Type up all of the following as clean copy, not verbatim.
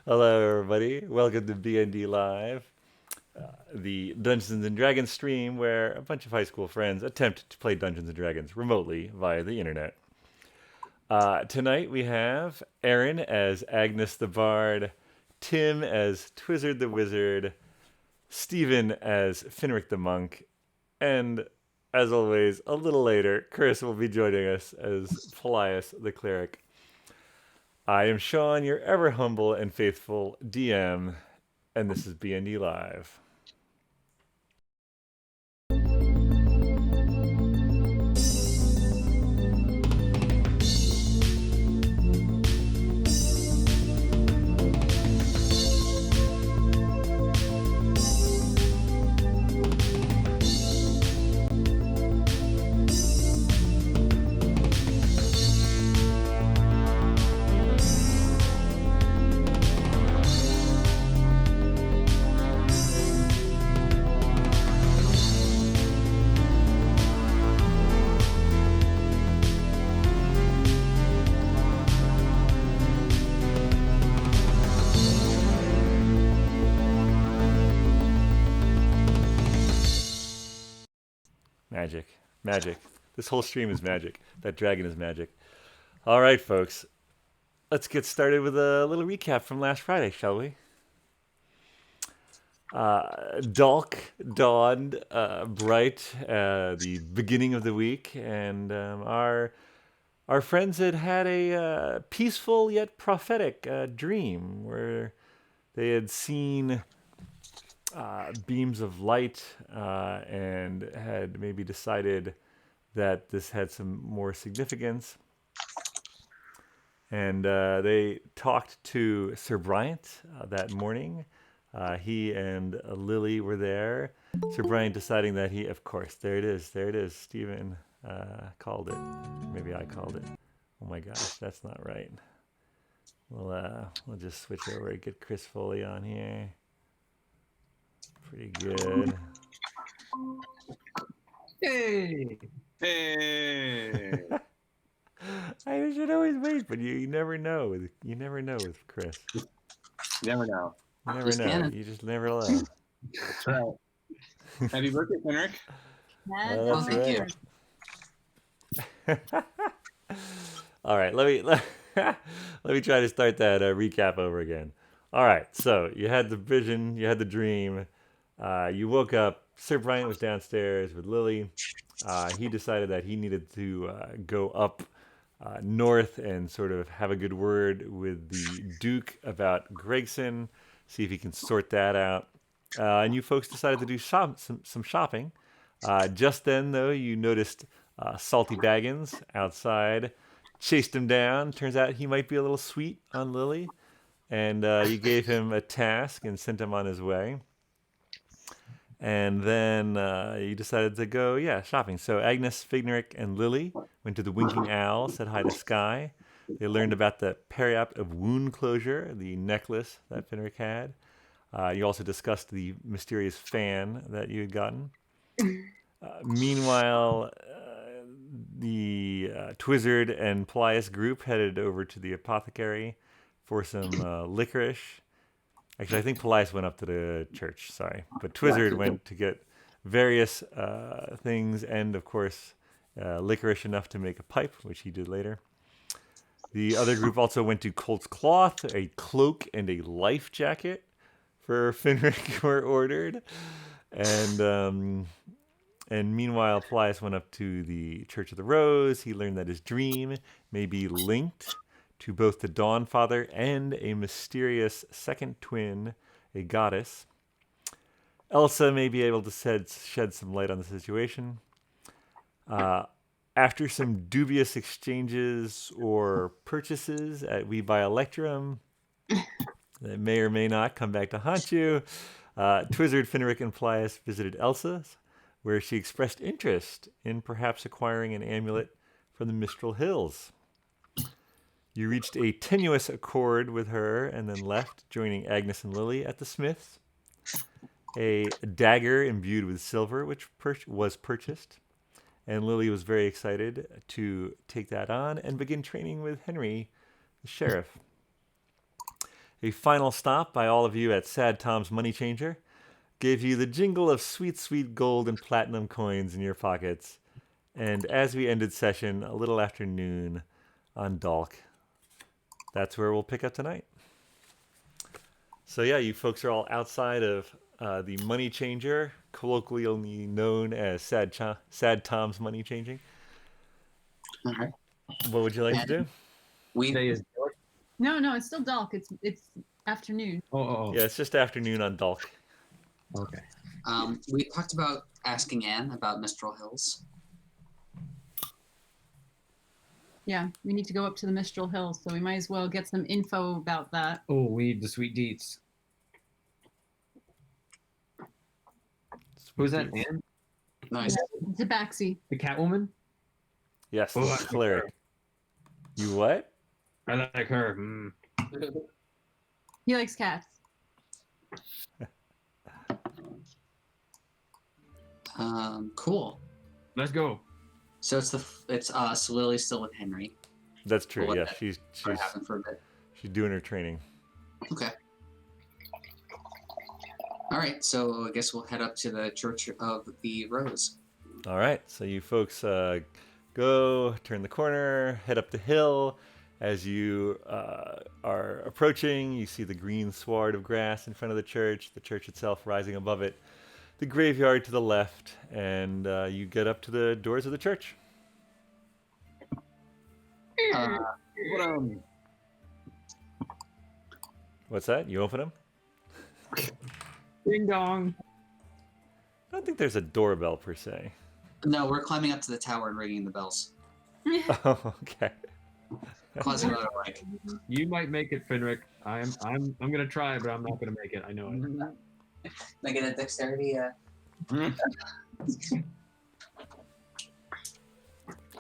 Hello, everybody. Welcome to BND Live, the Dungeons and Dragons stream where a bunch of high school friends attempt to play Dungeons and Dragons remotely via the internet. Tonight we have Erin as Agnes the Bard, Tim as Twizzard the Wizard, Stephen as Finric the Monk, and as always, a little later, Chris will be joining us as Paelias the Cleric. I am Shawn, your ever humble and faithful DM, and this is BND Live. Magic. Magic. This whole stream is magic. That dragon is magic. All right, folks. Let's get started with a little recap from last Friday, shall we? Dalk dawned bright the beginning of the week, and our friends had had a peaceful yet prophetic dream where they had seen beams of light and had maybe decided that this had some more significance. And they talked to Sir Bryant that morning. He and Lily were there. Sir Bryant deciding that he, of course, there it is. Stephen called it. Maybe I called it. Oh my gosh, that's not right. We'll just switch over and get Chris Foley on here. Pretty good. Hey. Hey. I should always wait, but you never know. You never know with Chris. Never know. You never Just know. kidding. You just never know. That's right. Happy birthday, Finric. That's Thank right. All right, let me try to start that recap over again. All right, so you had the vision, you had the dream, you woke up. Sir Bryant was downstairs with Lily. He decided that he needed to go up north and sort of have a good word with the Duke about Gregson, see if he can sort that out. And you folks decided to do some shopping. Just then, though, you noticed Salty Baggins outside, chased him down. Turns out he might be a little sweet on Lily, and you gave him a task and sent him on his way. And then you decided to go, shopping. So Agnes, Finric, and Lily went to the Winking Owl, said hi to Skye. They learned about the periap of wound closure, the necklace that Finric had. You also discussed the mysterious fan that you had gotten. Meanwhile, the Twizzard and Paelias group headed over to the apothecary for some licorice. Actually, I think Paelias went up to the church, sorry. But Twizzard went to get various things and, of course, licorice enough to make a pipe, which he did later. The other group also went to Colt's Cloth. A cloak and a life jacket for Finric were ordered. And meanwhile, Paelias went up to the Church of the Rose. He learned that his dream may be linked to both the Dawn Father and a mysterious second twin, a goddess. Elsa may be able to shed some light on the situation. After some dubious exchanges or purchases at We Buy Electrum, that may or may not come back to haunt you, Twizzard, Finric, and Paelias visited Elsa's, where she expressed interest in perhaps acquiring an amulet from the Mistral Hills. You reached a tenuous accord with her and then left, joining Agnes and Lily at the Smiths. A dagger imbued with silver, which was purchased, and Lily was very excited to take that on and begin training with Henry, the sheriff. A final stop by all of you at Sad Tom's Money Changer gave you the jingle of sweet, sweet gold and platinum coins in your pockets. And as we ended session a little after noon on Dalk, that's where we'll pick up tonight. So yeah, you folks are all outside of the Money Changer, colloquially only known as Sad Tom's Money Changing. Okay. What would you like to do? Today is No, it's still dark. It's afternoon. oh. Yeah, it's just afternoon on Dalk. Okay. We talked about asking Anne about Mistral Hills. Yeah, we need to go up to the Mistral Hills, so we might as well get some info about that. Oh, we need the sweet deets. Who's that? Anne? Nice. Tabaxi. The Catwoman? Yes, Oh, the I like cleric. her. You what? I like her. Mm. He likes cats. Cool. Let's go. So it's us. Lily's still with Henry. That's true. We'll Yeah, let that she's happen for a bit. she's doing her training. Okay. All right. So I guess we'll head up to the Church of the Rose. All right, so you folks go, turn the corner, head up the hill. As you are approaching, you see the green sward of grass in front of the church itself rising above it, the graveyard to the left, and you get up to the doors of the church. What's that? You open them? Ding dong. I don't think there's a doorbell per se. No, we're climbing up to the tower and ringing the bells. Oh, okay. Quasimodo like. You might make it, Finric. I'm gonna try, but I'm not gonna make it. I know it. Make it a dexterity.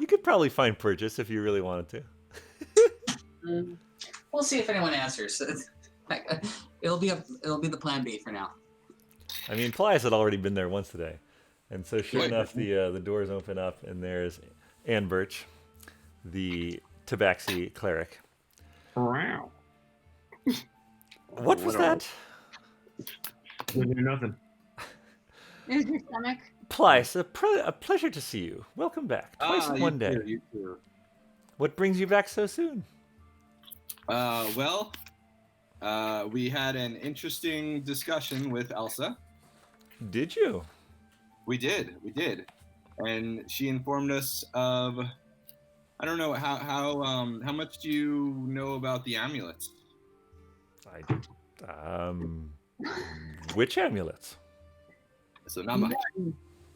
You could probably find purchase if you really wanted to. We'll see if anyone answers. It'll be the plan B for now. I mean, Paelias had already been there once today. And so sure enough, the doors open up, and there's Anne Birch, the tabaxi cleric. Wow. What was that? Didn't do nothing. Is your stomach? Paelias, a pleasure to see you. Welcome back. Twice in one day. You too. What brings you back so soon? Well, we had an interesting discussion with Elsa. Did you? We did, and she informed us of. I don't know how much do you know about the amulets? Which amulets? So not much.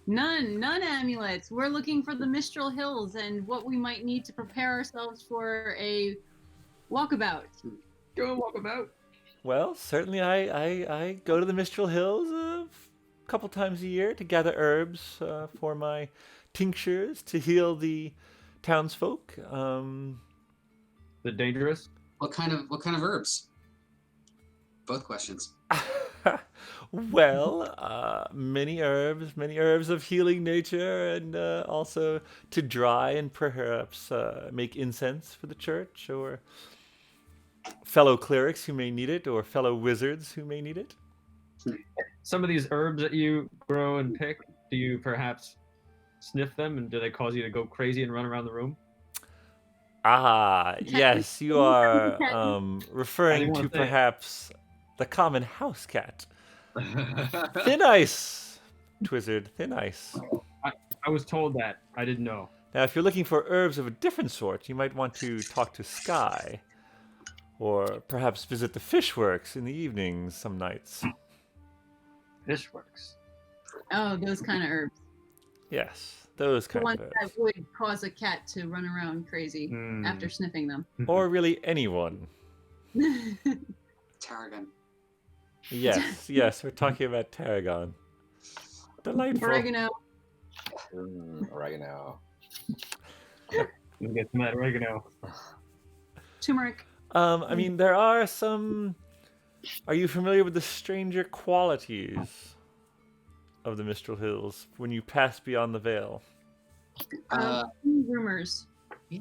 None amulets. We're looking for the Mistral Hills and what we might need to prepare ourselves for a walkabout. Go walk about. Well, certainly I go to the Mistral Hills a couple times a year to gather herbs for my tinctures to heal the townsfolk. The dangerous. What kind of herbs? Both questions. Well, many herbs of healing nature, and also to dry and perhaps make incense for the church, or fellow clerics who may need it, or fellow wizards who may need it. Some of these herbs that you grow and pick, do you perhaps sniff them, and do they cause you to go crazy and run around the room? Ah, yes, you are referring to say it. perhaps the common house cat. Thin Ice, Twizzard, Thin Ice. I was told that. I didn't know. Now, if you're looking for herbs of a different sort, you might want to talk to Skye, or perhaps visit the Fishworks in the evenings some nights. Fishworks. Oh, those kind of herbs. Yes, those The kind ones of that herbs. would cause a cat to run around crazy after sniffing them. Or really anyone. Tarragon. Yes, we're talking about tarragon. Delightful. Oregano. Oregano. You get some of that oregano. Turmeric. I mean, there are some. Are you familiar with the stranger qualities of the Mistral Hills when you pass beyond the veil? Rumors. Yeah.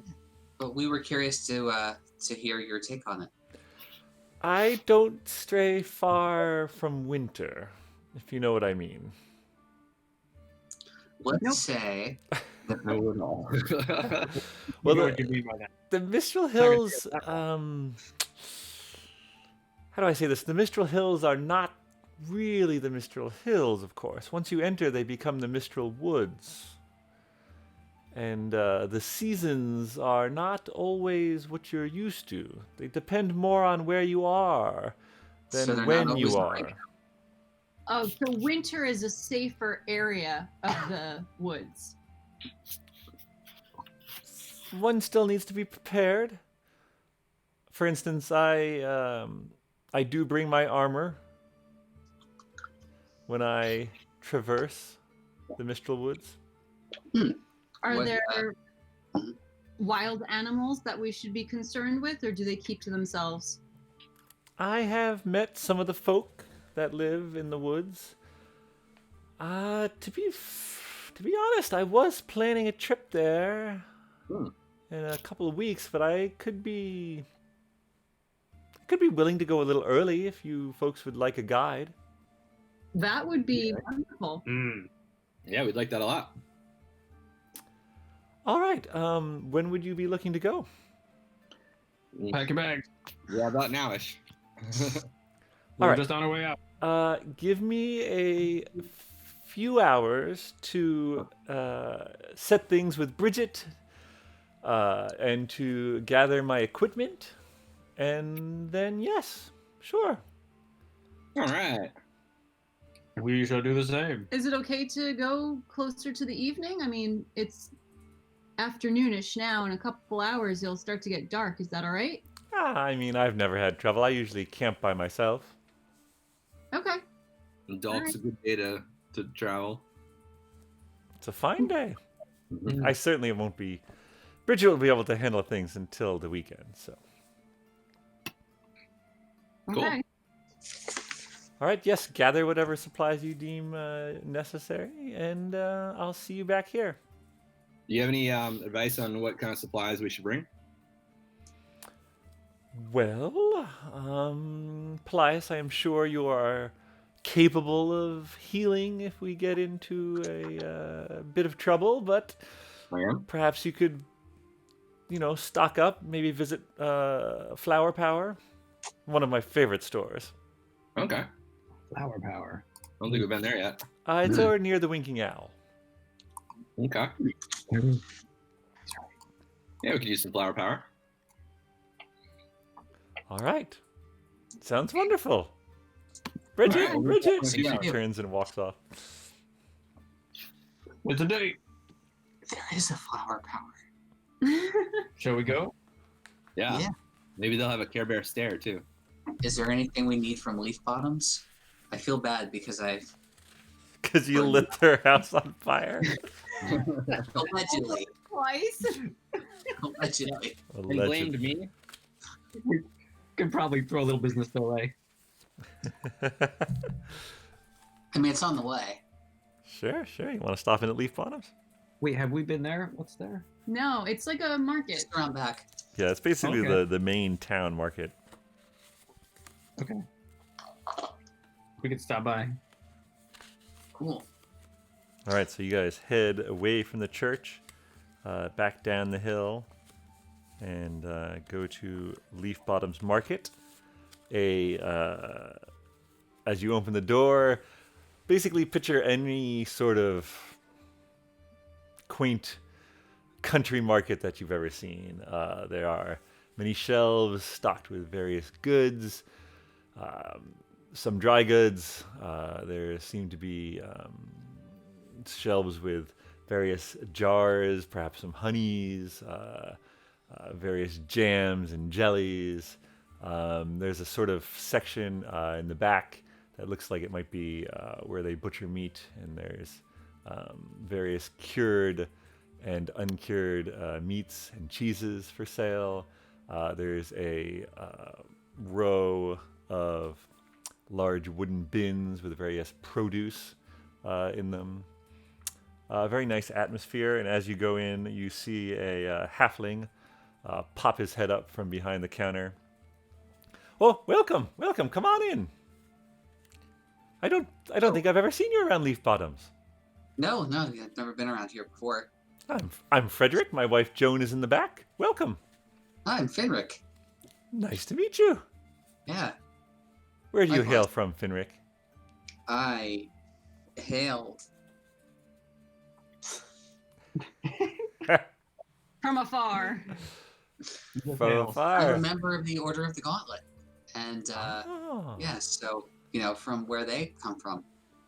But we were curious to hear your take on it. I don't stray far from winter, if you know what I mean. Let's Nope. say No, at all. Well, You know what you mean by that. the Mistral not gonna Hills, get that how do I say this? The Mistral Hills are not really the Mistral Hills, of course. Once you enter, they become the Mistral Woods. And the seasons are not always what you're used to. They depend more on where you are So than they're when not you always are. right. Oh, so winter is a safer area of the woods. One still needs to be prepared. For instance, I do bring my armor when I traverse the Mistral Woods. Are What, there wild animals that we should be concerned with, or do they keep to themselves? I have met some of the folk that live in the woods. To be honest, I was planning a trip there in a couple of weeks, but I could be willing to go a little early if you folks would like a guide. That would be wonderful. Yeah, we'd like that a lot. All right. When would you be looking to go? Pack your bags. Yeah, about nowish. We're right. just on our way out. Give me a few hours to set things with Bridget and to gather my equipment. And then, yes, sure. All right. We shall do the same. Is it okay to go closer to the evening? I mean, it's afternoonish now. In a couple hours, it'll start to get dark. Is that all right? I mean, I've never had trouble. I usually camp by myself. Okay. And Dalk's a good day to travel. It's a fine day. Mhm. I certainly won't be... Bridget will be able to handle things until the weekend, so... Cool. Okay. All right, yes, gather whatever supplies you deem necessary, and I'll see you back here. Do you have any advice on what kind of supplies we should bring? Well, Paelias, I am sure you are capable of healing if we get into a bit of trouble, but I am. perhaps you could, stock up, maybe visit Flower Power, one of my favorite stores. Okay. Flower power. I don't think we've been there yet. It's over near the Winking Owl. Okay. Yeah, we could use some flower power. All right. Sounds wonderful. Bridget, All right. Bridget! See She you. turns and walks off. It's a date. There is a flower power. Shall we go? Yeah. Yeah. Maybe they'll have a Care Bear stare too. Is there anything we need from Leaf Bottoms? I feel bad because I've Because you lit their house on fire. allegedly, Twice. allegedly. They blamed me. We could probably throw a little business their way. I mean, it's on the way. Sure. You want to stop in at Leaf Bottoms? Wait, have we been there? What's there? No, it's like a market. Just around back. Yeah, it's basically Okay. the main town market. Okay. We could stop by. Cool. All right, so you guys head away from the church, back down the hill, and go to Leaf Bottoms Market. As you open the door, basically picture any sort of quaint country market that you've ever seen. There are many shelves stocked with various goods, some dry goods. There seem to be shelves with various jars, perhaps some honeys, various jams and jellies. There's a sort of section in the back that looks like it might be where they butcher meat, and there's various cured and uncured meats and cheeses for sale. There's a row of large wooden bins with various produce in them. Very nice atmosphere, and as you go in, you see a halfling pop his head up from behind the counter. Oh, welcome, welcome. Come on in. I don't think I've ever seen you around Leaf Bottoms. No, I've never been around here before. I'm Frederick. My wife Joan is in the back. Welcome. I'm Finric. Nice to meet you. Yeah, Where do you Likewise. hail from, Finric? I hail. From afar. From I'm afar. a member of the Order of the Gauntlet, and Oh. yeah, so from where they come from.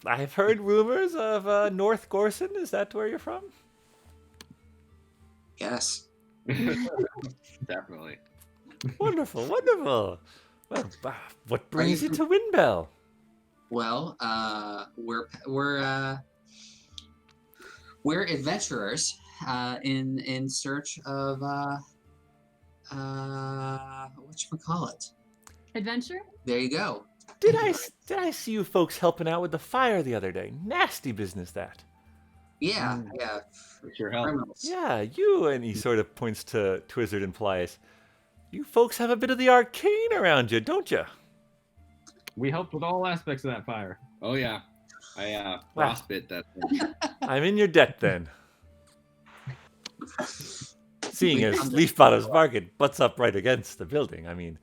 I've heard rumors of North Gorson. Is that where you're from? Yes. Definitely. Wonderful, wonderful. Well, what brings you to Windbell? Well, we're adventurers in search of whatchamacallit. Adventure? There you go. Did I see you folks helping out with the fire the other day? Nasty business that. Yeah, yeah. It's your help. Criminals. Yeah, you, and he sort of points to Twizzard and Paelias. You folks have a bit of the arcane around you, don't you? We helped with all aspects of that fire. Oh yeah, I frostbit that thing. I'm in your debt then. Seeing as Leaf Bottom's Market butts up right against the building, I mean,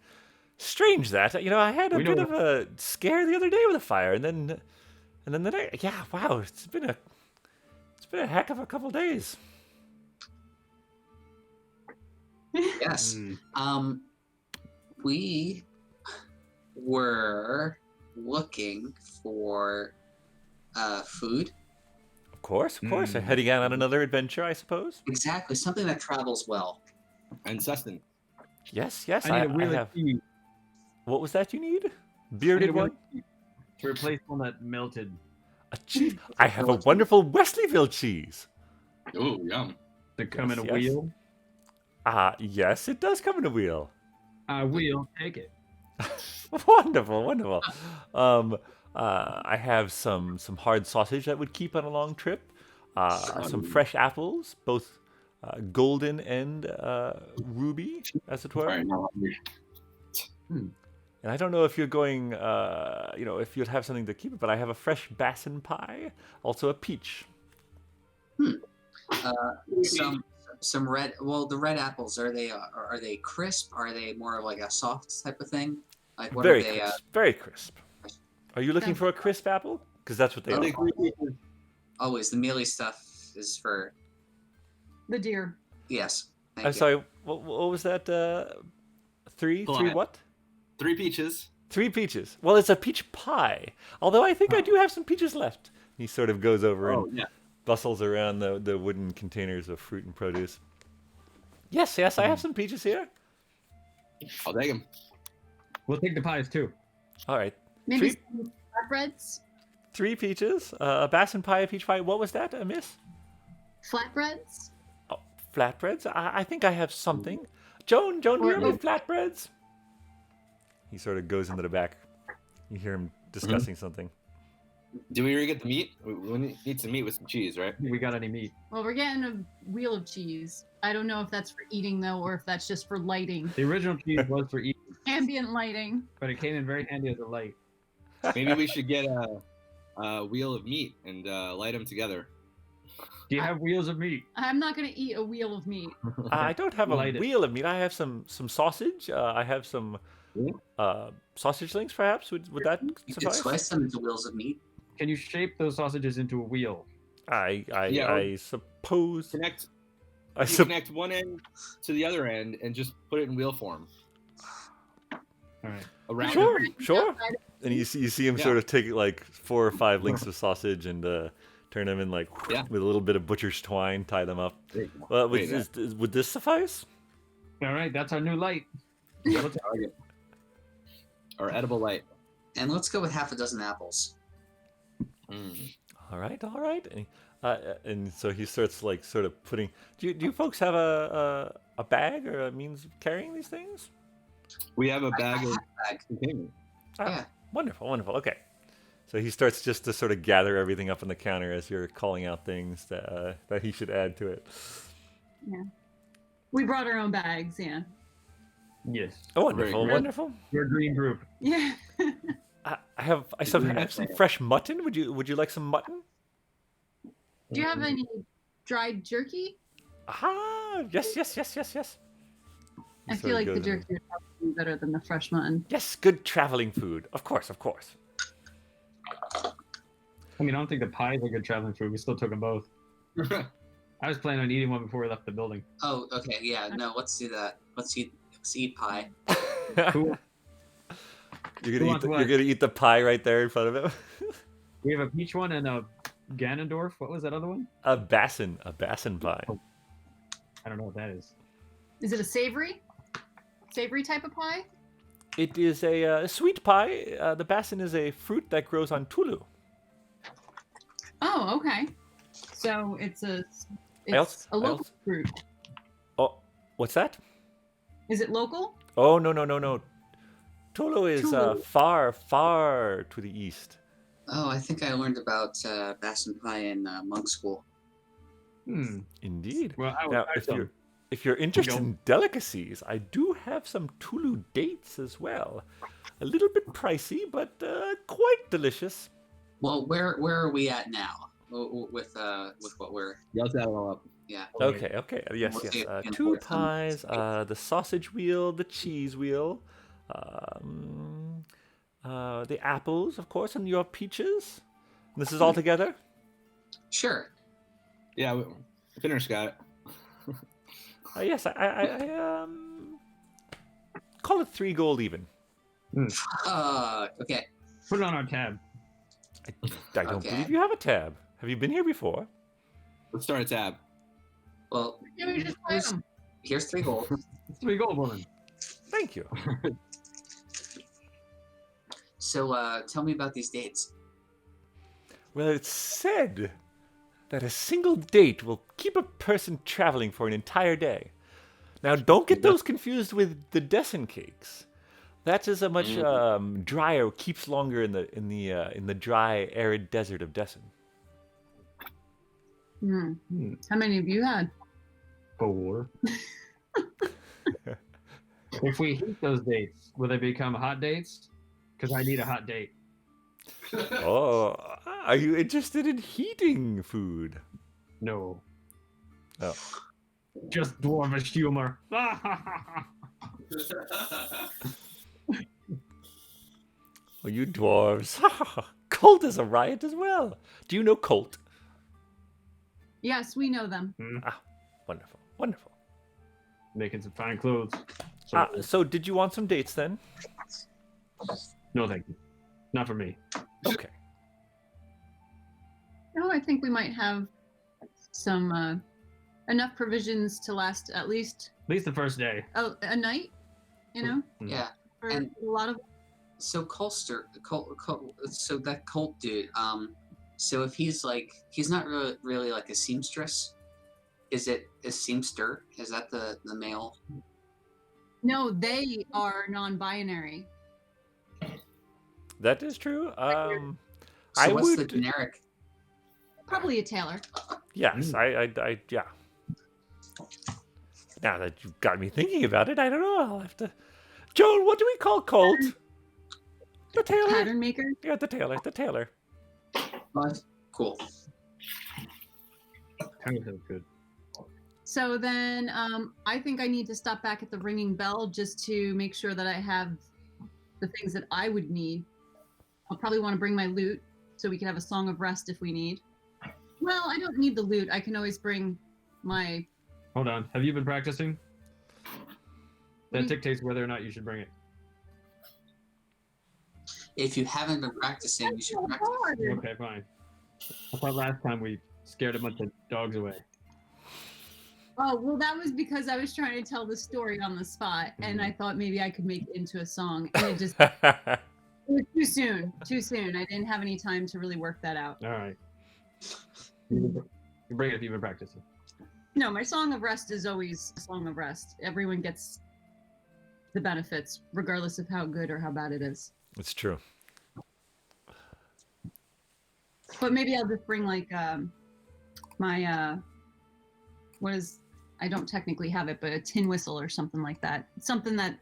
strange that. I had a We know bit of a scare the other day with a fire, and then the night. Yeah, wow, it's been a heck of a couple days. Yes. Mm. We were looking for food. Of course. Heading out on another adventure, I suppose. Exactly, something that travels well. And sustenance. Yes, I need a wheel I of have. cheese. What was that you need? I need Bearded a wheel one? of cheese to replace one that melted. A cheese? I have a wonderful Wesleyville cheese. Oh, yum. To come in a Yes. wheel. Yes, it does come in a wheel. I will take it. Wonderful. I have some hard sausage that would keep on a long trip. Some fresh apples, both golden and ruby, as it were. All right, now And I don't know if you're going, if you'd have something to keep it, but I have a fresh basin pie, also a peach. Some red. Well, the red apples are they crisp? Are they more of like a soft type of thing? Like what Very are they? crisp. Very crisp. Are you looking for a crisp apple? Because that's what they Are are. they three pieces? Always the mealy stuff is for The deer. yes. Thank I'm you. sorry. What was that? Three Flat. what? 3 peaches. 3 peaches. Well, it's a peach pie. Although I think I do have some peaches left. He sort of goes over Oh and yeah. bustles around the wooden containers of fruit and produce. Yes, I have some peaches here. I'll take them. We'll take the pies too. All right. Maybe Three- some flatbreads? 3 peaches, a basin pie, a peach pie. What was that, miss? Flatbreads? Oh, flatbreads? I think I have something. Joan, do you have any flatbreads? He sort of goes into the back. You hear him discussing something. Do we already get the meat? We need some meat with some cheese, right? We got any meat? Well, we're getting a wheel of cheese. I don't know if that's for eating, though, or if that's just for lighting. The original cheese was for eating, Ambient lighting. but it came in very handy as a light. Maybe we should get a wheel of meat and light them together. Do you have wheels of meat? I'm not going to eat a wheel of meat. I don't have a Light it. wheel of meat. I have some sausage. I have some sausage links, perhaps. Would that You could suffice? slice them into wheels of meat. Can you shape those sausages into a wheel? I suppose. Connect. I You sup- connect one end to the other end and just put it in wheel form. All right. Around Sure. And you see him Yeah. sort of take like 4 or 5 links of sausage and turn them in like Yeah. with a little bit of butcher's twine, tie them up. it. Well, Wait, would this suffice? All right, that's our new light. Target. Or edible light. And let's go with half a dozen apples. All right. And so he starts like sort of putting. Do you folks have a bag or a means of carrying these things? We have a bag of bag. containers. Yeah. Wonderful. Okay. So he starts just to sort of gather everything up on the counter as you're calling out things that he should add to it. We brought our own bags, yeah. Yes. Oh, wonderful, Very wonderful. Your dream group. Yeah. I have some fresh mutton. Would you like some mutton? Do you have any dried jerky? Ah, yes. I feel like the jerky would probably be better than the fresh mutton. Yes, good traveling food. Of course. I mean, I don't think the pies are good traveling food. We still took them both. I was planning on eating one before we left the building. Oh, okay, yeah. No, let's do that. Let's eat pie. Cool. You're Who wants what? gonna eat the pie right there in front of him. We have a peach one and a Ganondorf. What was that other one? A bassin pie. I don't know what that is. Is it a savory type of pie? It is a sweet pie. The bassin is a fruit that grows on Tulu. Oh, okay. So it's a local fruit. Oh, what's that? Is it local? Oh no. Tulu is far to the east. Oh, I think I learned about Bassin Pie in monk school. Indeed. Well, Now, if you're interested in delicacies, I do have some Tulu dates as well. A little bit pricey, but quite delicious. Well, where are we at now with what we're? Y'all set it all up. Yeah. Okay. Yes. We'll see if we can 2 afford some. pies, the sausage wheel, the cheese wheel, the apples, of course, and your peaches. This is all together? Sure. Yeah, Finric got it. Yes, I call it 3 gold even. Okay. Put it on our tab. I don't Okay. believe you have a tab. Have you been here before? Let's start a tab. Well, Yeah, we just play them. here's 3 gold. 3 gold, woman. Thank you. So, tell me about these dates. Well, it's said that a single date will keep a person traveling for an entire day. Now, don't get those confused with the Dessen cakes. That is a much drier, keeps longer in the dry, arid desert of Dessen. How many have you had? 4. If we heat those dates, will they become hot dates? Because I need a hot date. Oh, are you interested in heating food? No. Oh. Just dwarvish humor. Oh, you dwarves. Colt is a riot as well. Do you know Colt? Yes, we know them. Wonderful. Making some fine clothes. So did you want some dates then? No, thank you. Not for me. Okay. No, I think we might have some enough provisions to last at least At least the first day. a night. You know, Yeah. for And- a lot of. So so that Colt dude. So if he's not really like a seamstress, is seamster? Is that the male? No, they are non-binary. That is true. So I what's the would. generic? Probably a tailor. Yes, yeah. Now that you've got me thinking about it, I don't know. I'll have to. Joan, what do we call Colt? The tailor. Pattern maker. Yeah, the tailor. The tailor. Cool. That's good. So then, I think I need to stop back at the Ringing Bell just to make sure that I have the things that I would need. I'll probably want to bring my lute so we can have a song of rest if we need. Well, I don't need the lute. I can always bring my. Hold on. Have you been practicing? That dictates whether or not you should bring it. If you haven't been practicing, you should practice. Okay, fine. I thought last time we scared a bunch of dogs away. Oh, well, that was because I was trying to tell the story on the spot, and I thought maybe I could make it into a song. And it just it was too soon. Too soon. I didn't have any time to really work that out. All right. You can bring it if you've been practicing. No, my song of rest is always a song of rest. Everyone gets the benefits, regardless of how good or how bad it is. It's true. But maybe I'll just bring like my I don't technically have it, but a tin whistle or something like that. Something that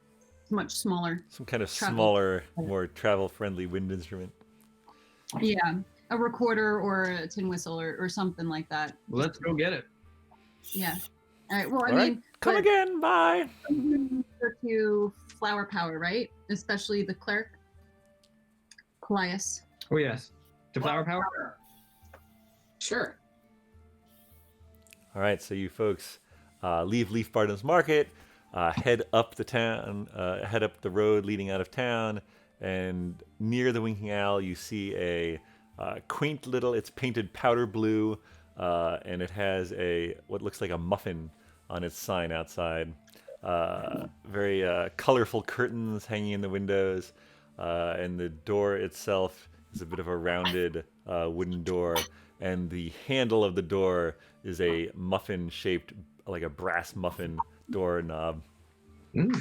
much smaller. Some kind of Travel. smaller, more travel-friendly wind instrument. Yeah, a recorder or a tin whistle or something like that. Let's go get it. Yeah. All right. Well, I All right, mean, come but again. Bye. to flower power, right? Especially the cleric, Paelias. Oh yes. To flower power. Sure. All right, so you folks leave Leaf Barden's Market, head up the town, head up the road leading out of town, and near the Winking Owl, you see a quaint little. It's painted powder blue, and it has what looks like a muffin on its sign outside. Very colorful curtains hanging in the windows, and the door itself is a bit of a rounded wooden door, and the handle of the door is a muffin-shaped, like a brass muffin door knob. Mm.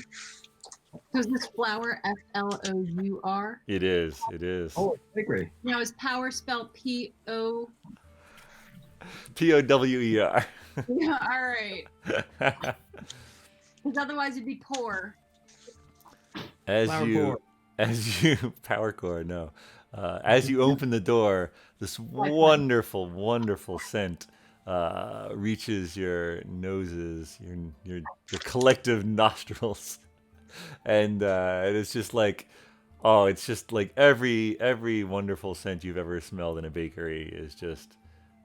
So is this flower Flour? It is. It is. Oh, agree. Now is power spelled P-O? Power. Yeah, all right. Because otherwise it'd be poor. Flower core. As you power core, no. As you open the door, this wonderful scent reaches your noses, your collective nostrils, and it's just like, oh, it's just like every wonderful scent you've ever smelled in a bakery is just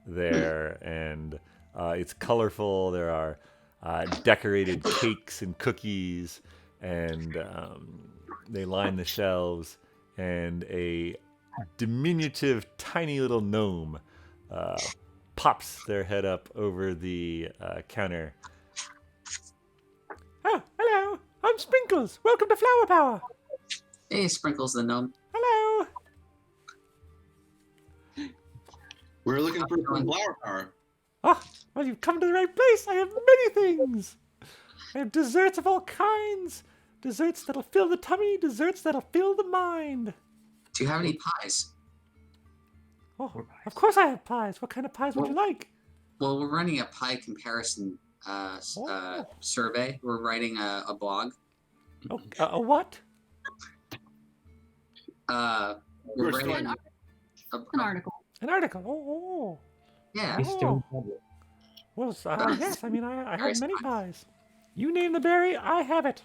there, and it's colorful. There are decorated cakes and cookies, and they line the shelves, and a diminutive, tiny little gnome pops their head up over the counter. Oh, hello! I'm Sprinkles. Welcome to Flower Power. Hey, Sprinkles the gnome. Hello. We're looking for some flower power. Oh, well, you've come to the right place. I have many things. I have desserts of all kinds. Desserts that'll fill the tummy. Desserts that'll fill the mind. Do you have any pies? Oh, of course I have pies. What kind of pies would you like? Well, we're running a pie comparison survey. We're writing a blog. Oh, a what? We're We're writing starting. An article. An article. Oh. Yeah. He's still Well, yes. I mean, I have many pies. You name the berry, I have it.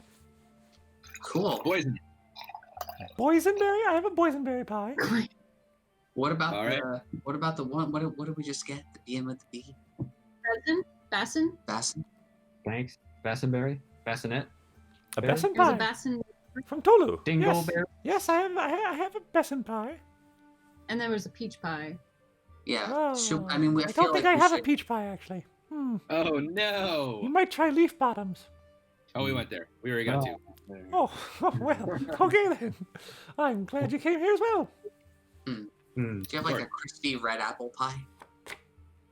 Cool. Poison. Boysenberry? I have a boysenberry pie. What about All right. what about the one? What did we just get? The BM with the B. Bassin? Bassin. Thanks. Bassenberry? Bassinet? A Berry? besan There's a pie bassin, from Tolu. Yes. Dingleberry? Yes, I have a besan pie. and there was a peach pie. Yeah. Oh, I mean, I I feel don't think like I we have a should- peach pie actually. Oh You no! might try leaf bottoms. Oh, we went there. We already got Oh. to. Oh, well, okay then. I'm glad you came here as well. Mm. Do you have like Sorry. a crispy red apple pie?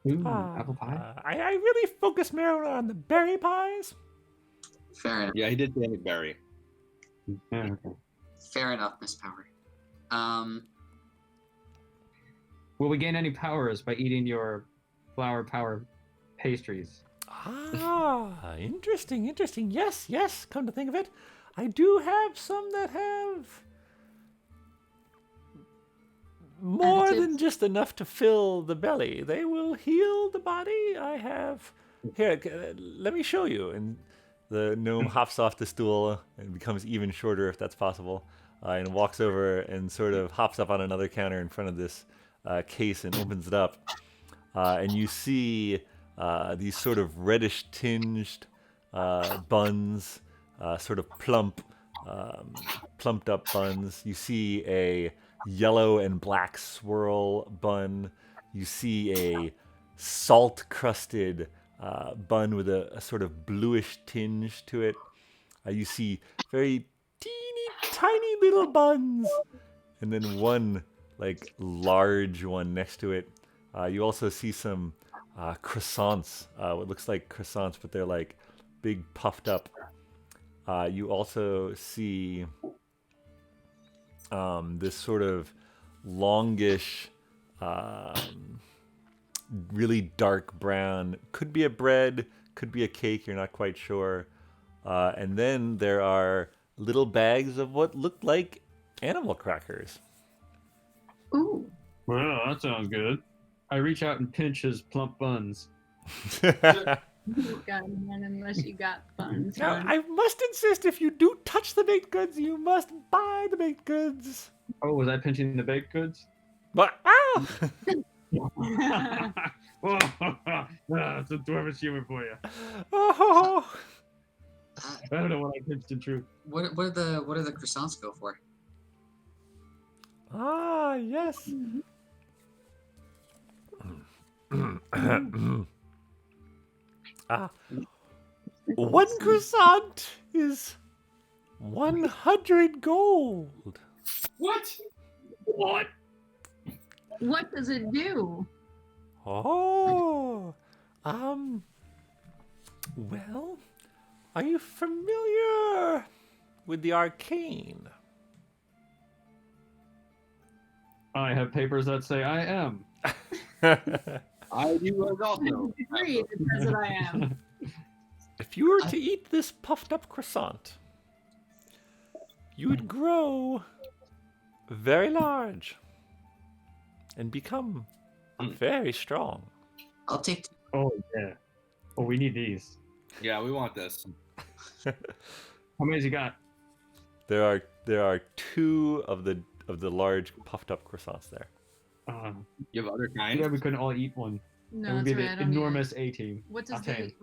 Ooh, Ah, apple pie? I really focus more on the berry pies. Fair enough. Yeah, he did say berry. Yeah, okay. Fair enough, Miss Power. Will we gain any powers by eating your flower power pastries? Ah, interesting. Yes, come to think of it, I do have some that have more than Additives? just enough to fill the belly. They will heal the body. I have... Here, let me show you. And the gnome hops off the stool and becomes even shorter, if that's possible, and walks over and sort of hops up on another counter in front of this case and opens it up. And you see these sort of reddish tinged buns, sort of plumped up buns. You see a yellow and black swirl bun. You see a salt crusted bun with a sort of bluish tinge to it. You see very teeny tiny little buns, and then one like large one next to it. You also see some croissants, what looks like croissants, but they're like big puffed up. You also see this sort of longish, really dark brown, could be a bread, could be a cake, you're not quite sure. And then there are little bags of what looked like animal crackers. Ooh. Well, that sounds good. I reach out and pinch his plump buns. You got none unless you got buns. Now, hon. I must insist, if you do touch the baked goods, you must buy the baked goods. Oh, was I pinching the baked goods? But, ow! That's a dwarvish humor for you. Oh! I don't know what I pinched in truth. What are the croissants go for? Ah, yes. Ah, one croissant is 100 gold. What? What? What does it do? Oh, well, are you familiar with the arcane? I have papers that say I am. I do as also. Agreed, it says that I am. If you were to eat this puffed up croissant, you would grow very large and become very strong. I'll take. Oh, yeah. Oh, we need these. Yeah, we want this. How many's you got? There are two of the large puffed up croissants there. You have other Too kinds? bad we couldn't all eat one. No, It would that's be right. I the don't need it. enormous A-team. What does Okay.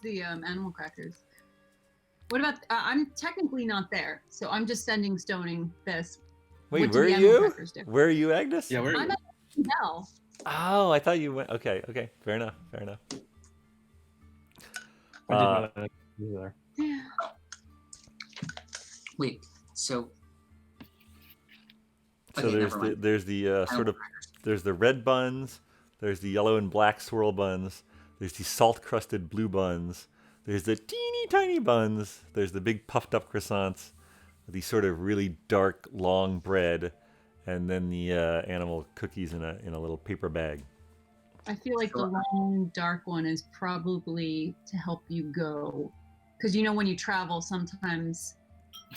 the animal crackers? What about? I'm technically not there, so I'm just sending stoning this. Wait, What do where the are animal you? crackers do? Where are you, Agnes? Yeah, we're I'm at Bell. Oh, I thought you went. Okay, fair enough. I did Uh, know that you were there. Yeah. Wait. So. So Okay, never mind. there's the sort Animal of crackers. there's the red buns, there's the yellow and black swirl buns, there's the salt crusted blue buns, there's the teeny tiny buns, there's the big puffed up croissants, the sort of really dark long bread, and then the animal cookies in a little paper bag. I feel like the long dark one is probably to help you go, because you know when you travel, sometimes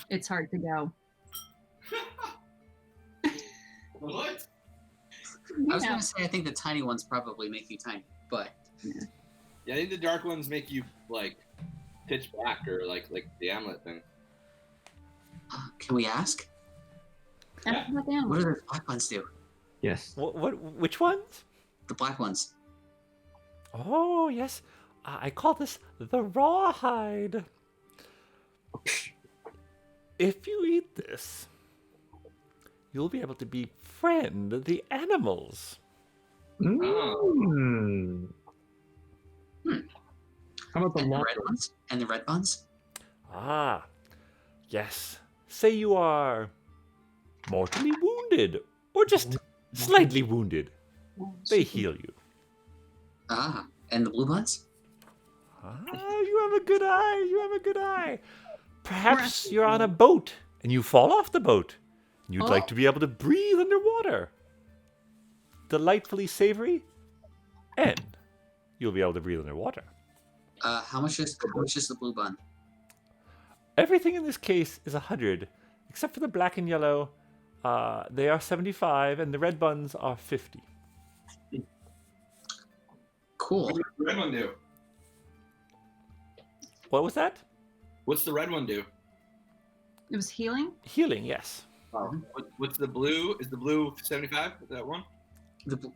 it's hard to go. What? I was Yeah. gonna say I think the tiny ones probably make you tiny, but Yeah, I think the dark ones make you like pitch black or like the amulet thing. can we ask? Ask about the What animal. do the black ones do? Yes. Which ones? The black ones. Oh yes, I call this the rawhide. If you eat this, you'll be able to befriend the animals. Mm. How about the And the long red ones? And the red buns? Ah, yes. Say you are mortally wounded, or just slightly wounded. They heal you. And the blue buns? Ah, you have a good eye. You have a good eye. Perhaps you're on a boat and you fall off the boat. You'd like to be able to breathe underwater. Delightfully savory, and you'll be able to breathe underwater. How much is the blue bun? Everything in this case is 100, except for the black and yellow. They are 75, and the red buns are 50. Cool. What does the red one do? What was that? What's the red one do? It was healing. Healing, yes. What's the blue? Is the blue 75? Is that one? The bl-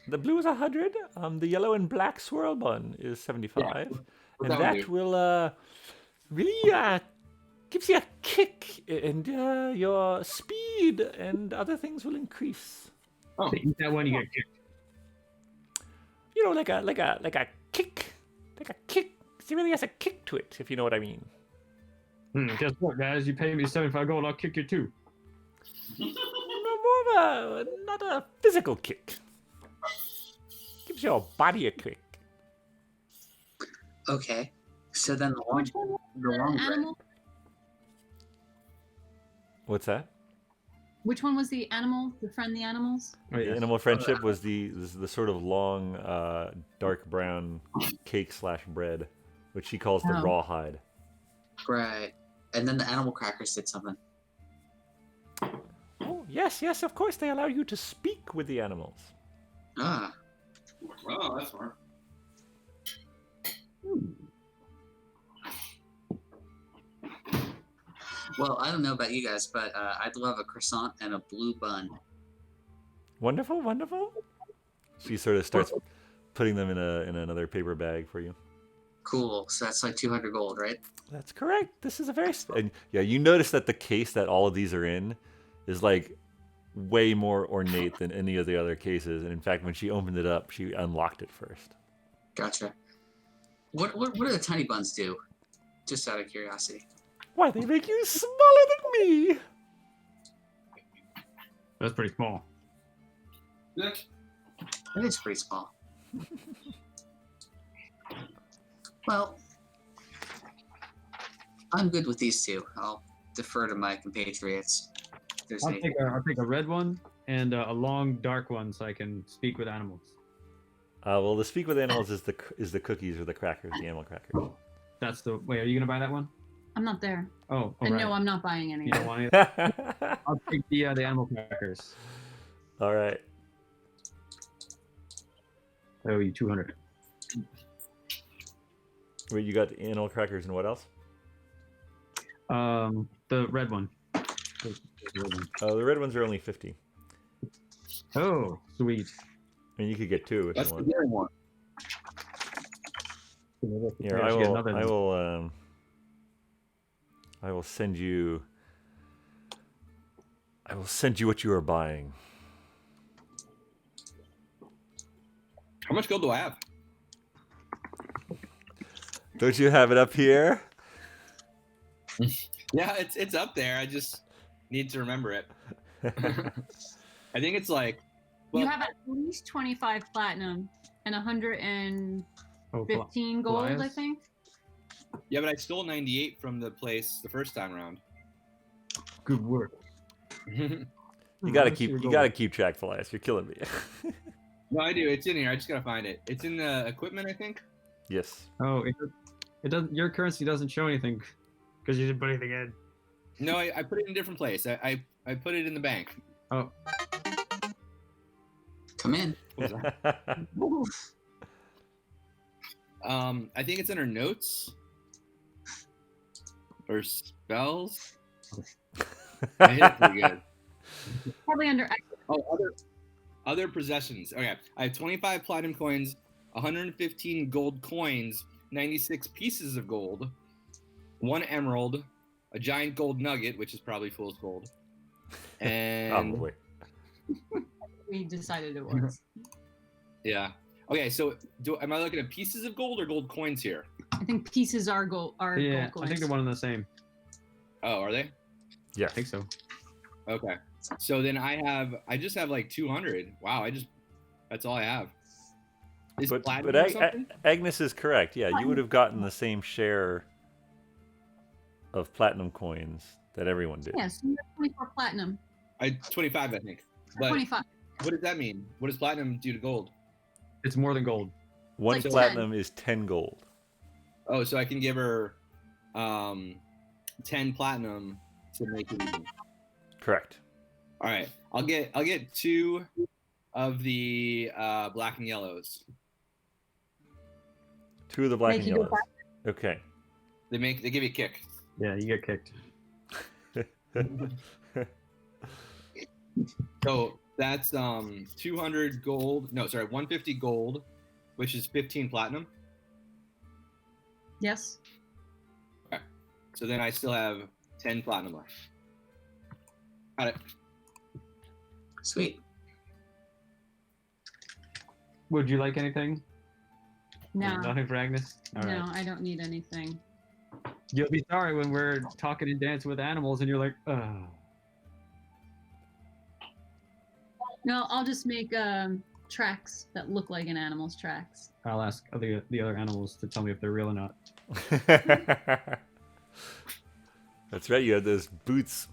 The blue is 100. The yellow and black swirl bun is 75. What's And that one that do? will really gives you a kick, and your speed and other things will increase. Oh, To eat that one, you get kicked. You know, like a kick, like a kick. It really has a kick to it, if you know what I mean. Guess what, guys? You pay me 75 gold, I'll kick you too. No, more of not a physical kick. Gives your body a kick. okay. So then the long, Which one was the the long bread. animal? What's that? Which one was the animal? Befriend the animals? Oh, The yes. animal friendship was the sort of long, dark brown cake / bread, which she calls the Oh. rawhide. Right. And then the animal crackers did something. Oh, yes, yes, of course. They allow you to speak with the animals. Ah, Oh, that's smart. well, I don't know about you guys, but I'd love a croissant and a blue bun. Wonderful, wonderful. She sort of starts putting them in another paper bag for you. Cool. So that's like 200 gold, right? That's correct. This is a very and yeah. You notice that the case that all of these are in is like way more ornate than any of the other cases. And in fact, when she opened it up, she unlocked it first. Gotcha. What do the tiny buns do? Just out of curiosity. Why, they make you smaller than me. That's pretty small. It is pretty small. Well, I'm good with these two. I'll defer to my compatriots. If there's I'll anything. take a red one and a long dark one so I can speak with animals. Well, the speak with animals is the cookies or the crackers, the animal crackers. That's the wait. Are you gonna buy that one? I'm not there. Oh, And right. no, I'm not buying any. You don't want it. I'll take the animal crackers. All right. I owe you 200. Wait, you got the animal crackers and what else? The red one. The red ones are only 50. Oh, sweet. I mean, you could get two if That's you the want. very one. Here, Yeah, I she got will. another I one. will. I will send you. I will send you what you are buying. How much gold do I have? Don't you have it up here? Yeah, it's up there. I just need to remember it. I think it's like. You Well, have at least 25 platinum and 115 Oh, gold, I Paelias? think. yeah, but I stole 98 from the place the first time around. good work. You Oh, gotta let's keep. see your You gold. gotta keep track, Paelias. You're killing me. No, I do. It's in here. I just gotta find it. It's in the equipment, I think. Yes. Oh, it doesn't. Your currency doesn't show anything because you didn't put anything in. No, I put it in a different place. I put it in the bank. Oh, Come in. What was that? I think it's under notes or spells. I hit it pretty good. Probably under. Oh, other possessions. Okay, I have 25 platinum coins, 115 gold coins, 96 pieces of gold, 1 emerald, a giant gold nugget, which is probably fool's gold, and Probably. We decided it was. yeah. Okay, so am I looking at pieces of gold or gold coins here? I think pieces are gold. Are yeah. gold coins. I think they're one and the same. Oh, are they? Yes. I think so. Okay. So then I just have like 200. Wow, that's all I have. Is But platinum or something? Agnes is correct. Yeah, you would have gotten the same share of platinum coins that everyone did. Yes, you have 24 platinum. 25, I think. But 25. what does that mean? What does platinum do to gold? It's more than gold. One like 10. platinum is 10 gold. Oh, so I can give her 10 platinum to make it even. Correct. All right. I'll get 2 of the black and yellows. 2 of the black Make and you go yellows. Okay. They give you a kick. Yeah, you get kicked. So that's 200 gold. No, sorry, 150 gold, which is 15 platinum. Yes. So then I still have 10 platinum left. Got it. Sweet. Would you like anything? No. Nothing for Agnes? All No, right. I don't need anything. You'll be sorry when we're talking and dancing with animals and you're like, ugh. No, I'll just make tracks that look like an animal's tracks. I'll ask the other animals to tell me if they're real or not. That's right. You have those boots.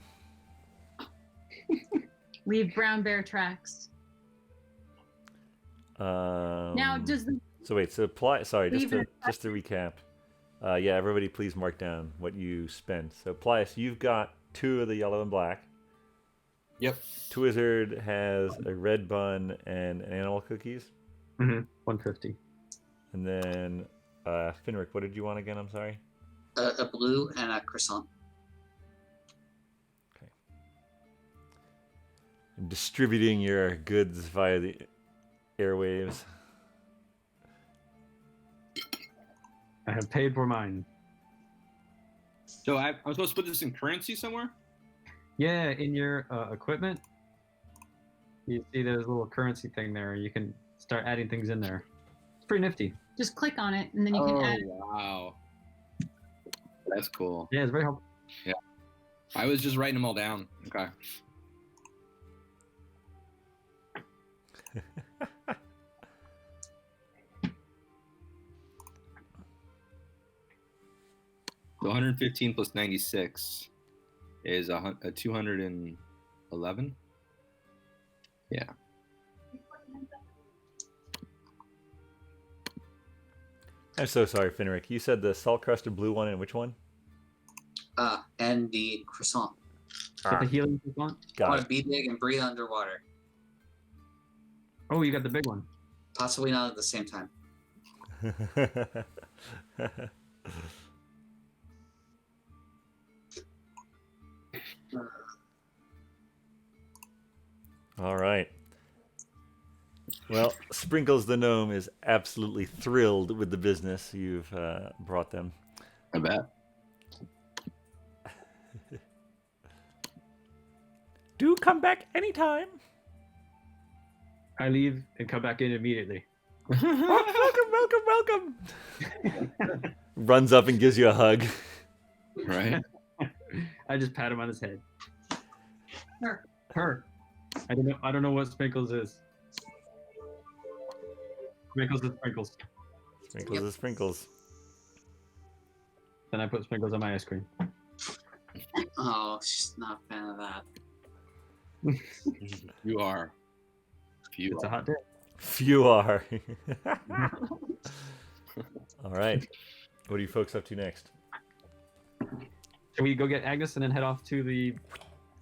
Leave brown bear tracks. Now, does the So wait. So apply. Sorry. Leave it- Just to recap. Yeah, everybody please mark down what you spent. So, Paelias, you've got 2 of the yellow and black. Yep. Twizard has a red bun and animal cookies. 150. And then, Finric, what did you want again? I'm sorry. A blue and a croissant. Okay. And distributing your goods via the airwaves. I have paid for mine. So I'm supposed to put this in currency somewhere? Yeah, in your equipment, you see there's a little currency thing there. You can start adding things in there. It's pretty nifty. Just click on it, and then you can add. Wow. That's cool. Yeah, it's very helpful. I was just writing them all down. Okay. So 115 plus 96 is a 211. Yeah. I'm so sorry, Finric. You said the salt crusted blue one and which one? And the croissant. Get the healing on. I Got want it. to be big and breathe underwater. Oh, you got the big one. Possibly not at the same time. All right. Well, Sprinkles the gnome is absolutely thrilled with the business you've brought them. I bet. Do come back anytime. I leave and come back in immediately. Welcome. Runs up and gives you a hug. Right? I just pat him on his head. Her. Her. I don't know what Sprinkles is. Sprinkles is Sprinkles. Sprinkles is Sprinkles. Then I put Sprinkles on my ice cream. Oh, she's not a fan of that. You are. You It's a are. hot day. Few are. All right. What are you folks up to next? Can we go get Agnes and then head off to the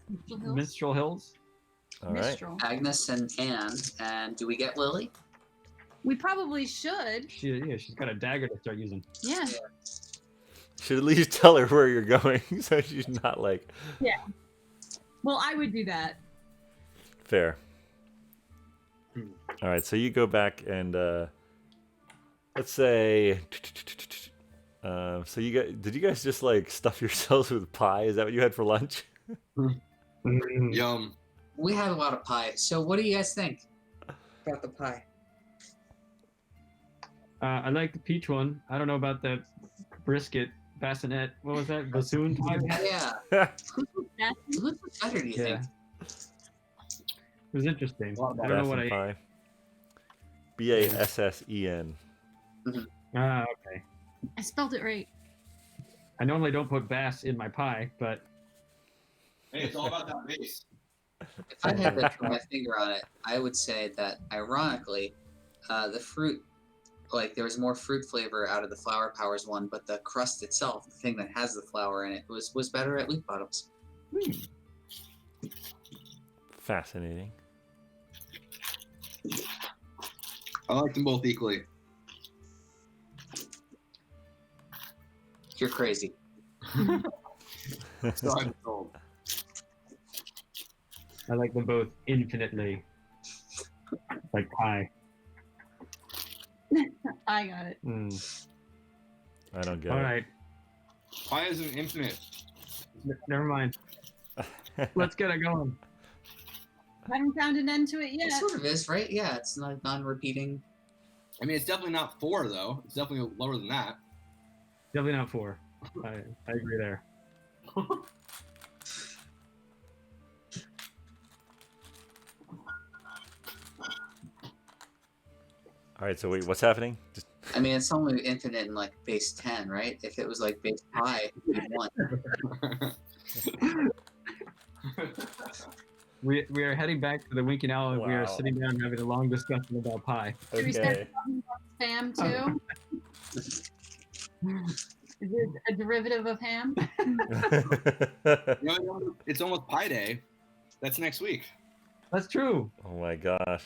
Mistral Hills? Mistral Hills? All right. Mistral. Agnes and Anne. And do we get Lily? We probably should. She's got a dagger to start using. Yeah. Should at least tell her where you're going so she's not like Well, I would do that. fair. All right, so you go back and let's say so you guys did you guys just like stuff yourselves with pie? Is that what you had for lunch? Yum. We had a lot of pie. So what do you guys think about the pie? I like the peach one. I don't know about the brisket bassinet. What was that? Bassoon pie? Yeah. That's Which was better, do you think? It was interesting. I don't know what Bassin I. pie. Bassen. Ah, okay. I spelled it right. I normally don't put bass in my pie, but Hey, it's all about that base. If I had to put my finger on it, I would say that ironically, the fruit, like there was more fruit flavor out of the Flower Powers one, but the crust itself, the thing that has the flour in it, was better at Leaf Bottoms. Fascinating. I like them both equally. You're crazy. So I'm told. I like them both infinitely. Like pie. I got it. I don't get All it. right. Pie is an infinite. Never mind. Let's get it going. Haven't found an end to it It yet. sort of is, right? Yeah, it's not non-repeating. I mean, it's definitely not 4 though. It's definitely lower than that. Definitely not 4. I agree there. All right, so wait, what's happening? Just I mean, it's only infinite in like base 10, right? If it was like base pi, it'd be 1. We are heading back to the Winking Owl and we are Wow. sitting down and having a long discussion about pie. Should we start okay. talking about spam too? Is it a derivative of ham? It's almost Pi Day. That's next week. That's true. Oh my gosh.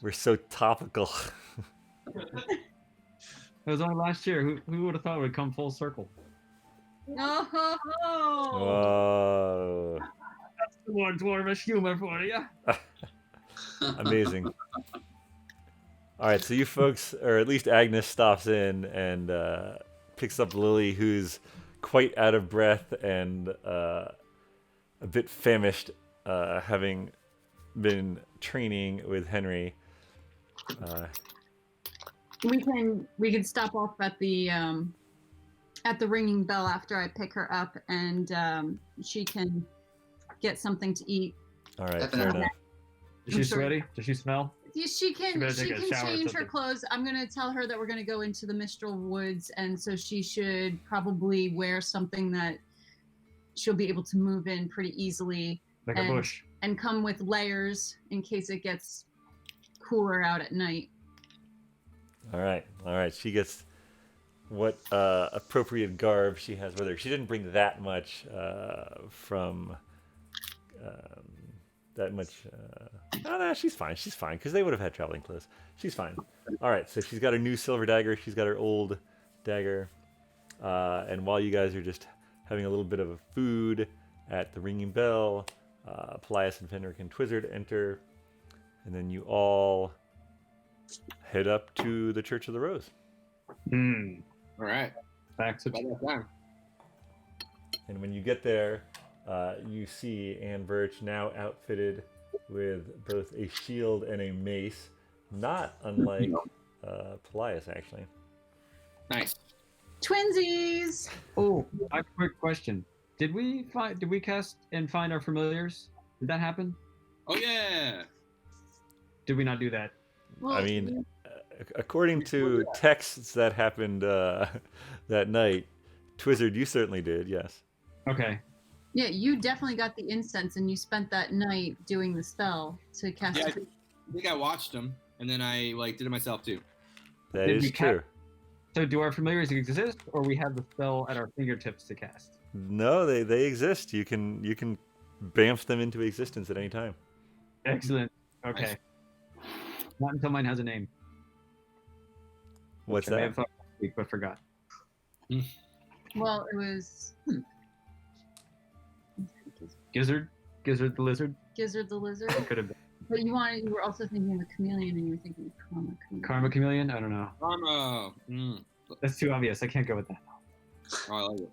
We're so topical. It was only last year. Who would have thought it would come full circle? Oh, Whoa. That's the more dwarvish humor for you. Amazing. All right, so you folks, or at least Agnes, stops in and picks up Lily, who's quite out of breath and a bit famished, having been training with Henry. we can stop off at the ringing bell after I pick her up, and she can get something to eat. All right, fair enough. Is she sweaty? Does she smell? Yeah, she can better take a shower or change her something. clothes. I'm gonna tell her that we're gonna go into the Mistral Woods, and so she should probably wear something that she'll be able to move in pretty easily, Like a bush. and come with layers in case it gets cooler out at night. All right. She gets what appropriate garb she has with her. She didn't bring that much from that much. Oh, no, she's fine. She's fine because they would have had traveling clothes. She's fine. All right. So she's got her new silver dagger. She's got her old dagger. And while you guys are just having a little bit of a food at the ringing bell, Paelias and Finric and Twizzard enter, and then you all head up to the Church of the Rose. Hmm. All right. Back to About that time. And when you get there, you see Anne Birch now outfitted with both a shield and a mace, not unlike Paelias, actually. Nice. Twinsies. Oh, I have a quick question. Did we cast and find our familiars? Did that happen? Oh yeah. Did we not do that? Well, I mean, according to texts that happened that night, Twizzard, you certainly did, yes. Okay. yeah, you definitely got the incense, and you spent that night doing the spell to cast. Yeah, I think I watched them, and then I did it myself too. That Did is we true. So do our familiars exist, or we have the spell at our fingertips to cast? No, they exist. You can bamf them into existence at any time. Excellent. Okay. Nice. Not until mine has a name. What's which I may that? have thought last week, but forgot. Well, it was Gizzard the lizard. Gizzard the lizard. It could have been But you were also thinking of a chameleon, and you were thinking of Karma Chameleon. Karma Chameleon. I don't know. Karma. That's too obvious. I can't go with that. Oh, I like it.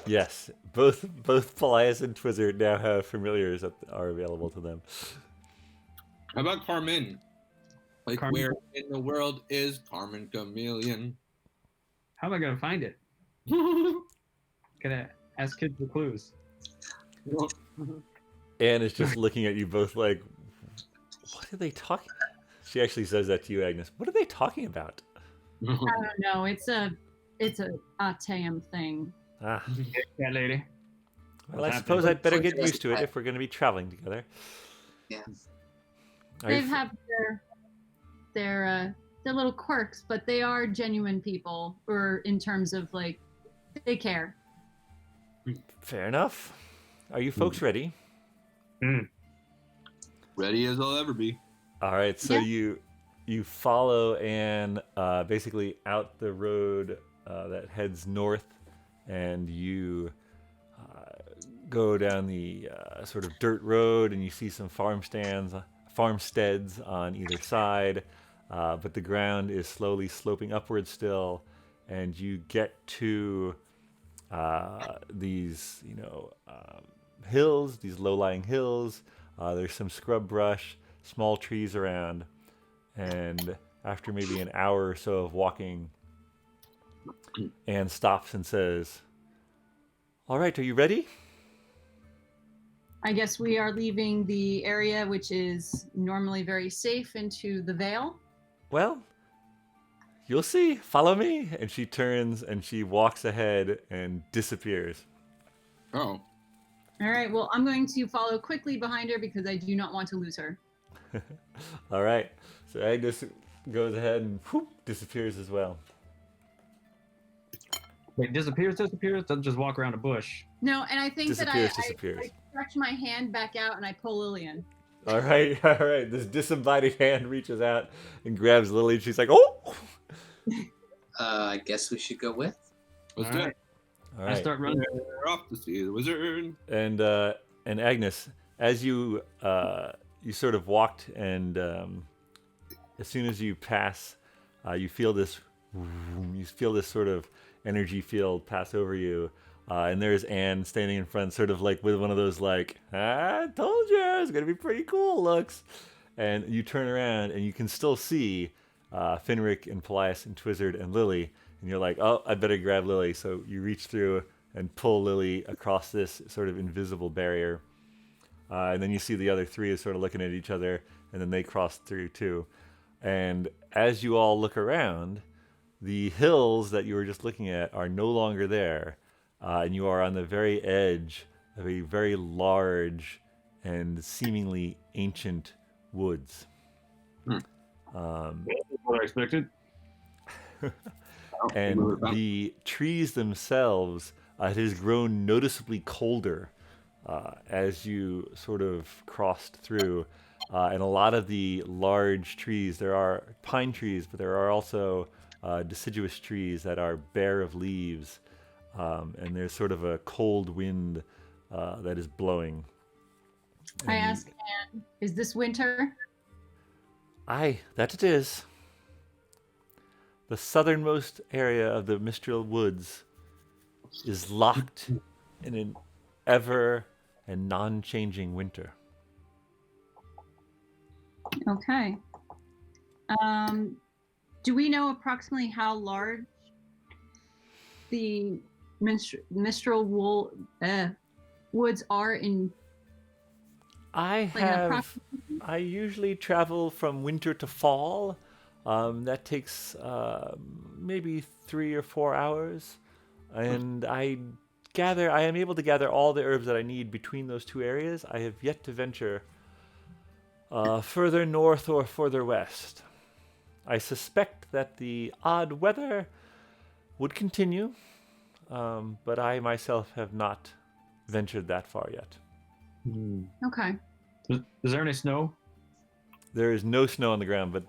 Yes, both Paelias and Twizzard now have familiars that are available to them. How about Carmen? Carmen? Where in the world is Carmen Chameleon? How am I gonna find it? Gonna ask kids for clues. Anne is just looking at you both like, what are they talking? She actually says that to you, Agnes. What are they talking about? I don't know. It's a Atam thing. Ah, Yeah, lady. well, I What's suppose happening? I'd better get used to it if we're going to be traveling together. Yeah. Are you They have their little quirks, but they are genuine people, or in terms of they care. fair enough. Are you folks ready? Ready as I'll ever be. All right, so Yeah. you follow Anne basically out the road that heads north, and you go down the sort of dirt road, and you see some farmsteads on either side, but the ground is slowly sloping upward still, and you get to these hills, these low-lying hills. There's some scrub brush, small trees around, and after maybe an hour or so of walking, Anne stops and says, "All right, are you ready?" I guess we are leaving the area, which is normally very safe, into the Vale. Well, you'll see. Follow me. And she turns and she walks ahead and disappears. Oh. All right. Well, I'm going to follow quickly behind her because I do not want to lose her. All right. So Agnes goes ahead and whoop, disappears as well. Wait, disappears? Doesn't just walk around a bush. No, and I think that Disappears. I stretch my hand back out and I pull Lillian. All right. This disembodied hand reaches out and grabs Lily. She's like, oh! I guess we should go with. Let's do it. All I right. start running. We're off to see the wizard. And Agnes, as you sort of walked, and as soon as you pass, you feel this sort of energy field pass over you, and there's Anne standing in front, sort of like with one of those like, I told you it's gonna be pretty cool looks. And you turn around and you can still see Finric and Paelias and Twizzard and Lily, and you're like, oh, I better grab Lily. So you reach through and pull Lily across this sort of invisible barrier. And then you see the other three is sort of looking at each other, and then they cross through too. And as you all look around, the hills that you were just looking at are no longer there, and you are on the very edge of a very large and seemingly ancient woods. What I expected. And the trees themselves, it has grown noticeably colder as you sort of crossed through. And a lot of the large trees, there are pine trees, but there are also deciduous trees that are bare of leaves. And there's sort of a cold wind that is blowing. I ask Anne, is this winter? Aye, that it is. The southernmost area of the Mistral Woods is locked in an ever and non-changing winter. Okay. Do we know approximately how large the Mistral woods are in? I usually travel from winter to fall. That takes maybe 3 or 4 hours, and I am able to gather all the herbs that I need between those two areas. I have yet to venture further north or further west. I suspect that the odd weather would continue, but I myself have not ventured that far yet. Okay. Is there any snow? There is no snow on the ground, but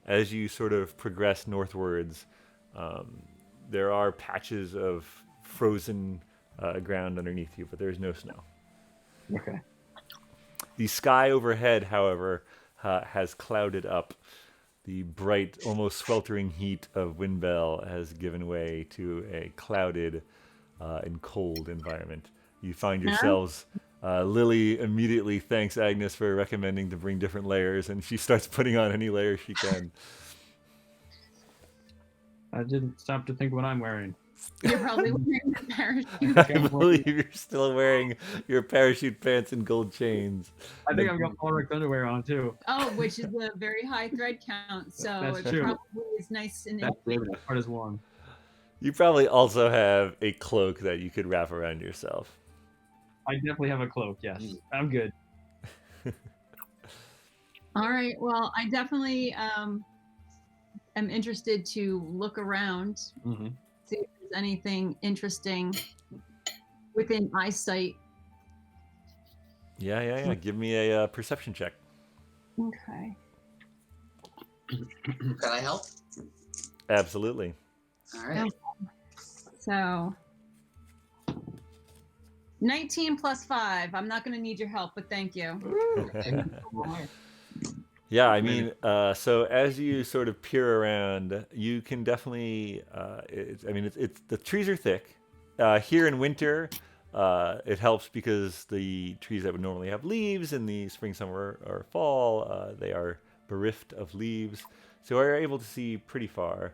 as you sort of progress northwards, there are patches of frozen ground underneath you, but there is no snow. Okay. The sky overhead, however, has clouded up. The bright, almost sweltering heat of Windbell has given way to a clouded and cold environment. You find yourselves... Lily immediately thanks Agnes for recommending to bring different layers, and she starts putting on any layer she can. I didn't stop to think what I'm wearing. You're probably wearing a parachute. I believe you're still wearing your parachute pants and gold chains. I think I've got Finric's underwear on too. Oh, which is a very high thread count, so That's it true. probably is nice and That's David. That part is warm. You probably also have a cloak that you could wrap around yourself. I definitely have a cloak. Yes, I'm good. All right. Well, I definitely am interested to look around, see if there's anything interesting within eyesight. Yeah. Give me a perception check. Okay. Can I help? Absolutely. All right. So 19 plus 5. I'm not going to need your help, but thank you. Yeah, I mean, so as you sort of peer around, you can definitely. It's the trees are thick. Here in winter, it helps because the trees that would normally have leaves in the spring, summer, or fall, they are bereft of leaves, so we're able to see pretty far.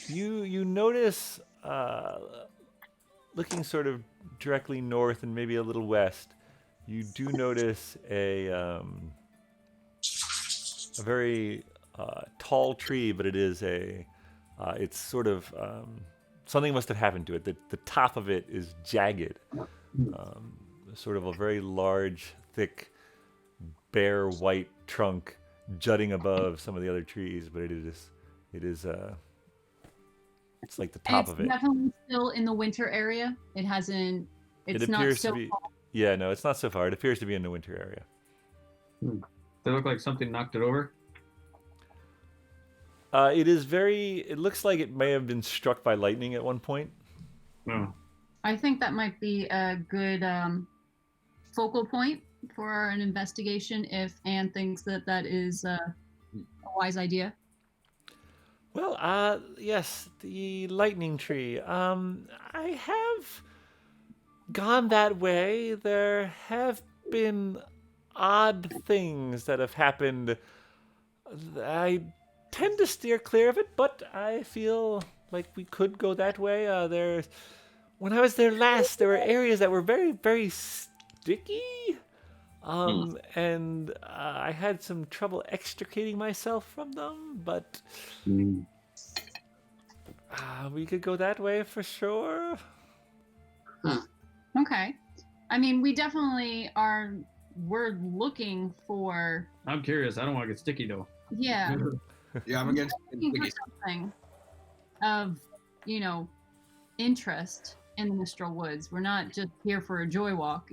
You notice, looking sort of directly north and maybe a little west, you do notice a very tall tree, but it is it's sort of something must have happened to it. The top of it is jagged, sort of a very large, thick bare white trunk jutting above some of the other trees, but it's like the top of it. It's definitely still in the winter area. It hasn't. It It's not appears so. to be. Yeah, no, it's not so far. It appears to be in the winter area. They look like something knocked it over. It is very. It looks like it may have been struck by lightning at one point. No. I think that might be a good focal point for an investigation if Anne thinks that that is a wise idea. Well, yes, the lightning tree. I have gone that way. There have been odd things that have happened. I tend to steer clear of it, but I feel like we could go that way. When I was there last, there were areas that were very, very sticky. And I had some trouble extricating myself from them, but we could go that way for sure. Okay. I mean, we definitely are. We're looking for. I'm curious. I don't want to get sticky though. Yeah. Yeah, I'm against Looking for stickies. something of, interest in the Mistral Woods. We're not just here for a joy walk,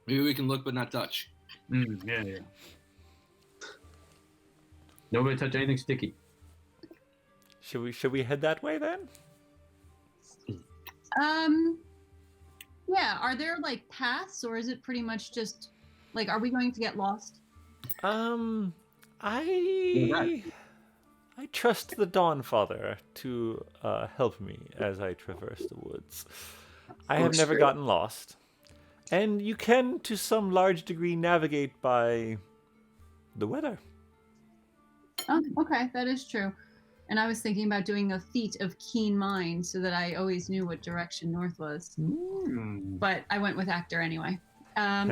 Maybe we can look but not touch. Yeah. Nobody touch anything sticky. Should we head that way then? Yeah. Are there like paths, or is it pretty much just like, are we going to get lost? I trust the Dawnfather to help me as I traverse the woods. I have never gotten lost. And you can, to some large degree, navigate by the weather. Oh, okay, that is true. And I was thinking about doing a feat of keen mind so that I always knew what direction north was. But I went with actor anyway.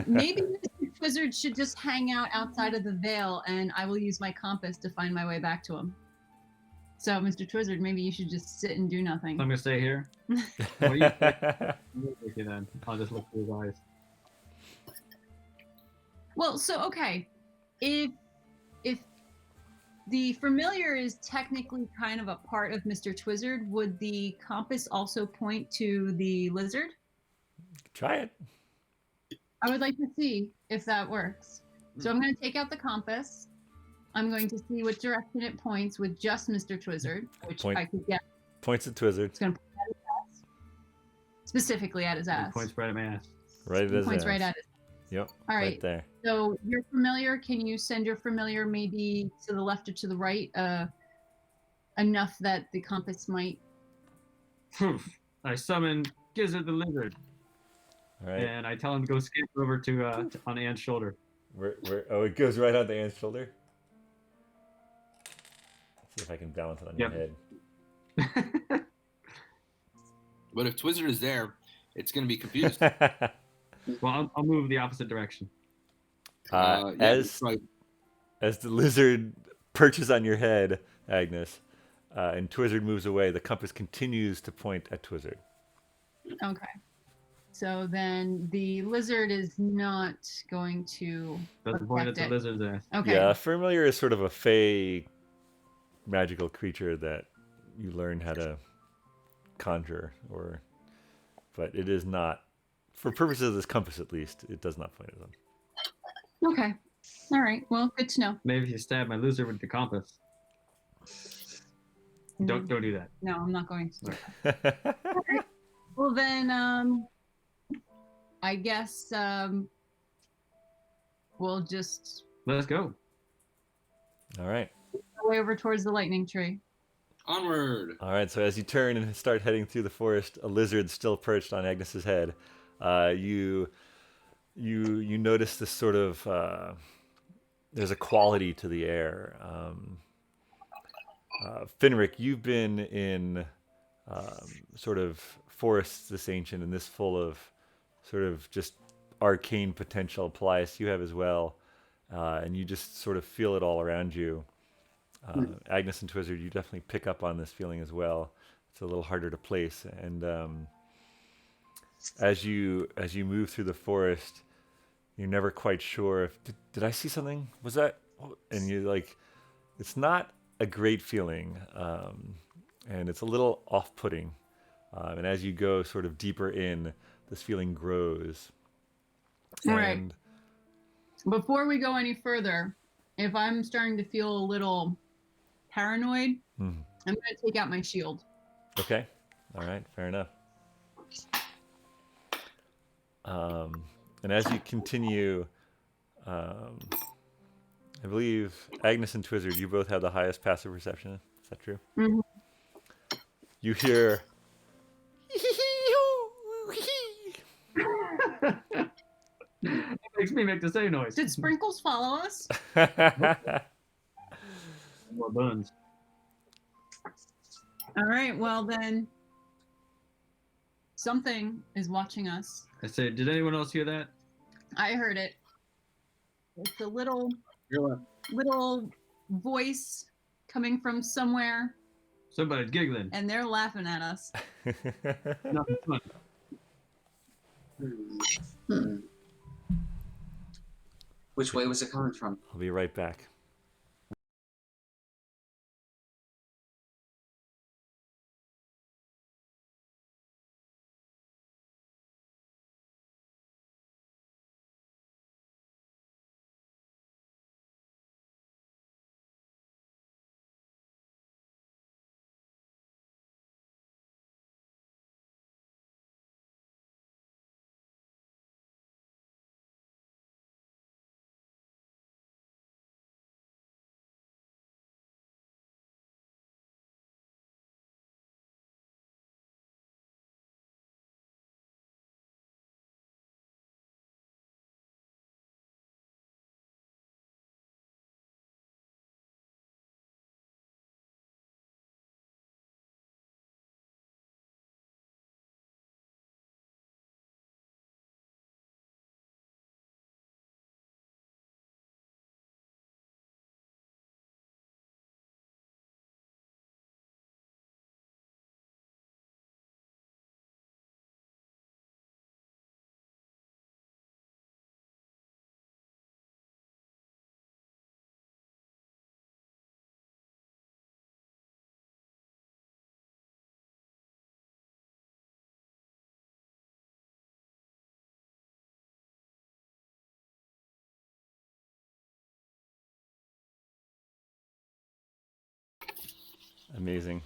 Maybe Mr. Twizzard should just hang out outside of the Vale, and I will use my compass to find my way back to him. So, Mr. Twizzard, maybe you should just sit and do nothing. I'm gonna stay here. Well, you okay, then. I'll just look through his eyes. Well, so okay, if the familiar is technically kind of a part of Mr. Twizzard, would the compass also point to the lizard? Try it. I would like to see if that works. So I'm going to take out the compass. I'm going to see what direction it points with just Mr. Twizzard, which I could get. Points at Twizzard. It's going to point at his ass. Specifically at his ass. Points right at my ass. Right at his Points ass. right at his. Yep. All right. Right there. So your familiar, can you send your familiar maybe to the left or to the right, enough that the compass might? I summon Gizzard the Lizard, All right. and I tell him to go scamper over to on Anne's shoulder. Oh, it goes right on the Anne's shoulder. Let's see if I can balance it on your head. But if Twizzard is there, it's going to be confused. Well, I'll move the opposite direction. As the lizard perches on your head, Agnes, and Twizzard moves away, the compass continues to point at Twizzard. Okay. So then the lizard is not going to Doesn't point at affect the it. lizard's ass. Okay. Yeah, familiar is sort of a fey magical creature that you learn how to conjure, but it is not, for purposes of this compass at least, it does not point at them. Okay. All right. Well, good to know. Maybe if you stab my lizard with the compass. Don't do that. No, I'm not going to do that. Well, then, I guess we'll just Let's go. All right. go way over towards the lightning tree. Onward. All right, so as you turn and start heading through the forest, a lizard still perched on Agnes's head. You notice this sort of there's a quality to the air. Finric, you've been in sort of forests this ancient and this full of sort of just arcane potential. Paelias, you have as well, and you just sort of feel it all around you. Agnes and Twizzard, you definitely pick up on this feeling as well. It's a little harder to place, and as you move through the forest, You're never quite sure if did I see something? Was that? And you're like, it's not a great feeling, and it's a little off-putting. And as you go sort of deeper in, this feeling grows. All right. And Before we go any further, if I'm starting to feel a little paranoid, I'm going to take out my shield. okay, all right, fair enough. And as you continue, I believe Agnes and Twizzard, you both have the highest passive perception. Is that true? Mhm. You hear. It makes me make the same noise. Did Sprinkles follow us? More buns. All right, well then, something is watching us. I said, did anyone else hear that? I heard it. It's a little voice coming from somewhere, Somebody's giggling. and they're laughing at us. Nothing funny. Hmm. Which way was it coming from? I'll be right back. Amazing.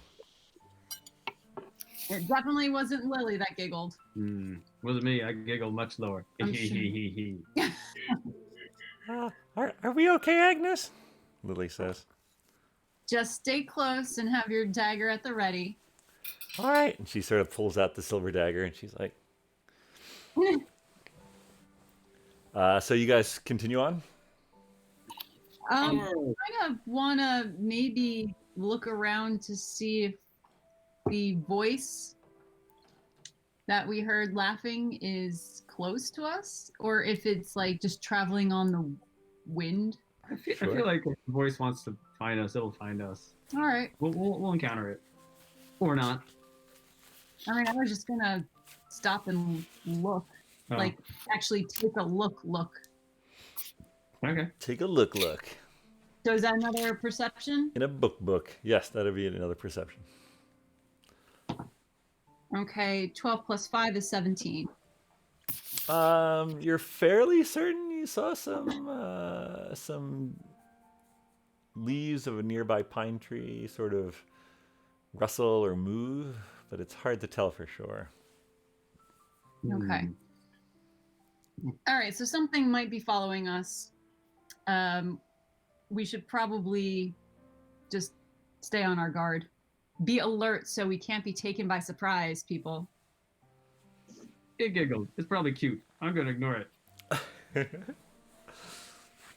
It definitely wasn't Lily that giggled. Wasn't me. I giggled much lower. I'm sure. Are we okay, Agnes? Lily says. Just stay close and have your dagger at the ready. All right. And she sort of pulls out the silver dagger, and she's like. So you guys continue on? I kind of want to maybe look around to see if the voice that we heard laughing is close to us, or if it's like just traveling on the wind. I feel like if the voice wants to find us, it'll find us. All right. We'll encounter it. Or not. I mean, I was just going to stop and look. Oh. Like, actually take a look. Okay. Take a look. So is that another perception? In a book. Yes, that'll be another perception. Okay, 12 plus 5 is 17. You're fairly certain you saw some leaves of a nearby pine tree sort of rustle or move, but it's hard to tell for sure. Okay. All right, so something might be following us. We should probably just stay on our guard. Be alert so we can't be taken by surprise, people. It giggled. It's probably cute. I'm going to ignore it.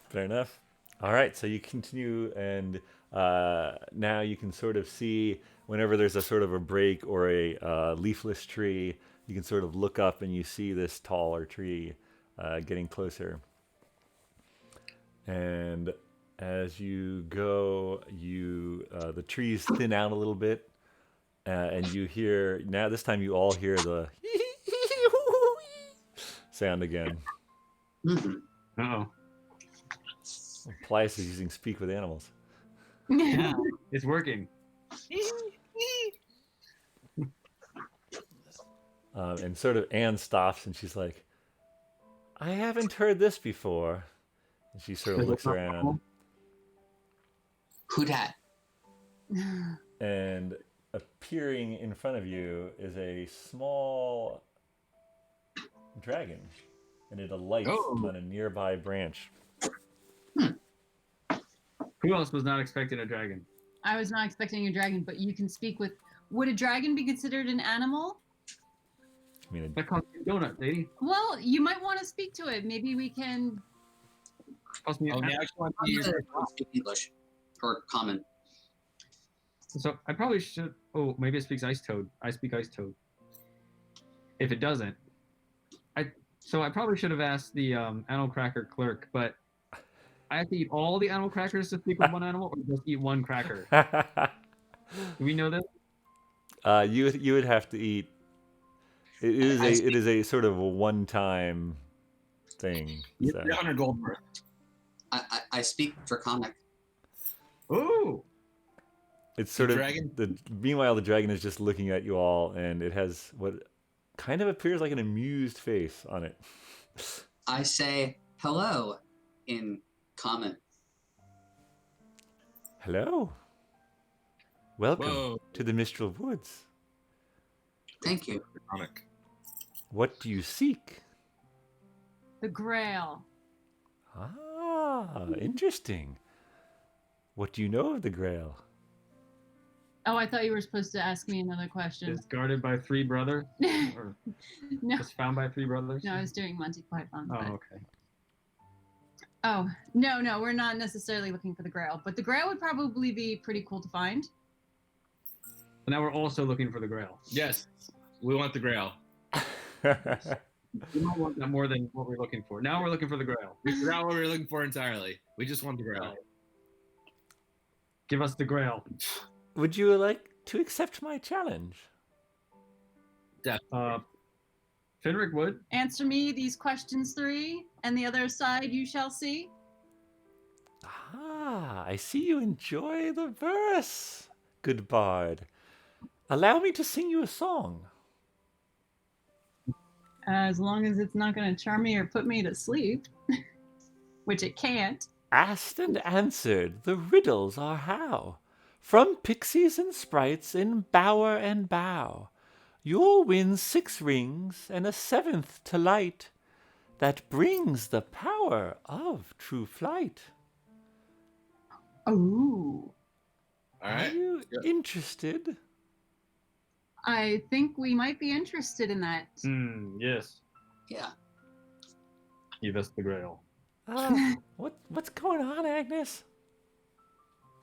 Fair enough. All right, so you continue, and now you can sort of see whenever there's a sort of a break or a leafless tree, you can sort of look up and you see this taller tree getting closer. And as you go, the trees thin out a little bit, and you hear, now this time you all hear the sound again. Oh, Paelias is using speak with animals. yeah, it's working. And sort of Anne stops and she's like, I haven't heard this before. And she sort of looks around. Who dat? And appearing in front of you is a small dragon. And it alights Oh. on a nearby branch. Who else was not expecting a dragon? I was not expecting a dragon, but you can speak with. Would a dragon be considered an animal? I mean, That cost me a donut, lady. Well, you might want to speak to it. Maybe we can. Cost me Oh, a now you want to use I don't speak English or common. So I probably should. Oh, maybe it speaks ice toad. I speak ice toad. If it doesn't, so I probably should have asked the animal cracker clerk, but I have to eat all the animal crackers to speak with one animal, or just eat one cracker. Do we know this? you would have to eat. It is a sort of a one-time thing. You're So. 300 gold worth. I speak Draconic. Ooh. It's sort The of dragon? Meanwhile, the dragon is just looking at you all, and it has what kind of appears like an amused face on it. I say hello in common. Hello. Welcome Whoa. to the Mistral Woods. Thank you. Comic. What do you seek? The Grail. Ah, interesting. What do you know of the Grail? Oh, I thought you were supposed to ask me another question. It's guarded by 3 brothers, or No, it's found by 3 brothers. no, I was doing Monty Python. Oh, but- okay. Oh, no, we're not necessarily looking for the Grail, but the Grail would probably be pretty cool to find. So now we're also looking for the Grail. Yes, we want the Grail. We might want that more than what we're looking for. Now we're looking for the Grail. We forgot what we were looking for entirely. We just want the Grail. Give us the Grail. Would you like to accept my challenge? Finric would. Answer me these questions 3, and the other side you shall see. Ah, I see you enjoy the verse, good bard. Allow me to sing you a song. As long as it's not going to charm me or put me to sleep, which it can't. Asked and answered, the riddles are how. From pixies and sprites in bower and bough, you'll win 6 rings and a 7th to light. That brings the power of true flight. Oh, All Are right. you Yeah. interested? I think we might be interested in that. Yes. Yeah. Give us the Grail. What's going on, Agnes?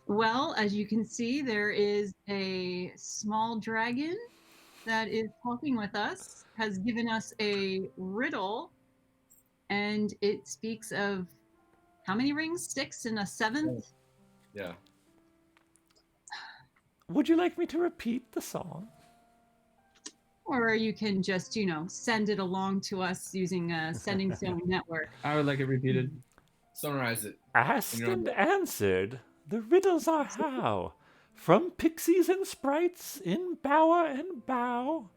Well, as you can see, there is a small dragon that is talking with us, has given us a riddle, and it speaks of how many rings? 6 and a 7th? Yeah. Would you like me to repeat the song? Or you can just, send it along to us using a Sending Stone network. I would like it repeated. Summarize it. Asked You're on and the- answered, the riddles are how. From pixies and sprites in bower and bough,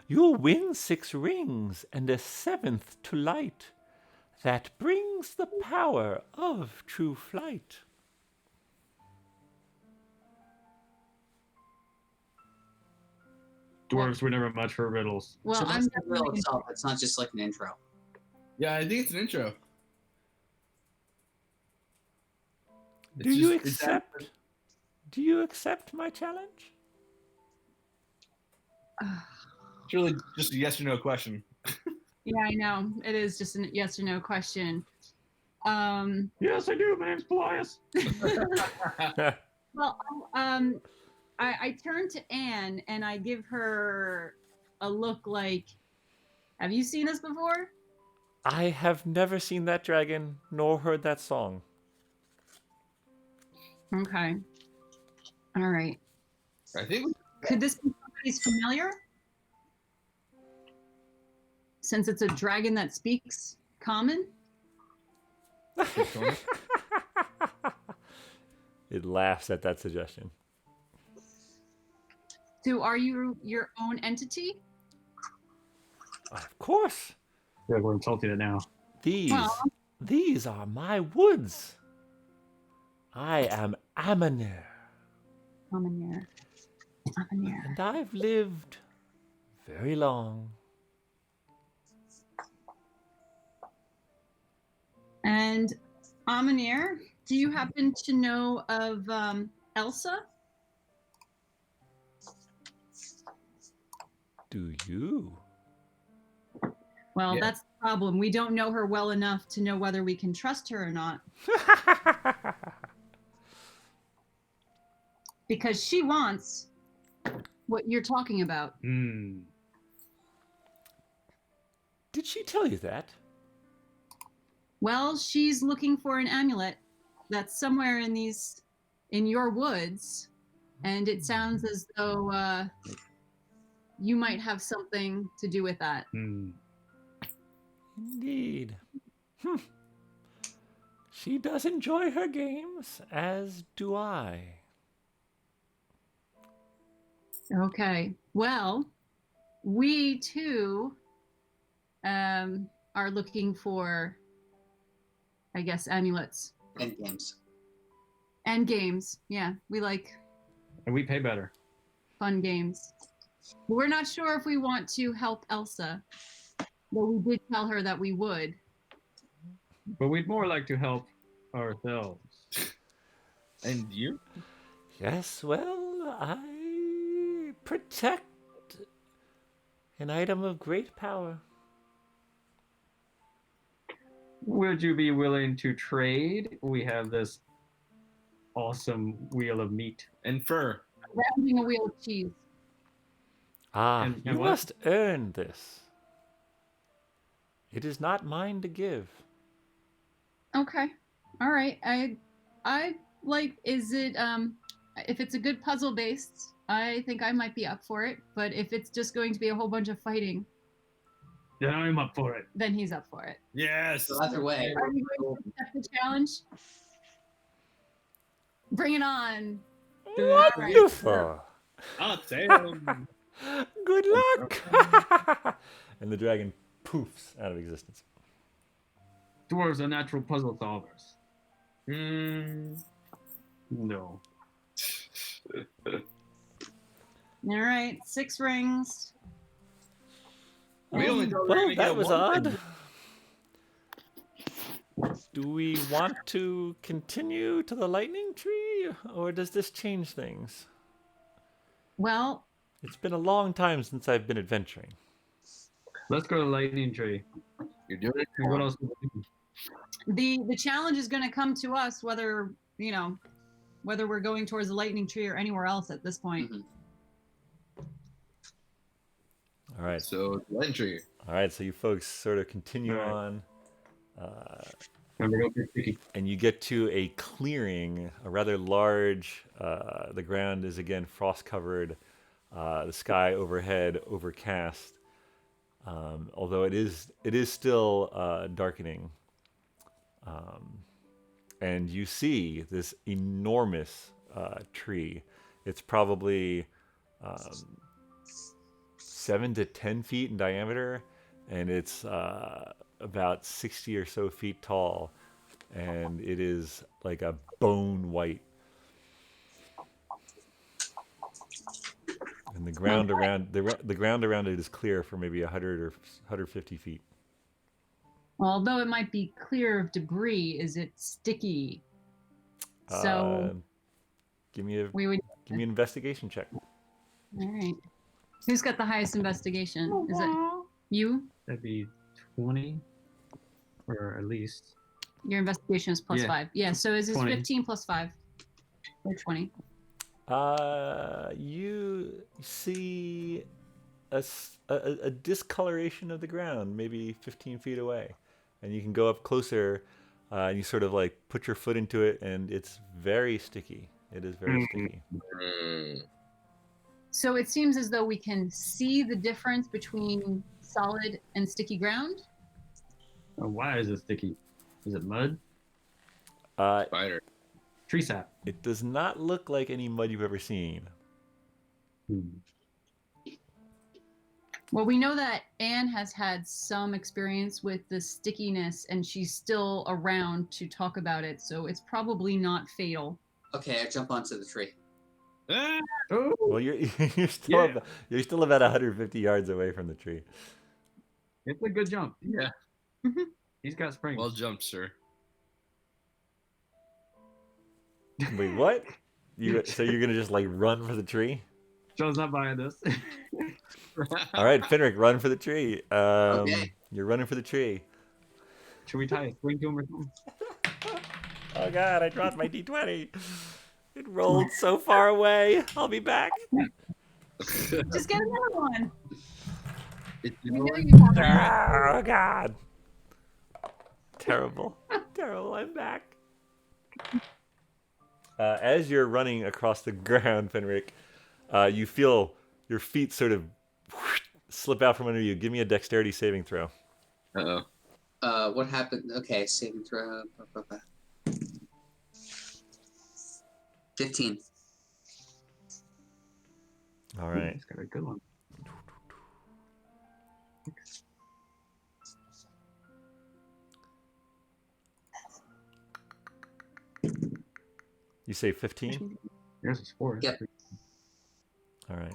you'll win 6 rings and a 7th to light. That brings the power of true flight. Dwarves were never much for riddles. Well, so I'm that's the riddle definitely itself. It's not just like an intro. Yeah, I think it's an intro. Do It's you just- it's accept? Do you accept my challenge? It's really just a yes or no question. Yeah, I know. It is just a yes or no question. Yes, I do. My name's Paelias. Well, I turn to Anne and I give her a look like, have you seen us before? I have never seen that dragon nor heard that song. Okay. All right. I think Could this be somebody's familiar? Since it's a dragon that speaks common? It laughs at that suggestion. So are you your own entity? Of course. I feel like we're insulting it now. These are my woods. I am Amanir, Amanir. and I've lived very long. And Amanir, do you happen to know of Elsa? Do you? Well, Yeah. that's the problem. We don't know her well enough to know whether we can trust her or not. Because she wants what you're talking about. Hmm. Did she tell you that? Well, she's looking for an amulet that's somewhere in your woods, and it sounds as though you might have something to do with that. Hmm. Indeed. She does enjoy her games, as do I. Okay. Well, we too are looking for, I guess, amulets And games. and games. Yeah, we like And we pay better. fun games. But we're not sure if we want to help Elsa, though we did tell her that we would. But we'd more like to help ourselves. And you? Yes, well, I protect an item of great power. Would you be willing to trade? We have this awesome wheel of meat. And fur. Rounding a wheel of cheese. Ah, And you what? must earn this. It is not mine to give. Okay. All right. I like, is it if it's a good puzzle based, I think I might be up for it, but if it's just going to be a whole bunch of fighting, Then I'm up for it. then he's up for it. Yes. So either way, Are you going to accept the challenge? Bring it on. Wonderful. I'll say him. Good luck. And the dragon poofs out of existence. Dwarves are natural puzzle solvers. Hmm. No. All right. 6 rings. We only thought we were Well, gonna that get was one. odd. Do we want to continue to the lightning tree, or does this change things? Well, It's been a long time since I've been adventuring. Let's go to the lightning tree. You're doing it. And what else? do we do? the challenge is going to come to us whether we're going towards the lightning tree or anywhere else at this point. Mhm. All right. So, entry. All right. So you folks sort of continue All right. on. Remember, don't get sticky. And you get to a clearing, a rather large. The ground is again frost covered. The sky overhead overcast. Although it is still darkening. And you see this enormous tree. It's probably 7 to 10 feet in diameter, and it's about 60 or so feet tall, and it is like a bone white. And the ground around the ground around it is clear for maybe 100 or 150 feet. Well, although it might be clear of debris, is it sticky? So Give me we would. an investigation check. All right. Who's got the highest investigation? Is it you? That'd be 20, or at least. Your investigation is plus Yeah. 5. Yeah. So is this 20. 15 plus 5? Or 20? You see a discoloration of the ground, maybe 15 feet away, and you can go up closer, and you sort of like put your foot into it, and it's very sticky. It is very sticky. So it seems as though we can see the difference between solid and sticky ground. Oh, why is it sticky? Is it mud? Spider. Tree sap. It does not look like any mud you've ever seen. Well, we know that Anne has had some experience with the stickiness, and she's still around to talk about it, so it's probably not fatal. Okay, I jump onto the tree. Ah! Oh, Well, Yeah. you're still about 150 yards away from the tree. it's a good jump. Yeah. He's got springs. Well jumped, sir. Wait, what? So you're gonna just like run for the tree? John's not buying this. All right, Finric, run for the tree. Okay. You're running for the tree. Should we tie a string to him or something? Oh God, I dropped my d20. It rolled so far away. I'll be back. Just get another one. It's We know you have it. Oh God. Terrible. Terrible. I'm back. As you're running across the ground, Finric, you feel your feet sort of slip out from under you. Give me a dexterity saving throw. Uh-oh. What happened? Okay, saving throw. 15. All right. He's got a good one. You say 15? Yours is 4. Yep. All right.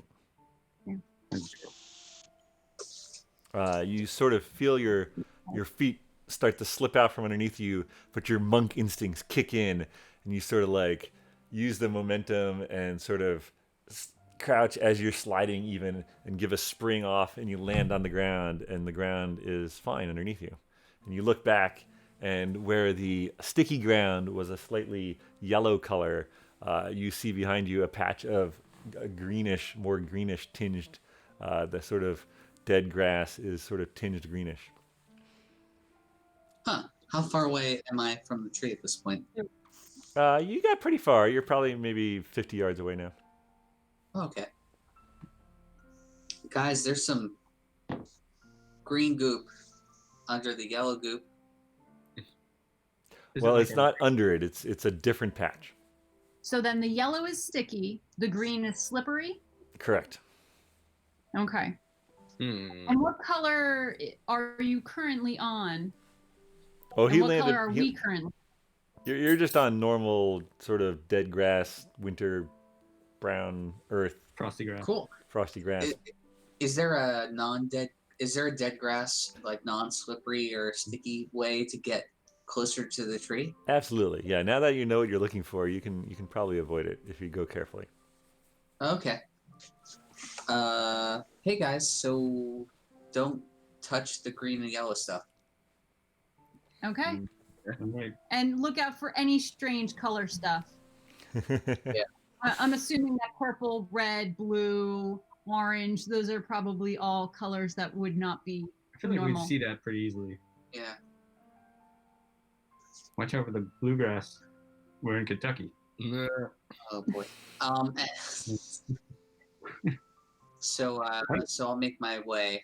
Yeah. You sort of feel your feet start to slip out from underneath you, but your monk instincts kick in, and you sort of like use the momentum and sort of crouch as you're sliding even, and give a spring off, and you land on the ground, and the ground is fine underneath you. And you look back, and where the sticky ground was a slightly yellow color, you see behind you a patch of a greenish, more greenish tinged, the sort of dead grass is sort of tinged greenish. Huh. How far away am I from the tree at this point? You got pretty far. You're probably maybe 50 yards away now. Okay. Guys, there's some green goop under the yellow goop. Is Well, it it's like not under it. It's a different patch. So then the yellow is sticky, the green is slippery. Correct. Okay. Hmm. And what color are you currently on? Oh, And he what landed. color are we currently? You're just on normal sort of dead grass, winter brown earth, frosty grass? Cool. frosty grass. Is there a non-dead? Is there a dead grass, like non-slippery or sticky way to get closer to the tree? Absolutely. Yeah. Now that you know what you're looking for, you can probably avoid it if you go carefully. Okay. Hey guys, so don't touch the green and yellow stuff. Okay. I'm like, And look out for any strange color stuff. I'm assuming that purple, red, blue, orange, those are probably all colors that would not be I feel like normal. we'd see that pretty easily. Yeah. Watch out for the bluegrass. We're in Kentucky. Nah. Oh boy. So I'll make my way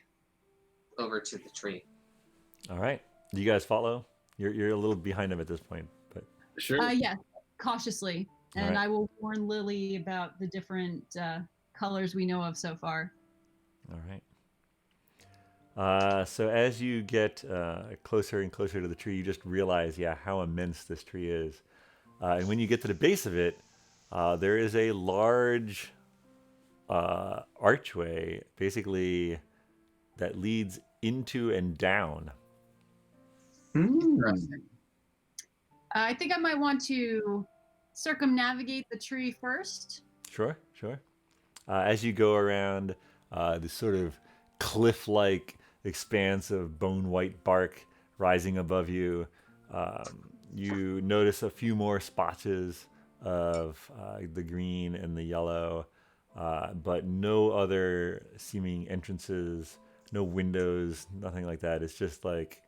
over to the tree. All right. Do you guys follow? You're a little behind him at this point, but Sure. Yes, cautiously. And Alright. I will warn Lily about the different colors we know of so far. all right. So as you get closer and closer to the tree, you just realize, yeah, how immense this tree is. And when you get to the base of it, there is a large archway, basically, that leads into and down. Interesting. I think I might want to circumnavigate the tree first. Sure, sure. As you go around this sort of cliff-like expanse of bone-white bark rising above you, you notice a few more spotches of the green and the yellow, but no other seeming entrances, no windows, nothing like that. It's just like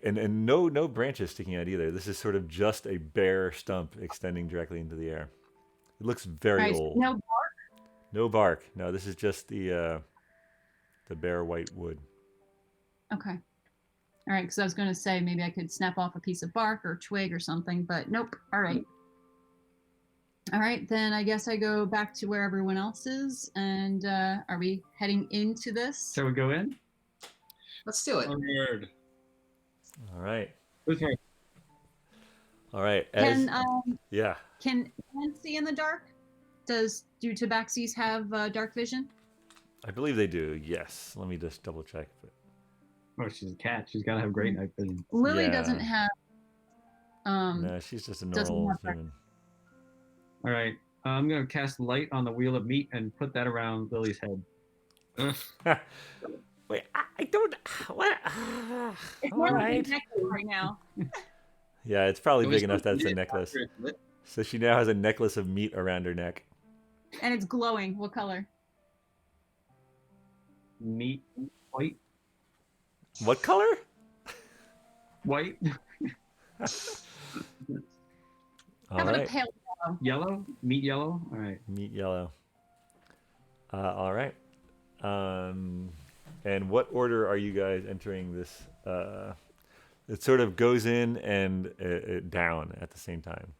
and no branches sticking out either. This is sort of just a bare stump extending directly into the air. It looks very Right, old. no, No bark. No, this is just the bare white wood. okay. All right, because I was going to say maybe I could snap off a piece of bark or twig or something, but nope. All right. All right, then I guess I go back to where everyone else is. And are we heading into this? Shall we go in? Let's do it. Onward. All right. Who's first? All right. Yeah. Can ants see in the dark? Do tabaxis have dark vision? I believe they do. Yes. Let me just double check. Oh, she's a cat. She's got to have great night vision. Lily Yeah. doesn't have. No, she's just a doesn't normal have human. All right. I'm going to cast light on the wheel of meat and put that around Lily's head. Wait, I don't. What? It's All more like a right. necklace right now, Yeah, it's probably It was big enough that it's a yeah, necklace. accurate. So she now has a necklace of meat around her neck. and it's glowing. What color? Meat. White. What color? White. All How about a right. pale yellow? Yellow. Meat yellow. All right. Meat yellow. All right. And what order are you guys entering this? It sort of goes in and down at the same time.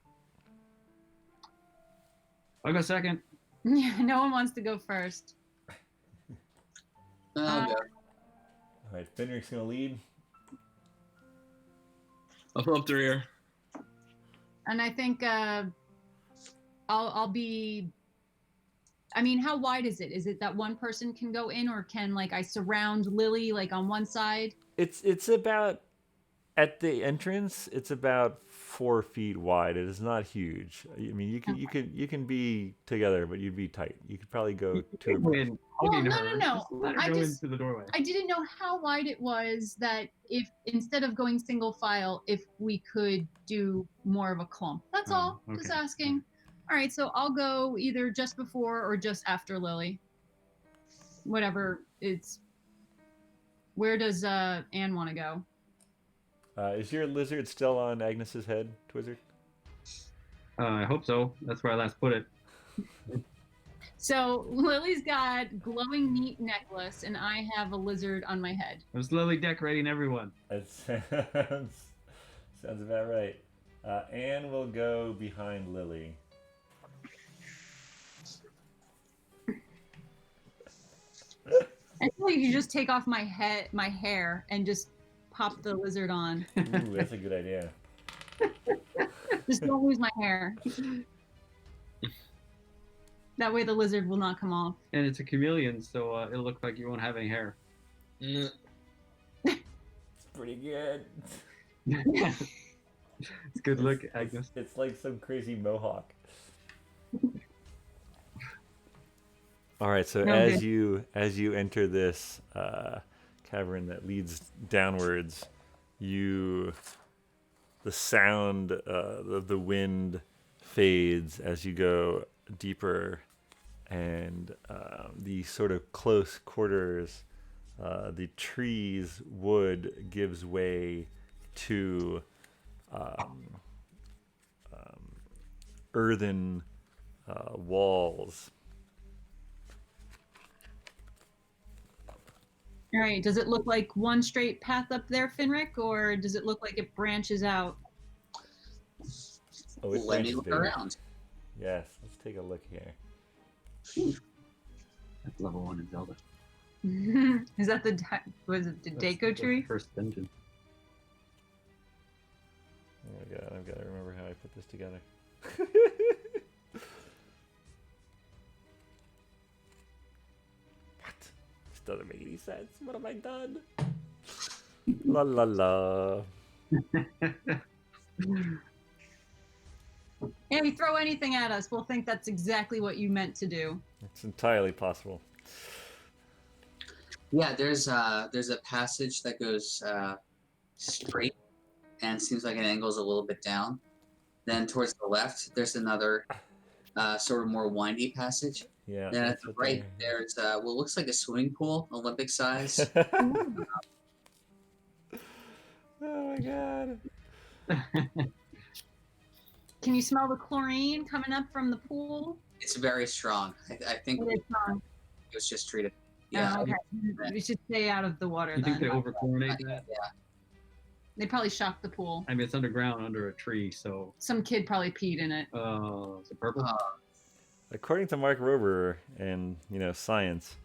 I'll go second. Yeah, no one wants to go first. I'll go. All right, Finric's gonna lead. I'll pull up the rear. And I think I'll be. I mean, how wide is it? Is it that one person can go in, or can like I surround Lily like on one side? It's about at the entrance. It's about 4 feet wide. It is not huge. I mean, you can be together, but you'd be tight. You could probably go two. or more. Win. Well, Hugging no, her. no. Just let her I go just- into the doorway. I didn't know how wide it was. That if instead of going single file, if we could do more of a clump. That's Oh, all. Just okay. asking. All right, so I'll go either just before or just after Lily. Whatever it's. Where does Anne want to go? Is your lizard still on Agnes's head, Twizzard? I hope so. That's where I last put it. So Lily's got glowing meat necklace, and I have a lizard on my head. It was Lily decorating everyone. That sounds about right. Anne will go behind Lily. I feel like you just take off my hair, and just pop the lizard on. Ooh, that's a good idea. Just don't lose my hair. That way the lizard will not come off. And it's a chameleon, so it'll look like you won't have any hair. Mm. It's pretty good. It's a good look, Agnes. It's like some crazy mohawk. All right, so Okay. as you enter this cavern that leads downwards, the sound of the wind fades as you go deeper, and the sort of close quarters, the trees, wood gives way to earthen walls. All right. Does it look like one straight path up there, Finric, or does it look like it branches out? Oh, it Let me branches look bigger. around. Yes, let's take a look here. That's level 1 in Zelda. Is that the was it the That's Daco the tree? First dungeon. Oh my god, I've got to remember how I put this together. What? This doesn't make any sense. What have I done? La la la. Yeah, you throw anything at us, we'll think that's exactly what you meant to do. It's entirely possible. Yeah, there's a passage that goes straight and seems like it angles a little bit down. Then towards the left, there's another sort of more windy passage. Yeah. Then at that's the what right, there's what looks like a swimming pool, Olympic size. they- Oh my god. Can you smell the chlorine coming up from the pool? It's very strong. I think It it is strong. was just treated. Yeah, Oh, okay. We should stay out of the water You think they then. over-chlorinate that? yeah. They probably shocked the pool. I mean, it's underground under a tree, so. Some kid probably peed in it. Is it purple? According to Mark Rober and science,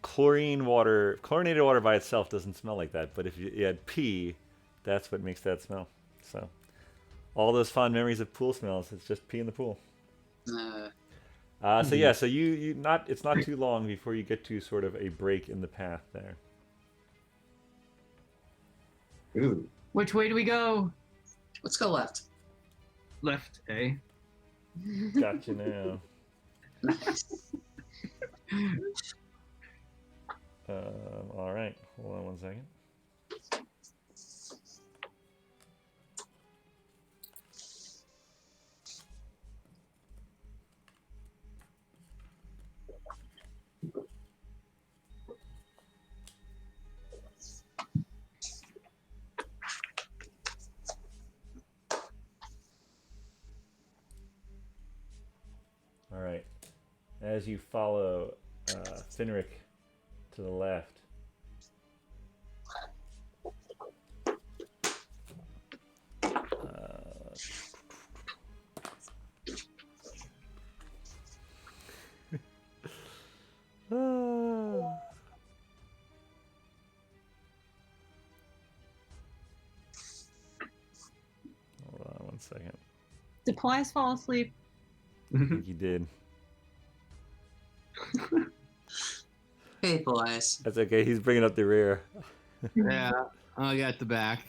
chlorinated water by itself doesn't smell like that. But if you add pee, that's what makes that smell. So, all those fond memories of pool smells, it's just pee in the pool. So yeah, so it's not too long before you get to sort of a break in the path there. Ooh. Which way do we go? Let's go left. Left, eh? Gotcha now. All right, hold on one second. All right. As you follow Finric to the left, hold on one second. Did Paelias fall asleep? I think you did. Hey, Paelias. That's okay. He's bringing up the rear. Yeah, I got the back.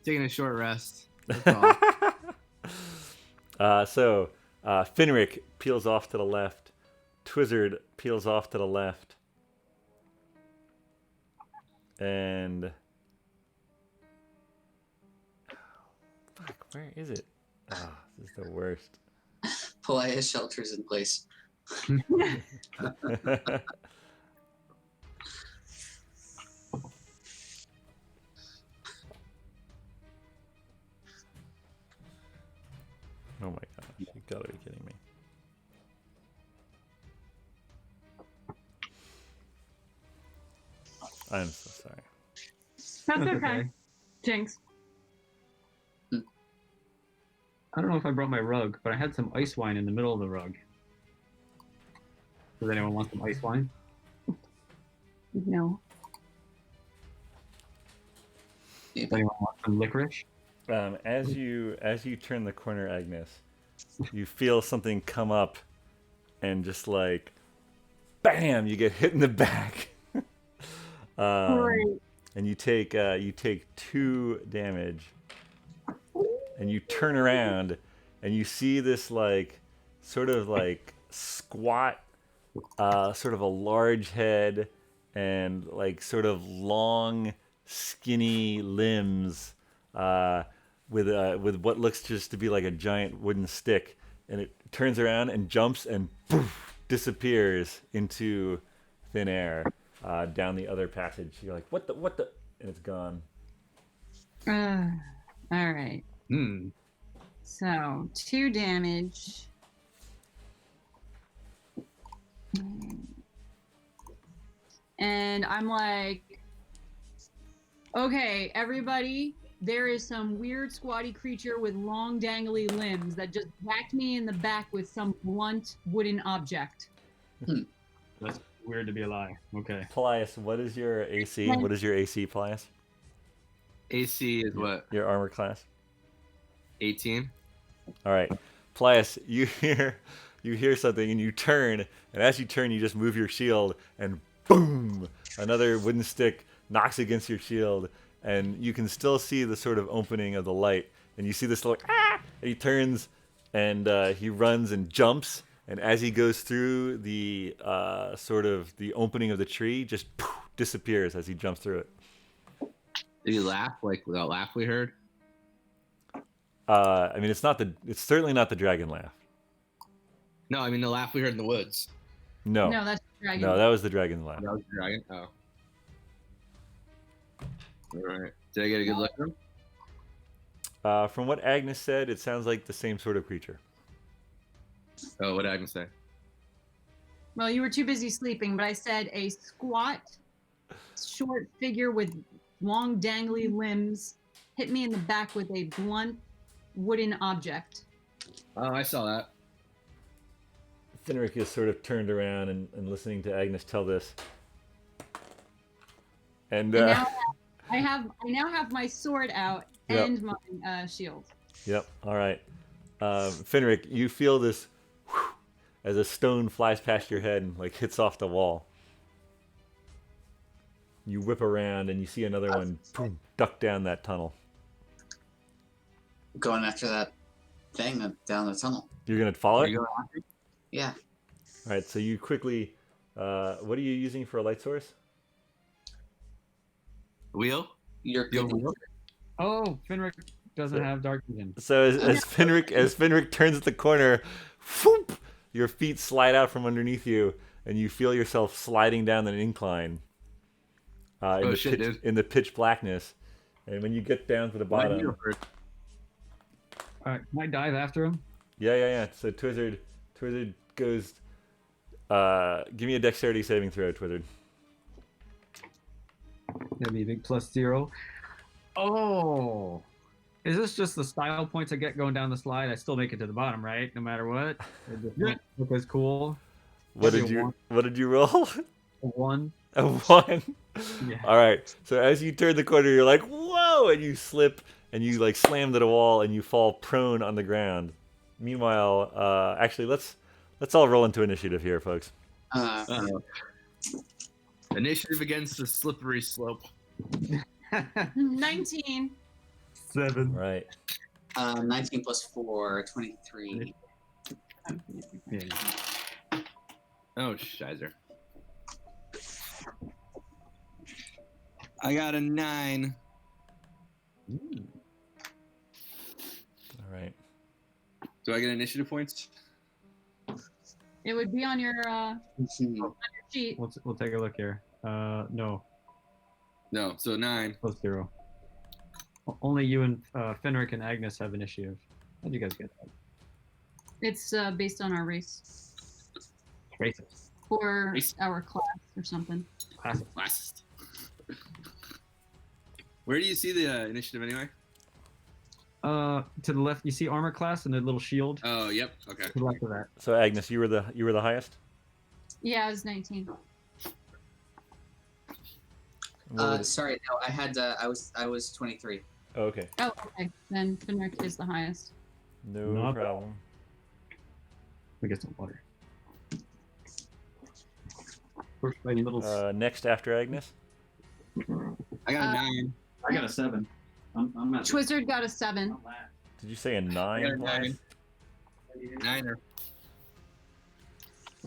Taking a short rest. That's all. So Finric peels off to the left. Twizzard peels off to the left. And fuck, where is it? Ah, this is the worst. Paelias shelters in place. Oh my gosh, you gotta be kidding me. I'm so sorry. That's okay. Jinx. I don't know if I brought my rug, but I had some ice wine in the middle of the rug. Does anyone want some ice wine? No. Does anyone want some licorice? As you turn the corner, Agnes, you feel something come up, and just like, bam! You get hit in the back. Great. And you take 2 damage, and you turn around, and you see this like sort of like squat, sort of a large head, and like sort of long, skinny limbs, with what looks just to be like a giant wooden stick, and it turns around and jumps and poof, disappears into thin air. Down the other passage. You're like, what the? And it's gone. All right. Hmm. So 2 damage. And I'm like, okay, everybody, there is some weird squatty creature with long dangly limbs that just whacked me in the back with some blunt wooden object. That's weird to be a lie. Okay. Paelias, what is your AC? What is your AC, Paelias? AC is what? Your armor class? 18. All right. Paelias, you hear something and you turn, and as you turn, you just move your shield, and boom! Another wooden stick knocks against your shield, and you can still see the sort of opening of the light, and you see this like, ah! And he turns, and he runs and jumps, and as he goes through the sort of the opening of the tree, just poof, disappears as he jumps through it. Did he laugh like that laugh we heard? I mean, it's certainly not the dragon laugh. No, I mean the laugh we heard in the woods. No, No, that's the dragon. no, that was the dragon's laugh. That was the dragon. Oh. All right. Did I get a good look at him? From what Agnes said, it sounds like the same sort of creature. Oh, what did Agnes say? Well, you were too busy sleeping, but I said a squat, short figure with long, dangly limbs hit me in the back with a blunt wooden object. Oh, I saw that. Finric is sort of turned around and listening to Agnes tell this. And And now I now have my sword out Yep. and my shield. Yep. All right. Finric, you feel this whew, as a stone flies past your head and like hits off the wall. You whip around and you see another one boom, duck down that tunnel. Going after that thing down the tunnel. You're gonna follow it. You All go- Yeah. right. So you quickly. What are you using for a light source? Wheel? You're Yo, good. wheel? Oh, Finric doesn't have dark vision. So as Finric turns the corner, whoop, your feet slide out from underneath you, and you feel yourself sliding down an incline. Oh, shit, dude. In the pitch blackness, and when you get down to the Why bottom, you go first? All right, can I dive after him? yeah. So Twizzard goes. Give me a dexterity saving throw, Twizzard. That'd be a big +0. Oh, is this just the style points I get going down the slide? I still make it to the bottom, right? No matter what. It just won't look as cool. What That'd did be a you What did you roll? A 1. A 1. Yeah. All right. So as you turn the corner, you're like, whoa, and you slip and you like slam to the wall and you fall prone on the ground. Meanwhile, actually, let's all roll into initiative here, folks. Uh-oh. Initiative against the slippery slope. 19. 7. Right. 19 plus 4, 23. Yeah. Oh, shizer. I got a 9. All right. Do I get initiative points? It would be on your Mhm. sheet. We'll take a look here. No, No, so 9. +0. Only you and Finric and Agnes have initiative. How'd you guys get that? It's based on our race Racist. or Race. our class or something. Classic. Last. Where do you see the initiative anyway? To the left, you see armor class and the little shield. Oh, yep. Okay. To the left of that. So Agnes, you were the highest. Yeah, it was 19. What was- Sorry, no, I had I was 23. oh, okay. Oh, okay. Then Finric is the highest. No Not bad. problem. We get some water. Push by little. Next after Agnes. I got a 9. I got a 7. I'm at. Twizzard got a 7. Did you say a I got 9? a 9. 9er.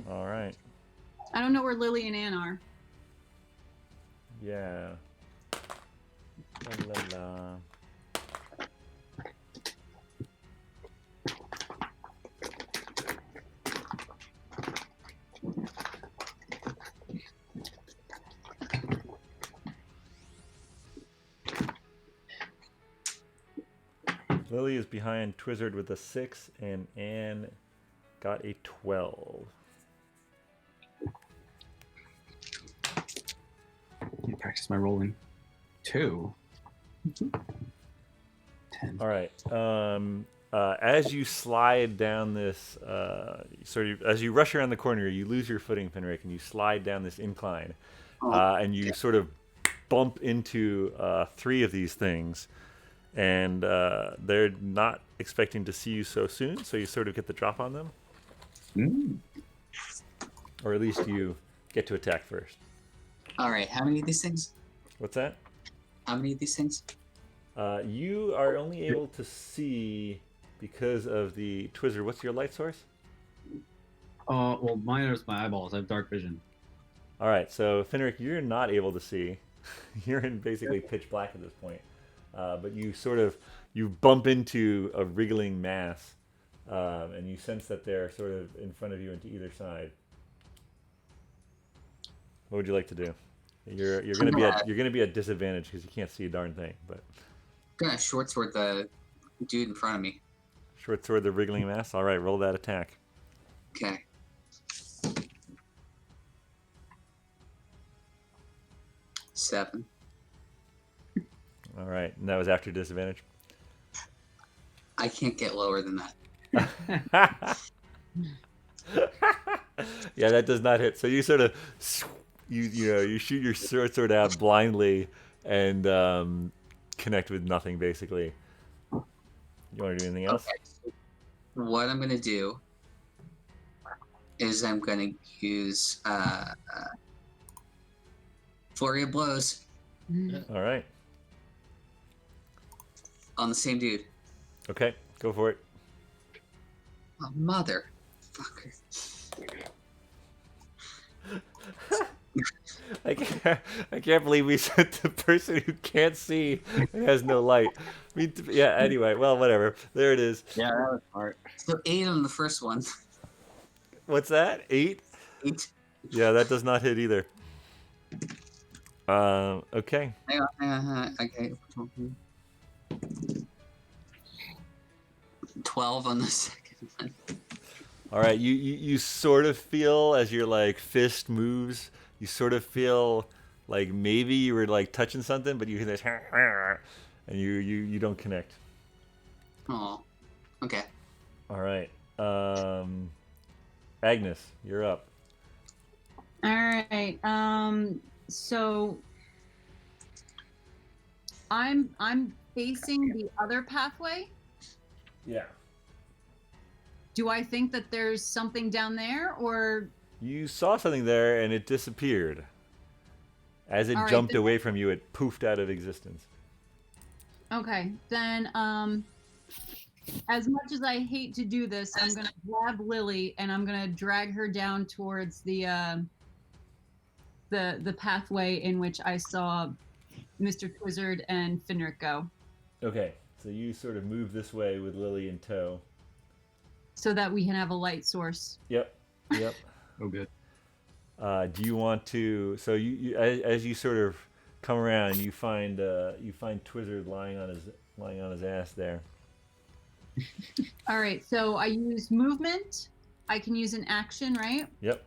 All right. I don't know where Lily and Ann are. Yeah. La, la, la. Lily is behind Twizzard with a 6, and Anne got a 12. You practice my rolling. 2. 10. All right. As you slide down this, as you rush around the corner, you lose your footing, Finric, and you slide down this incline, and you sort of bump into 3 of these things, and they're not expecting to see you so soon, so you sort of get the drop on them, or at least you get to attack first. All right, how many of these things? What's that? How many of these things? You are only able to see because of the Twizzard. What's your light source? Well, mine is my eyeballs. I have dark vision. All right, so Finric, you're not able to see. You're in basically pitch black at this point. But you bump into a wriggling mass, and you sense that they're sort of in front of you and to either side. What would you like to do? You're gonna be at disadvantage because you can't see a darn thing. But I'm gonna short sword the dude in front of me. short sword the wriggling mass. All right, roll that attack. Okay. Seven. All right, and that was after disadvantage. I can't get lower than that. Yeah, that does not hit. So you sort of, you shoot your sword out blindly and connect with nothing basically. You want to do anything else? Okay. So what I'm gonna do is I'm gonna use flurry of blows All right. on the same dude. Okay, go for it. Oh, motherfucker. I can't believe we sent the person who can't see and has no light. I mean, yeah. Anyway, well, whatever. There it is. Yeah, that was smart. So 8 on the first one. What's that? 8? 8. Yeah, that does not hit either. Okay. Hang on. Okay. 12 on the second one. All right. You sort of feel as your like fist moves. You sort of feel like maybe you were like touching something, but you hear this, and you don't connect. Oh. Okay. All right. Agnes, you're up. All right. So I'm facing the other pathway. Yeah. Do I think that there's something down there, or You saw something there and it disappeared. As it All right, jumped then- away from you, it poofed out of existence. okay? Then, as much as I hate to do this, I'm gonna grab Lily and I'm gonna drag her down towards the pathway in which I saw Mr. Twizzard and Finric go, Okay, so you sort of move this way with Lily in tow. so that we can have a light source. Yep. Yep. Oh, good. Do you want to? So as you sort of come around, you find Twizzard lying on his ass there. All right, so I use movement. I can use an action, right? Yep.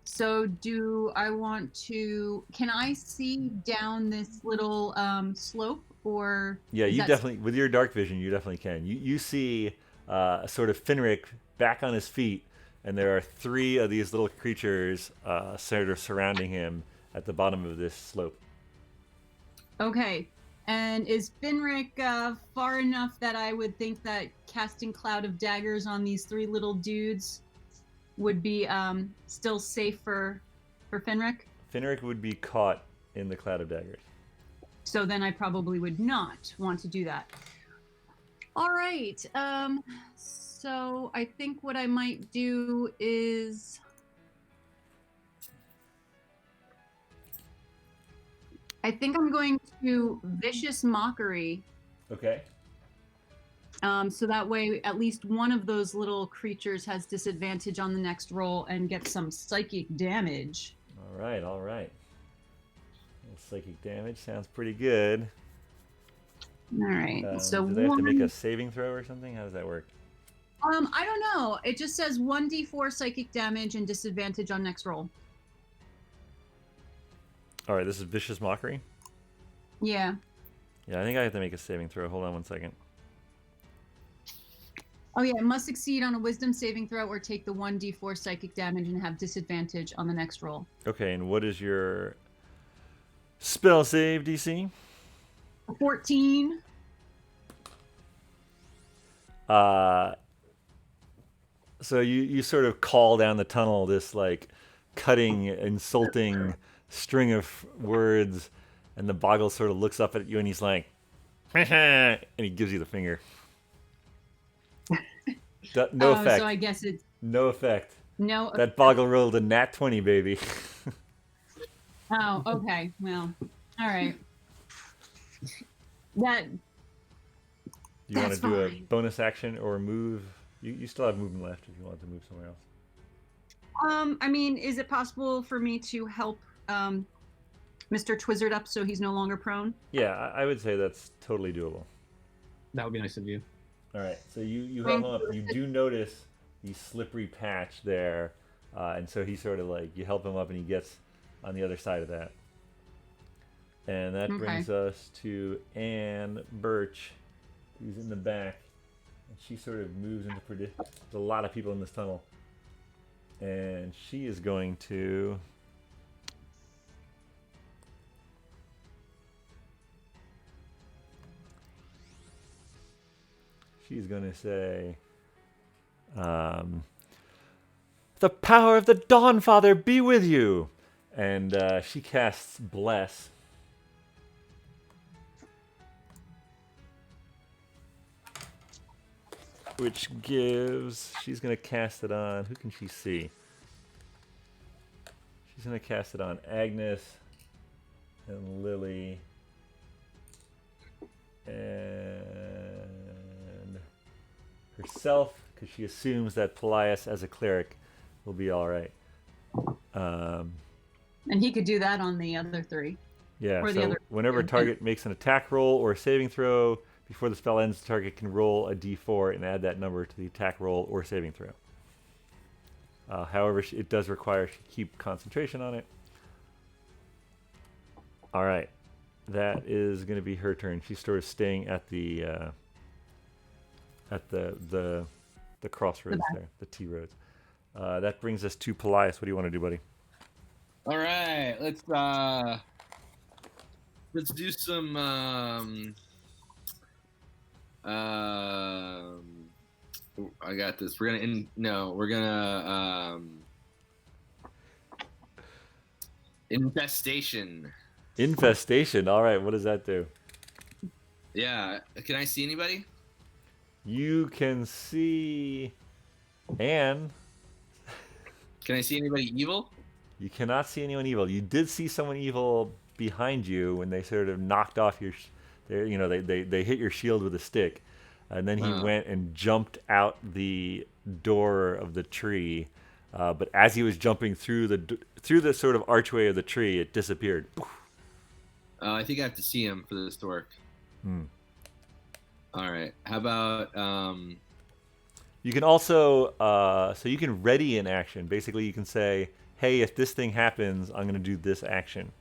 So do I want to? Can I see down this little slope, or Yeah, is you that- definitely with your dark vision, you definitely can. You see sort of Finric back on his feet, and there are 3 of these little creatures sort of surrounding him at the bottom of this slope. Okay. And is Finric far enough that I would think that casting Cloud of Daggers on these 3 little dudes would be still safe for Finric? Finric would be caught in the cloud of daggers. So then I probably would not want to do that. All right. So I think what I might do is I think I'm going to Vicious Mockery. Okay. So that way, at least one of those little creatures has disadvantage on the next roll and gets some psychic damage. All right. All right. Well, psychic damage sounds pretty good. All right. So do they have to make one, a saving throw or something? How does that work? I don't know. It just says 1d4 psychic damage and disadvantage on next roll. All right. This is vicious mockery. Yeah. Yeah, I think I have to make a saving throw. Hold on one second. Oh yeah. It must succeed on a Wisdom saving throw or take the 1d4 psychic damage and have disadvantage on the next roll. Okay. And what is your spell save DC? 14. So you sort of call down the tunnel this like cutting, insulting string of words, and the boggle sort of looks up at you and he's like, and he gives you the finger. No effect. So I guess it's No effect. no. That boggle rolled a nat 20, baby. Oh, okay. Well, all right. That You want to That's do a fine. bonus action or move? You still have movement left if you want to move somewhere else. I mean, is it possible for me to help Mr. Twizzard up so he's no longer prone? Yeah, I would say that's totally doable. That would be nice of you. All right, so you help him up. You do notice the slippery patch there, and so he sort of like you help him up, and he gets on the other side of that. And that brings us to Anne Birch, who's in the back. And she sort of moves into there's a lot of people in this tunnel. And she is going to... She's going to say... the power of the Dawn Father be with you! And she casts Bless. Which gives... She's going to cast it on... Who can she see? She's going to cast it on Agnes and Lily and herself, because she assumes that Paelias as a cleric will be all right. And he could do that on the other 3. Yeah, or so the other whenever a target makes an attack roll or a saving throw, before the spell ends, the target can roll a d4 and add that number to the attack roll or saving throw. However, it does require she keep concentration on it. All right, that is going to be her turn. She's sort of staying at the crossroads there, the T roads. That brings us to Paelias. What do you want to do, buddy? All right, let's do some I got this. We're gonna infestation. Infestation. All right, what does that do? Yeah, can I see anybody? You can see Anne. Can I see anybody evil? You cannot see anyone evil. You did see someone evil behind you when they sort of knocked off your, they hit your shield with a stick, and then he went and jumped out the door of the tree. But as he was jumping through the sort of archway of the tree, it disappeared. I think I have to see him for this to work. All right. How about You can also so you can ready an action. Basically, you can say, "Hey, if this thing happens, I'm going to do this action."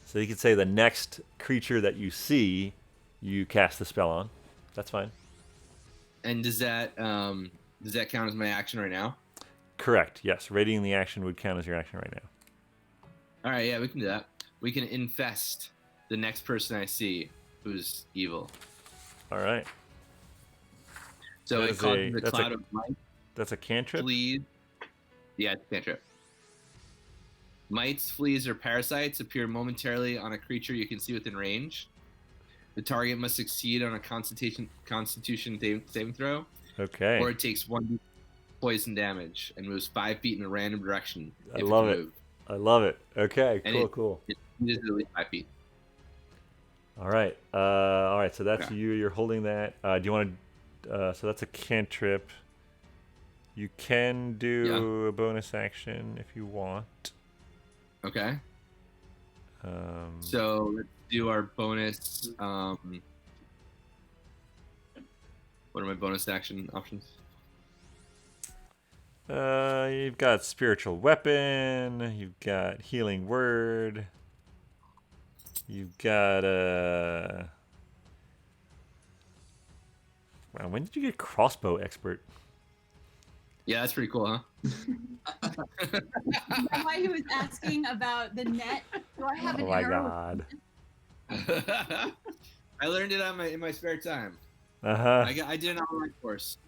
So you can say the next creature that you see, you cast the spell on. That's fine. And does that count as my action right now? Correct. Yes, readying the action would count as your action right now. All right. Yeah, we can do that. We can infest the next person I see who's evil. All right. So That it is causes the that's cloud of might, That's a cantrip. fleas. Yeah, it's a cantrip. Mites, fleas, or parasites appear momentarily on a creature you can see within range. The target must succeed on a Constitution saving throw, Okay. or it takes 1 poison damage and moves 5 feet in a random direction. I if love can it. move. I love it. Okay. And Cool. It is at least 5 feet. All right. All right. So that's Okay. you. You're holding that. Do you want to? So that's a cantrip. You can do a bonus action if you want. Okay. So let's do our bonus. What are my bonus action options? You've got spiritual weapon. You've got healing word. You've got Wow, when did you get crossbow expert? Yeah, that's pretty cool, huh? Is that why he was asking about the net? Do I have an Oh my arrow? god. I learned it in my spare time. Uh-huh. I did an online course.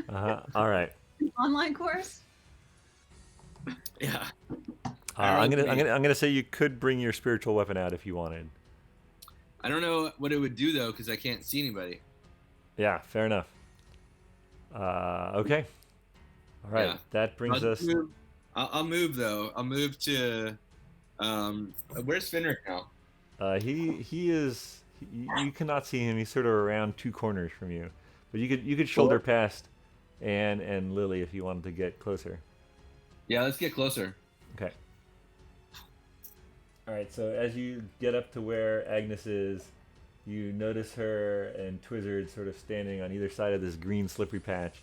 All right. Online course? Yeah. I'm gonna say you could bring your spiritual weapon out if you wanted. I don't know what it would do though, because I can't see anybody. Yeah, fair enough. Okay. All right. Yeah. That brings us. I'll move though. I'll move to. Where's Finric now? He is. You cannot see him. He's sort of around 2 corners from you, but you could shoulder past Anne and Lily if you wanted to get closer. Yeah, let's get closer. Okay. All right. So as you get up to where Agnes is, you notice her and Twizzard sort of standing on either side of this green slippery patch,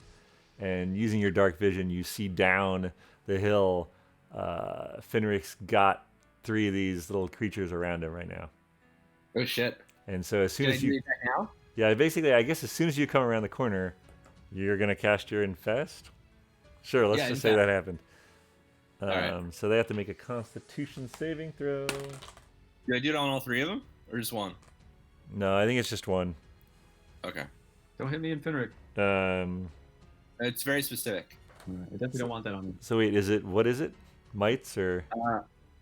and using your dark vision, you see down the hill. Finric's got 3 of these little creatures around him right now. Oh shit. And so as soon Can I as do you, that now? yeah, basically, I guess as soon as you come around the corner, you're gonna cast your infest. Sure, let's Yeah, just say infest. that happened. Alright. So they have to make a Constitution saving throw. Do I do it on all 3 of them, or just one? No, I think it's just one. Okay. Don't hit me in Finric. It's very specific. I definitely don't want that on me. So wait, what is it? Mites or?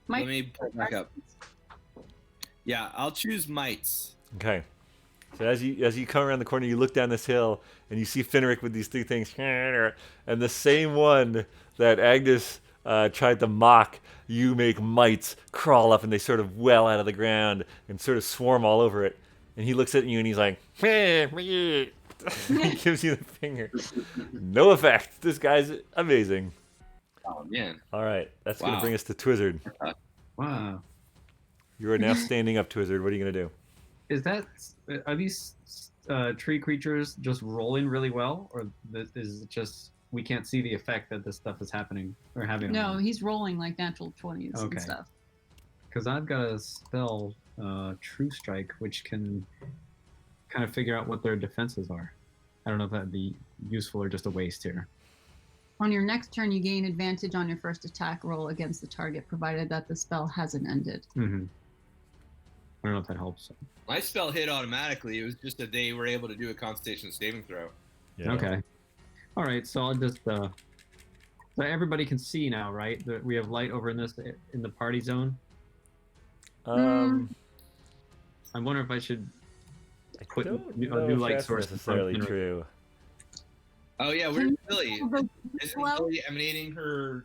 Might- Let me pull it back up. Yeah, I'll choose mites. Okay. So as you come around the corner, you look down this hill and you see Finric with these 3 things, and the same one that Agnes tried to mock. You make mites crawl up and they sort of well out of the ground and sort of swarm all over it. And he looks at you and he's like, he gives you the finger. No effect. This guy's amazing. Oh man. All right, that's gonna Wow. bring us to Twizzard. Wow. You are now standing up, Twizzard. What are you gonna do? Are these tree creatures just rolling really well, or is it just we can't see the effect that this stuff is happening or having? No, he's rolling like natural 20s Okay. and stuff. Because I've got a spell, True Strike, which can kind of figure out what their defenses are. I don't know if that'd be useful or just a waste here. On your next turn, you gain advantage on your first attack roll against the target, provided that the spell hasn't ended. Mm-hmm. I don't know if that helps. My spell hit automatically. It was just that they were able to do a Constitution saving throw. Yeah. Okay. All right. So I'll just. So everybody can see now, right? That we have light over in the party zone. Um, I wonder if I should I put don't a know new if light that's source necessarily in front of true. Oh yeah, Can where's you Lily? go Isn't slow? Lily emanating her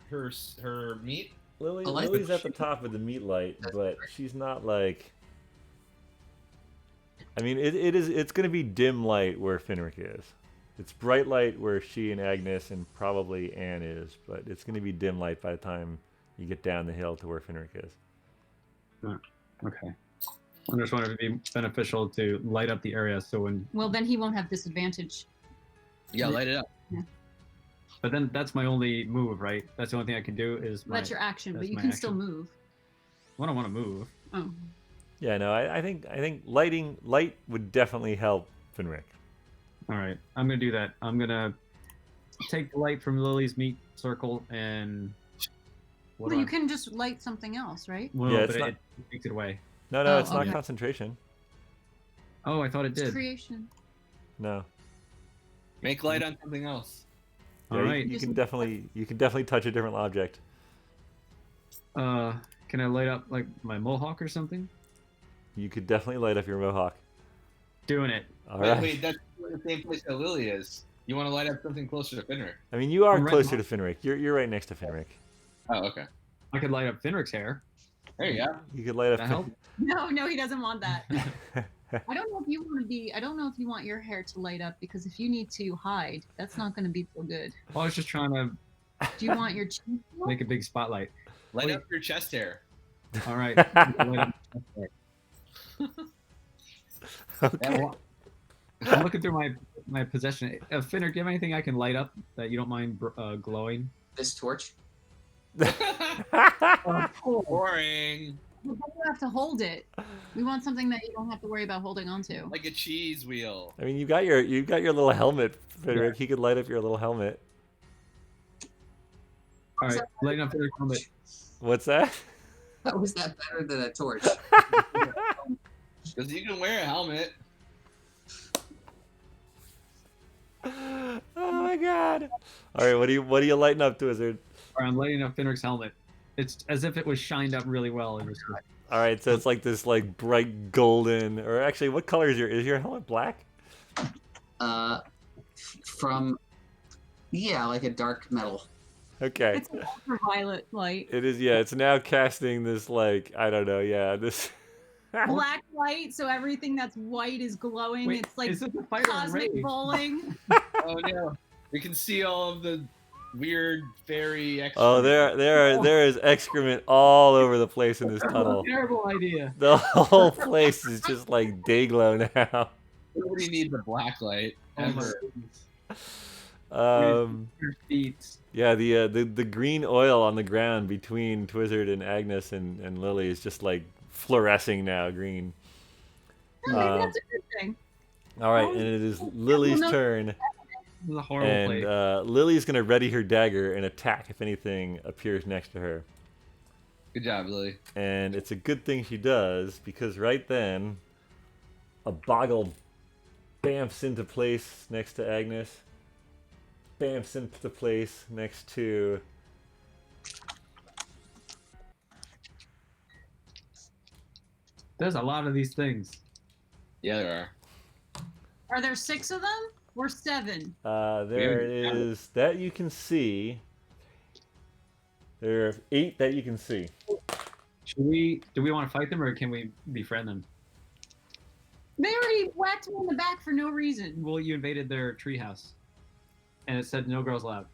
meat? Lily's at the top of the meat light, but she's not like. I mean, it's going to be dim light where Finric is. It's bright light where she and Agnes and probably Anne is, but it's going to be dim light by the time you get down the hill to where Finric is. Okay. I just wonder if it'd be beneficial to light up the area so when. Well, then he won't have disadvantage. Yeah, light it up. But then that's my only move, right? That's the only thing I can do is. That's your action, but that's you my can still action. move. I don't want to move. Oh. Yeah, no, I think light would definitely help Finric. All right, I'm gonna do that. I'm gonna take the light from Lily's meat circle and. What Well, do you I- can just light something else, right? Well, Yeah, but it's not- it takes it away. No, Oh, it's not okay. concentration. Oh, I thought it It's did. creation. No. Make light on something else. All Yeah, right. you can definitely touch a different object. Can I light up like my mohawk or something? You could definitely light up your mohawk. Doing it. All Wait, right. wait, that's the same place that Lily is. You want to light up something closer to Finric? I mean, you are I'm right closer now. to Finric. You're right next to Finric. Oh, okay. I could light up Finric's hair. There you go. You could light up. That help? No, he doesn't want that. I don't know if you want to be. I don't know if you want your hair to light up because if you need to hide, that's not going to be so good. Well, I was just trying to Do you want your cheek? make a big spotlight. Light Wait. up your chest hair. All right. Light up my hair. Okay. I'm looking through my possession. Finner, do you have anything I can light up that you don't mind glowing? This torch. Boring. But then you have to hold it. We want something that you don't have to worry about holding onto. Like a cheese wheel. I mean, you got your little helmet, Finric. He could light up your little helmet. All right, lighting up Finner's helmet. What's that? How is that better than a torch? Because you can wear a helmet. Oh my god! All right, what are you lighting up, Wizard? All right, I'm lighting up Finner's helmet. It's as if it was shined up really well. It was just- All right, so it's like this like bright golden, or actually, what color is your helmet? Black? From like a dark metal. Okay. It's an ultraviolet light. It is, yeah. It's now casting this like I don't know, yeah. This. Black light, so everything that's white is glowing. Wait, it's like is this a fire cosmic ray? bowling. Oh no. We can see all of the weird fairy extra. Oh, there is excrement all over the place in this tunnel. Terrible idea. The whole place is just like day glow now. Nobody needs a black light. Oh my Ever. goodness. Your feet. Yeah, the green oil on the ground between Twizzard and Agnes and Lily is just like fluorescing now green. Oh, maybe Um, that's a good thing. All right, and it is Lily's no- turn, This is a horrible and place. Lily's gonna ready her dagger and attack if anything appears next to her. Good job, Lily. And it's a good thing she does, because right then, a boggle bamfs into place next to Agnes. Bamfs into place next to... There's a lot of these things. Yeah, there are. Are there 6 of them or 7? There it is. That you can see. There are 8 that you can see. Do we want to fight them or can we befriend them? They already whacked me in the back for no reason. Well, you invaded their treehouse, and it said no girls allowed.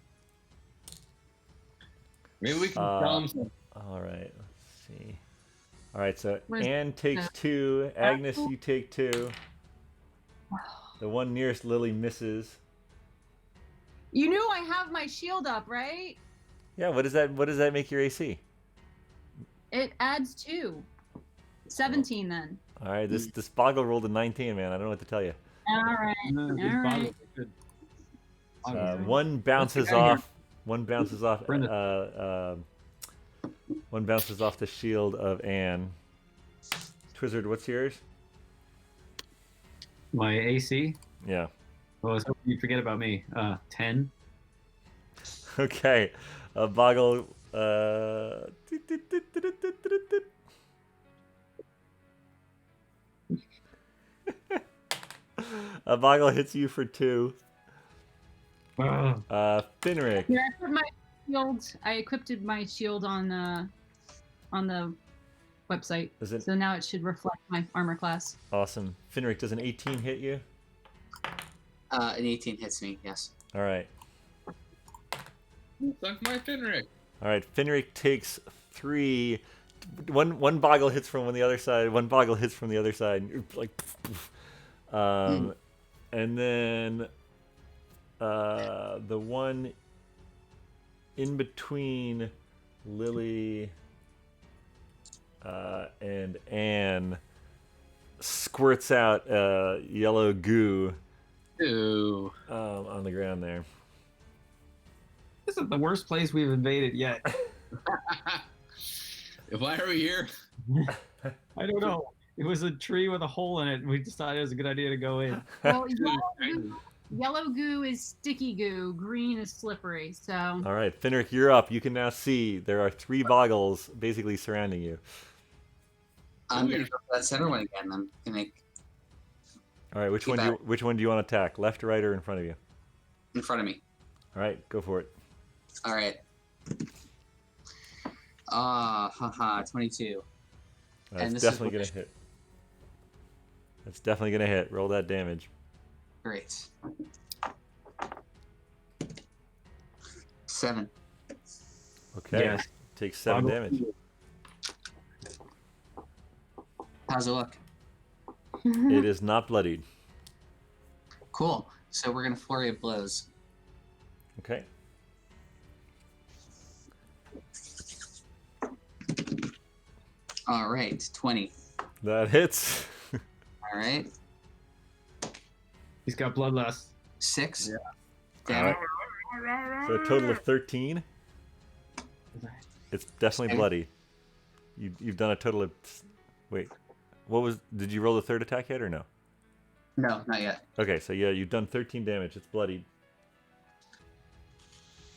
Maybe we can tell them something. All right, let's see. All right, so Where's Anne takes 2. Agnes, you take 2. The one nearest Lily misses. You knew I have my shield up, right? Yeah, what does that make your AC? It adds 2. 17 then. All right, this boggle rolled a 19, man. I don't know what to tell you. All right. These All bottles right. are good. One bounces guy here. off. One bounces off. One bounces off the shield of Anne. Twizzard, what's yours? My AC. Yeah. Well, I was hoping you'd forget about me. 10. Okay. A boggle. A boggle hits you for 2. Finric. Here, I put my shield. I equipped my shield on the website, Is it so now it should reflect my armor class. awesome? Finric, does an 18 hit you? An 18 hits me. Yes. All right. Suck my Finric. All right. Finric takes 3. One boggle hits from on the other side. One boggle hits from the other side. Like, and then the one in between Lily and Anne squirts out yellow goo Ew. on the ground there. This is the worst place we've invaded yet. Why are we here? I don't know. It was a tree with a hole in it, and we decided it was a good idea to go in. Well, yellow goo is sticky goo. Green is slippery. So. All right, Finric, you're up. You can now see there are 3 boggles basically surrounding you. I'm gonna go for that center one again. I'm gonna All right, which Keep one do you want to attack? Left, right, or in front of you? in front of me. All right, go for it. All right. 22. That's And this is definitely gonna hit. That's definitely gonna hit. Roll that damage. Great. 7. Okay. Yes. Takes 7 damage. How's it look? It is not bloodied. Cool. So we're gonna flurry of blows. Okay. All right. 20. That hits. All right. He's got bloodlust. 6. Yeah. Damn it. So a total of 13. It's definitely bloody. You've done a total of. Wait. What was? Did you roll the 3rd attack yet or no? No, not yet. Okay, so yeah, you've done 13 damage. It's bloodied.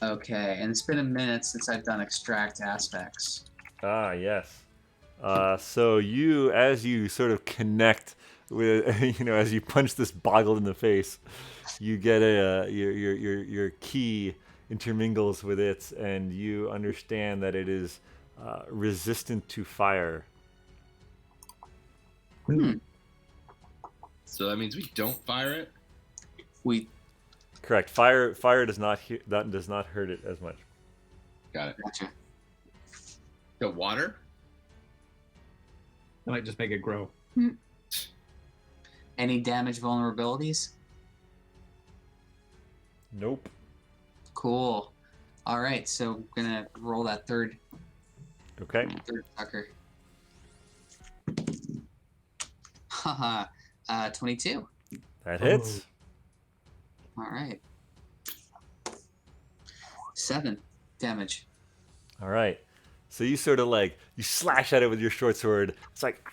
Okay, and it's been a minute since I've done extract aspects. Ah, yes. So as you sort of connect with, as you punch this boggle in the face, you get your key intermingles with it, and you understand that it is resistant to fire. So that means we don't fire it? We Correct. Fire does not hurt it as much. Got it. gotcha. The water? I might just make it grow. Any damage vulnerabilities? Nope. Cool. All right, so I'm gonna roll that third Okay. sucker. Haha. 22. That hits. All right. 7 damage. All right. So you sort of like you slash at it with your short sword. It's like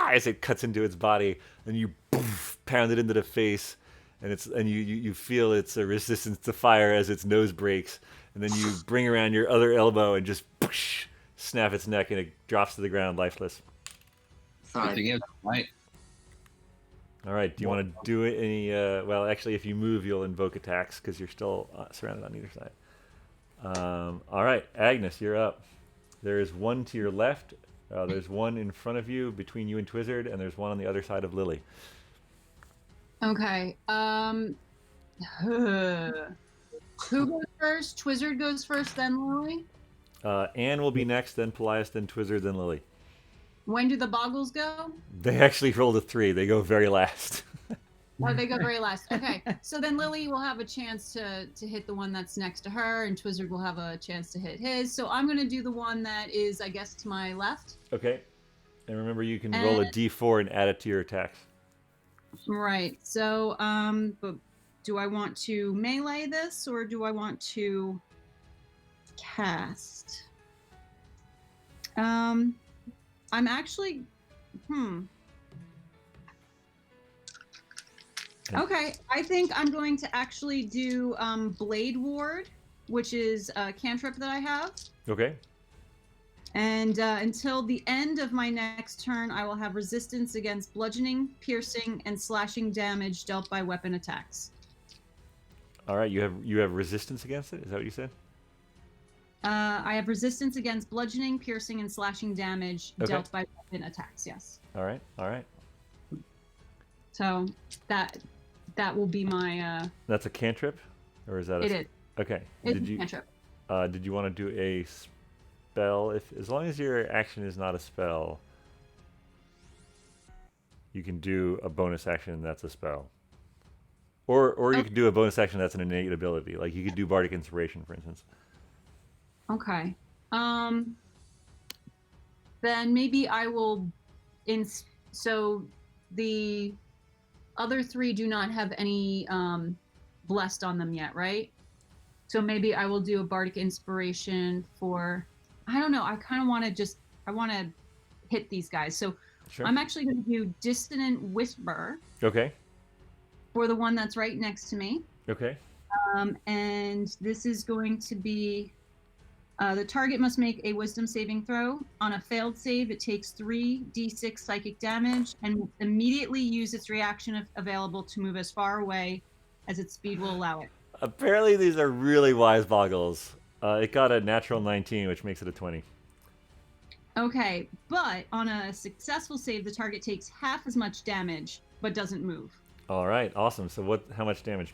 as it cuts into its body, and you pound it into the face, and you feel its resistance to fire as its nose breaks, and then you bring around your other elbow and just snap its neck, and it drops to the ground lifeless. Thought Right. All right. Do you want to do any? Well, actually, if you move, you'll invoke attacks because you're still surrounded on either side. All right, Agnes, you're up. There is one to your left. There's one in front of you, between you and Twizzard, and there's one on the other side of Lily. Okay. Who goes first? Twizzard goes first, then Lily. Anne will be next, then Paelias, then Twizzard, then Lily. When do the boggles go? They actually rolled a 3. They go very last. Oh, they go very last. Okay, so then Lily will have a chance to hit the one that's next to her, and Twizzard will have a chance to hit his. So I'm gonna do the one that is, I guess, to my left. Okay. And remember, you can roll a d4 and add it to your attacks. Right. So, but do I want to melee this, or do I want to cast? I'm actually, Okay, I think I'm going to actually do Blade Ward, which is a cantrip that I have. Okay. And until the end of my next turn, I will have resistance against bludgeoning, piercing, and slashing damage dealt by weapon attacks. All right. You have resistance against it? Is that what you said? I have resistance against bludgeoning, piercing, and slashing damage dealt by weapon attacks, yes. All right. All right. So that will be my... That's a cantrip? Or is that a... It is. Okay. It's a cantrip. Did you want to do a spell? As long as your action is not a spell, you can do a bonus action that's a spell. Or you could do a bonus action that's an innate ability. Like you could do Bardic Inspiration, for instance. Okay. Then maybe I will... So the other 3 do not have any blessed on them yet, right? So maybe I will do a Bardic Inspiration for... I don't know. I kind of want to I want to hit these guys. So Sure. I'm actually going to do Dissonant Whisper Okay. for the one that's right next to me. Okay. And this is going to be... the target must make a wisdom saving throw. On a failed save, it takes 3d6 psychic damage and immediately use its reaction available to move as far away as its speed will allow it. Apparently these are really wise boggles. It got a natural 19, which makes it a 20. Okay, but on a successful save, the target takes half as much damage, but doesn't move. All right. Awesome. So how much damage?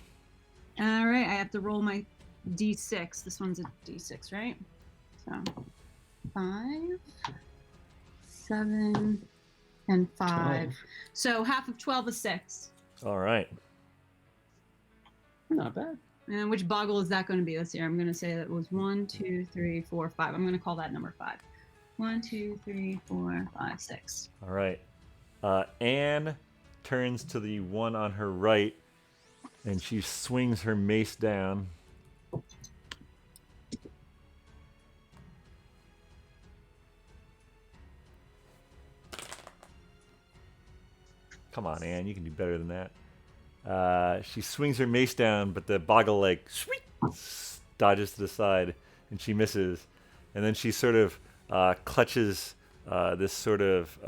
All right, I have to roll my d6. This one's a d6, right? So 5, 7, and 5. 12. So half of 12 is 6. All right. Not bad. And which boggle is that going to be this year? I'm going to say that was 1, 2, 3, 4, 5. I'm going to call that number 5. 1, 2, 3, 4, 5, 6. All right. Anne turns to the one on her right, and she swings her mace down. Come on, Anne, you can do better than that. She swings her mace down, but the boggle dodges to the side, and she misses. And then she sort of clutches this sort of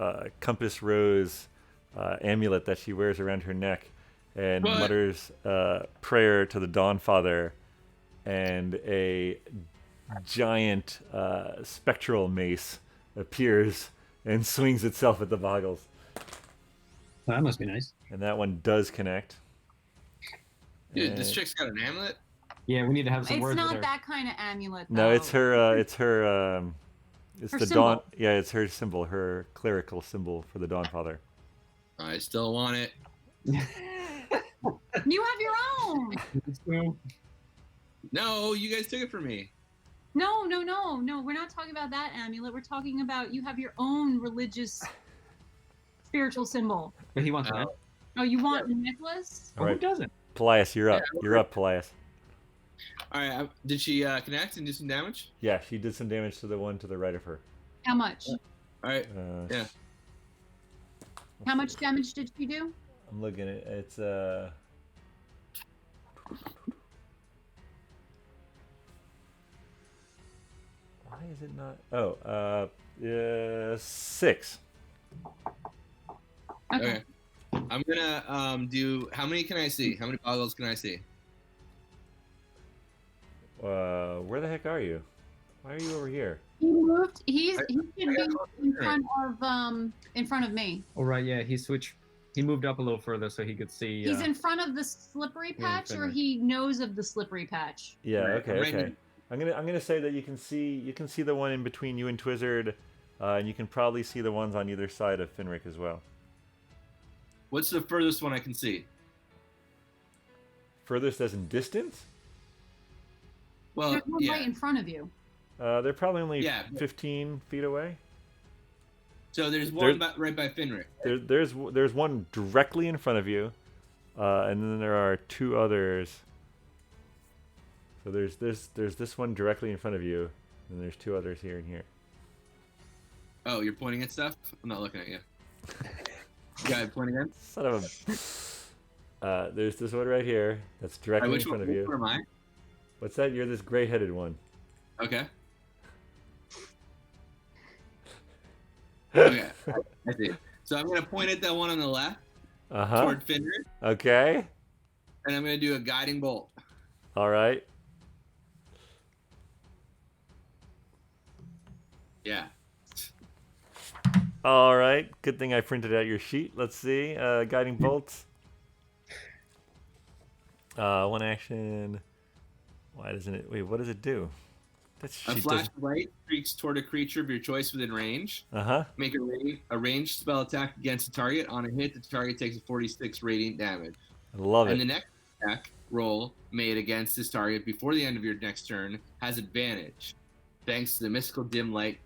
compass rose amulet that she wears around her neck, and mutters prayer to the Dawnfather, and a giant spectral mace appears and swings itself at the boggles. That must be nice. And that one does connect. Dude, this chick's got an amulet? Yeah, we need to have some It's words with not her. that kind of amulet, though. No, it's her. It's Her the symbol. Dawn. Yeah, it's her symbol, her clerical symbol for the Dawnfather. I still want it. You have your own. No, you guys took it from me. No. We're not talking about that amulet. We're talking about you have your own religious, spiritual symbol. But he wants that. Oh, you want a necklace? All Oh, who right, doesn't? Paelias, you're up. Yeah, You're up, Paelias. All right. Did she connect and do some damage? Yeah, she did some damage to the one to the right of her. How much? All right. Yeah. How much damage did she do? I'm looking at it's why is it not? Oh, 6. Okay. I'm gonna do. How many can I see? How many boggles can I see? Where the heck are you? Why are you over here? He moved. He should I be got in front of me. Oh right, yeah. He switched. He moved up a little further so he could see. He's in front of the slippery yeah, patch, or Finric. he knows of the slippery patch. Yeah. Right, Okay. I'm right Okay. I'm gonna say that you can see the one in between you and Twizzard, and you can probably see the ones on either side of Finric as well. What's the furthest one I can see? Furthest as in distance? Well, There's one yeah. right in front of you. They're probably only Yeah. 15 feet away. So there's one right by Finric. There's one directly in front of you, and then there are 2 others. So there's this one directly in front of you, and there's 2 others here and here. Oh, you're pointing at stuff? I'm not looking at you. Yeah, pointing at. Son of a. There's this one right here that's directly in front of you. Which one am I? What's that? You're this gray-headed one. Okay. Okay, I see. So I'm gonna point at that one on the left toward Finric, Okay. and I'm gonna do a guiding bolt. All right. Yeah. All right. Good thing I printed out your sheet. Let's see. Guiding bolts. One action. Why doesn't it? Wait, what does it do? That A sheet flash doesn't. of light streaks toward a creature of your choice within range. Uh-huh. Make a ranged spell attack against a target. On a hit, the target takes a 46 radiant damage. I love And the it. next attack roll made against this target before the end of your next turn has advantage, thanks to the mystical dim light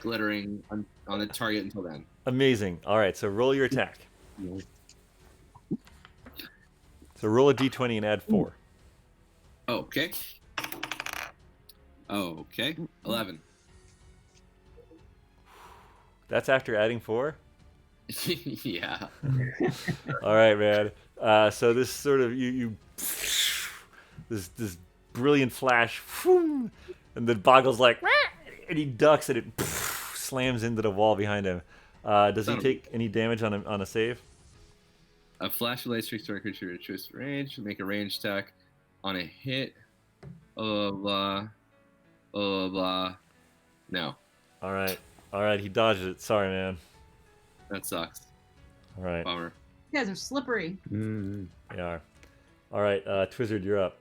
glittering on the target until then. Amazing. All right. So roll your attack. So roll a d20 and add 4. Okay. Okay. 11. That's after adding 4. Yeah. All right, man. So this sort of you this brilliant flash, and then Boggle's like, "Wah!" and he ducks, and it slams into the wall behind him. Does he take any damage on a save? A flash of light streaks toward a creature of your choice range. Make a range attack on a hit. Blah blah blah blah. No, All right. He dodges it. Sorry, man. that sucks. All right, Bummer. You guys are slippery. Mm. they are. All right, Twizzard, you're up.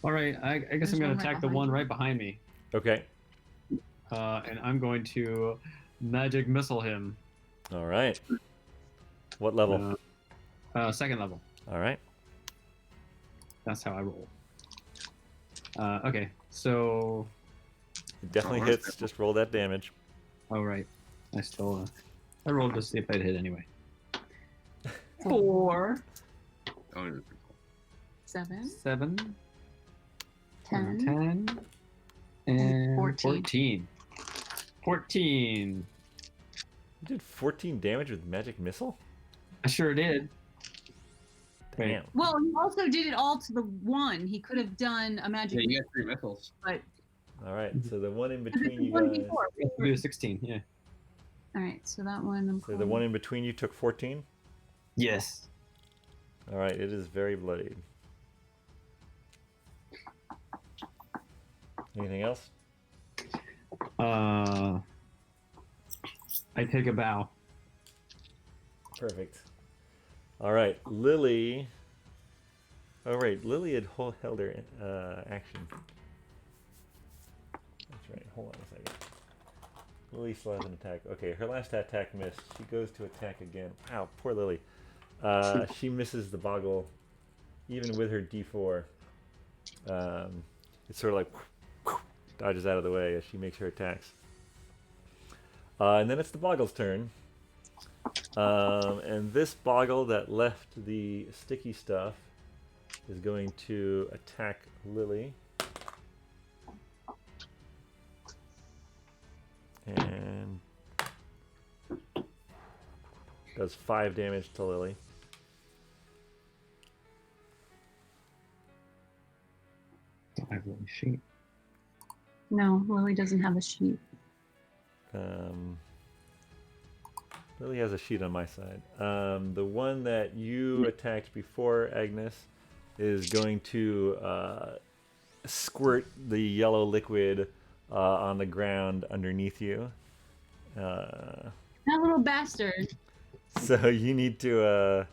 All right, I guess There's I'm gonna one right attack the behind one you. right behind me, Okay. and I'm going to magic missile him. All right. What level? Second level. All right. That's how I roll. Okay, so It definitely hits. Just roll that damage. all right, I rolled to see if I'd hit anyway. 4, Oh, 7, 7, 10. 10, and 14. 14. 14. You did 14 damage with magic missile. I sure did. Wait. Damn. Well, he also did it all to the one. He could have done a magic, yeah, you got 3 missiles. but All right. So the one in because it's between the you one guys. before. I'll do a 16. Yeah. All right, so that one. I'm So the calling- one in between you took 14. Yes. All right. It is very bloodied. Anything else? I take a bow. Perfect. All right, Lily. Oh, right, Lily had held her action. That's right. Hold on a second. Lily still has an attack. Okay, her last attack missed. She goes to attack again. Ow, poor Lily. She misses the boggle, even with her D4. It's sort of like dodges out of the way as she makes her attacks. And then it's the boggle's turn. And this boggle that left the sticky stuff is going to attack Lily. And does 5 damage to Lily. Don't have really sheet. No, Lily doesn't have a sheet. Lily has a sheet on my side. The one that you attacked before, Agnes, is going to squirt the yellow liquid on the ground underneath you. That little bastard. So you need to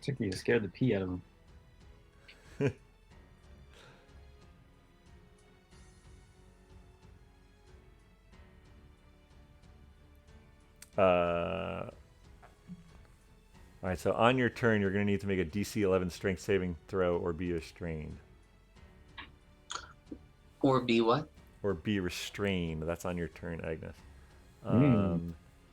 Tricky, you scared the pee out of him. all right, so on your turn, you're going to need to make a DC 11 strength saving throw or be restrained. Or be what? Or be restrained. That's on your turn, Agnes. Mm.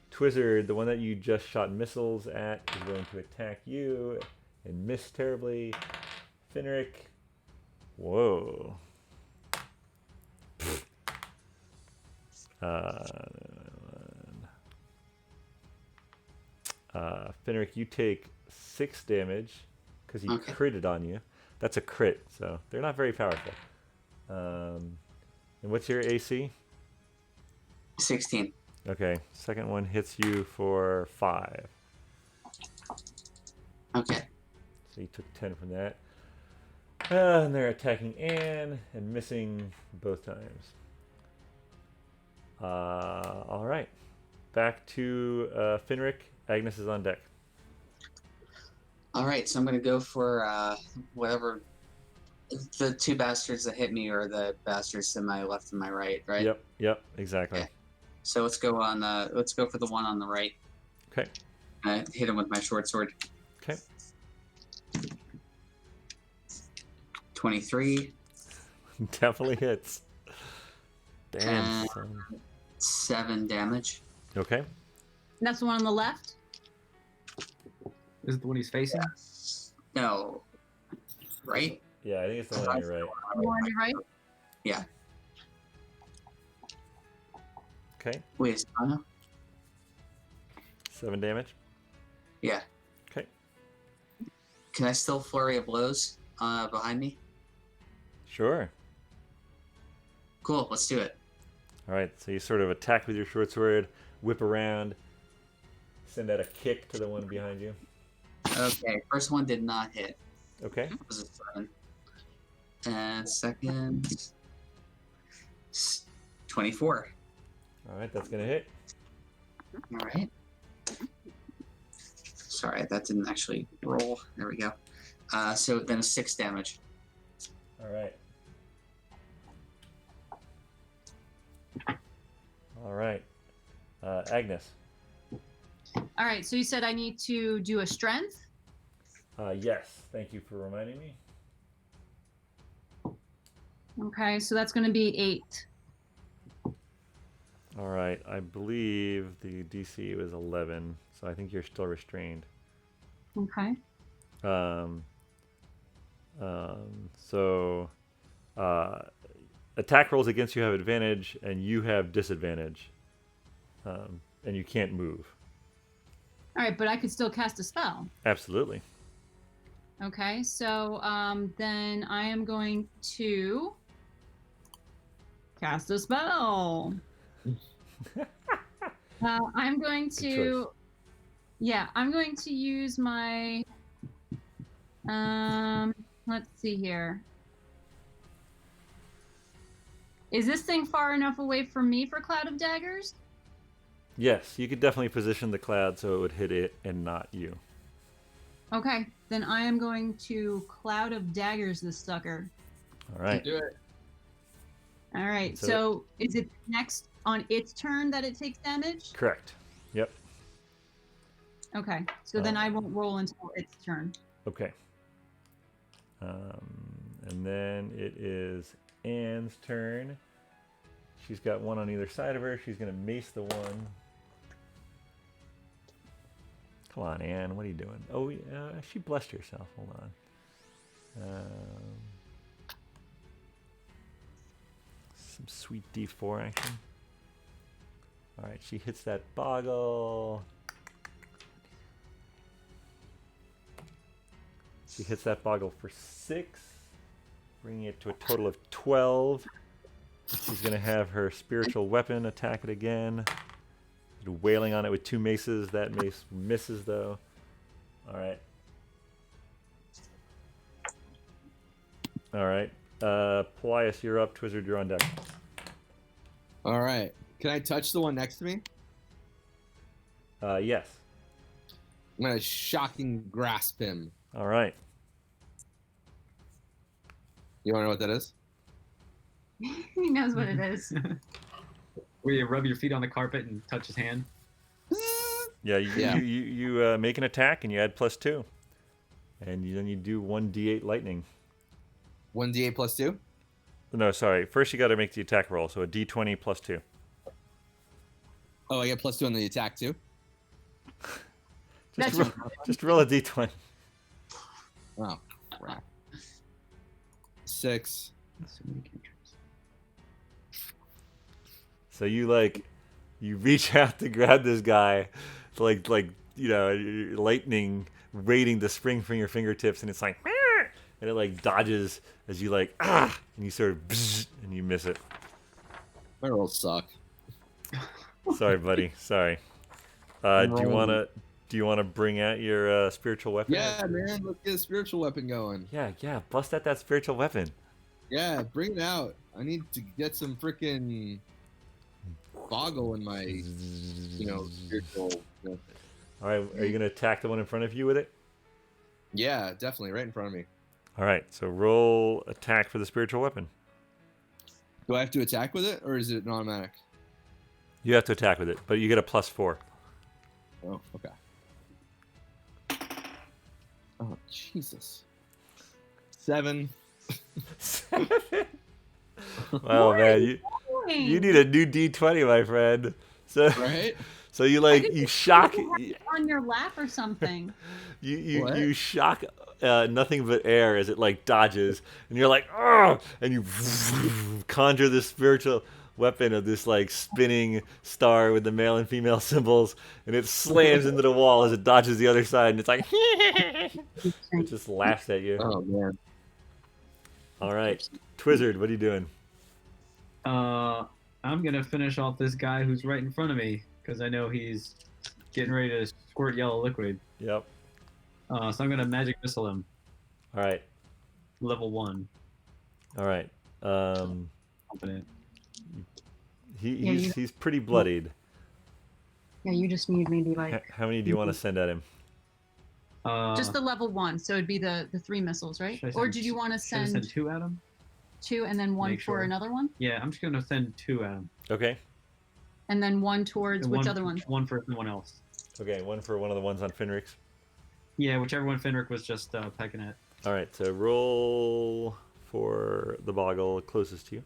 Twizzard, the one that you just shot missiles at, is going to attack you and miss terribly. Finric. Whoa. Finric, you take 6 damage because he Okay. critted on you. That's a crit, so they're not very powerful. And what's your AC? 16. Okay, second one hits you for 5. Okay. So you took 10 from that. And they're attacking Anne and missing both times. All right. Back to Finric. Agnes is on deck. All right, so I'm going to go for whatever. The 2 bastards that hit me are the bastards to my left and my right, right? Yep, exactly. Okay. So let's go for the one on the right. Okay. I hit him with my short sword. Okay. 23. Definitely hits. Damn, And son. 7 damage. Okay. That's the one on the left? Is it the one he's facing? No. Right? Yeah, I think it's the one on your right. The one on your right? Yeah. Okay. Wait, no? 7 damage. Yeah. Okay. Can I still flurry of blows behind me? Sure. Cool, let's do it. All right, so you sort of attack with your short sword, whip around, send out a kick to the one behind you. Okay, first one did not hit. Okay. It was a 7. And second, 24. All right, that's going to hit. All right. Sorry, that didn't actually roll. There we go. So then a 6 damage. All right. All right. Agnes. All right, so you said I need to do a strength? Yes, thank you for reminding me. Okay, so that's going to be 8. All right, I believe the DC was 11, so I think you're still restrained. Okay. So attack rolls against you have advantage, and you have disadvantage, and you can't move. All right, but I could still cast a spell. Absolutely. Okay, so then I am going to cast a spell. I'm going Good to, choice. yeah, I'm going to use my, let's see here. Is this thing far enough away from me for Cloud of Daggers? Yes, you could definitely position the cloud so it would hit it and not you. Okay, then I am going to Cloud of Daggers this sucker. All right. Do it. All right, So- so is it next on its turn that it takes damage? Correct. Yep. Okay, so then I won't roll until its turn. Okay. And then it is Anne's turn. She's got one on either side of her. She's gonna mace the one. Come on, Anne. What are you doing? Oh, she blessed herself. Hold on. Some sweet D4 action. All right, she hits that boggle. She hits that boggle for 6, bringing it to a total of 12. She's going to have her spiritual weapon attack it again. Wailing on it with 2 maces. That mace misses, though. All right. All right. Paelias, you're up. Twizzard, you're on deck. All right. Can I touch the one next to me? Yes. I'm gonna shocking grasp him. All right. You wanna know what that is? He knows what it is. Where you rub your feet on the carpet and touch his hand. Yeah, you make an attack and you add +2. And then you do 1d8 lightning. 1d8 plus 2? No, sorry. First you got to make the attack roll, so a d20 +2. Oh, I get +2 on the attack too? Just roll a d20. Oh, crap. 6. So many cantrips. So you reach out to grab this guy, like lightning waiting to spring from your fingertips, and it's like, and it like dodges as you and you sort of and you miss it. My rolls suck. Sorry, buddy. Sorry. Do you wanna bring out your spiritual weapon? Yeah, man, let's get a spiritual weapon going. Yeah. Bust out that spiritual weapon. Yeah, bring it out. I need to get some freaking boggle in my, spiritual weapon. All right. Are you gonna attack the one in front of you with it? Yeah, definitely, right in front of me. All right. So roll attack for the spiritual weapon. Do I have to attack with it, or is it an automatic? You have to attack with it, but you get a +4. Oh, okay. Oh, Jesus. 7. Wow, man, you need a new D20, my friend. So, Right? so you shock On your lap or something. you shock nothing but air as it dodges, and you're like, oh, and you conjure this spiritual weapon of this spinning star with the male and female symbols, and it slams into the wall as it dodges the other side, and it's like it just laughs at you. Oh, man. All right, Twizzard, what are you doing? I'm gonna finish off this guy who's right in front of me because I know he's getting ready to squirt yellow liquid. Yep. So I'm gonna magic missile him. All right. Level 1. All right. Confident. He's pretty bloodied. Yeah, you just need maybe like. How many do you want to send at him? Just the level 1, so it'd be the 3 missiles, right? Should I Or send- did you want to Should I send send 2 at him? 2 and then 1 Make for sure. another one? Yeah, I'm just gonna send 2 at him. Okay. And then 1 towards And which one, other one? One for someone else. Okay, one for one of the ones on Finric's. Yeah, whichever one Finric was just pecking at. All right, so roll for the boggle closest to you.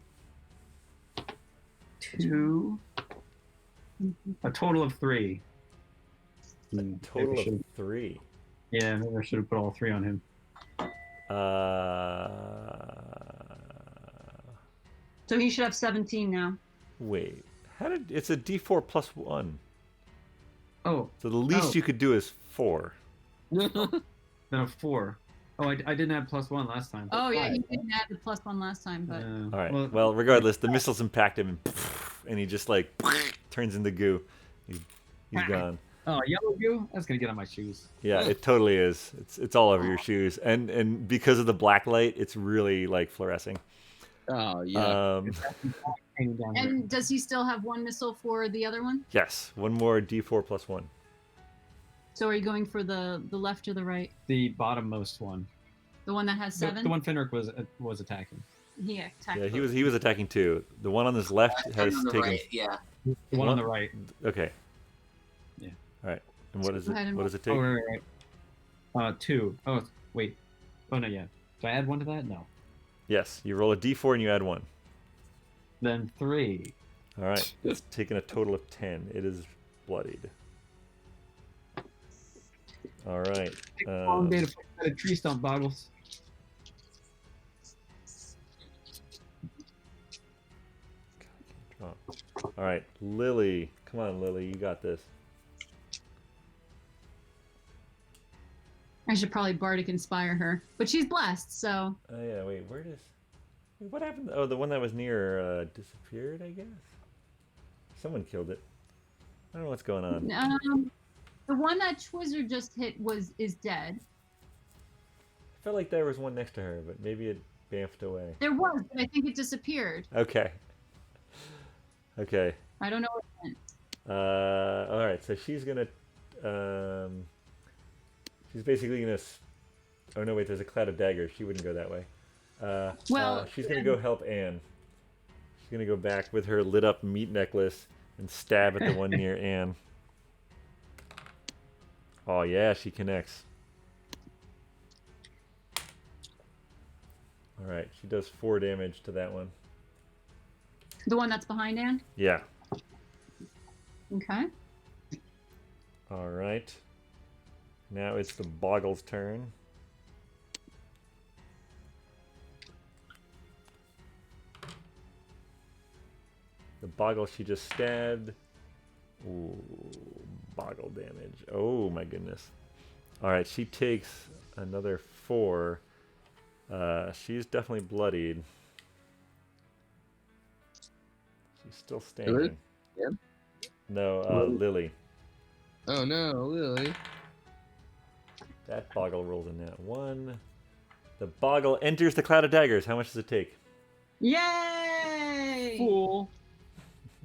2. A total of 3. A total Maybe of should've- 3. Yeah, maybe I should have put all 3 on him. So he should have 17 now. Wait. It's a D4 plus 1. Oh, So the least Oh. you could do is 4. then a 4. Oh, I didn't have +1 last time. Oh yeah, 5. he didn't add the +1 last time, but All right. Well, regardless, the missiles impact him, and he just turns into goo. He's gone. Oh, yellow goo? That's gonna get on my shoes. Yeah, it totally is. It's all over your shoes, and because of the black light, it's really fluorescing. Oh, yeah. Hanging down here. and does he still have 1 missile for the other one? Yes, one more D4 plus 1. So are you going for the left or the right? The bottommost one. The one that has The 7? one Finric was attacking. He attacked. Yeah, he both. was attacking too. The one on his left has on the taken. right, yeah. The one on the right. Okay. Yeah. All right. And what is Go ahead it? and What roll. does it take? Oh, right. 2. Oh, wait. Oh, no, yeah. Do I add 1 to that? No. Yes, you roll a D4 and you add 1. Then 3. All right, it's taken a total of 10. It is bloodied. All right. Long day to put a tree stump, Boggles. All right, Lily. Come on, Lily, you got this. I should probably bardic inspire her, but she's blessed, so. Oh yeah, wait, what happened? Oh, the one that was near disappeared, I guess. Someone killed it. I don't know what's going on. The one that Twizzler just hit is dead. I felt like there was one next to her, but maybe it bamfed away. There was, but I think it disappeared. Okay. Okay. I don't know what it meant. All right, so she's gonna. She's basically gonna. Oh no, wait. There's a cloud of daggers. She wouldn't go that way. She's gonna go help Anne. She's gonna go back with her lit up meat necklace and stab at the one near Anne. Oh yeah, she connects. All right, she does 4 damage to that one. The one that's behind Anne? Yeah. Okay. All right. Now it's the Boggle's turn. The Boggle she just stabbed. Ooh, Boggle damage. Oh my goodness. All right, she takes another 4. She's definitely bloodied. She's still standing. Yeah. No, Lily. Oh no, Lily. That Boggle rolls in that 1. The Boggle enters the cloud of daggers. How much does it take? Yay! Fool.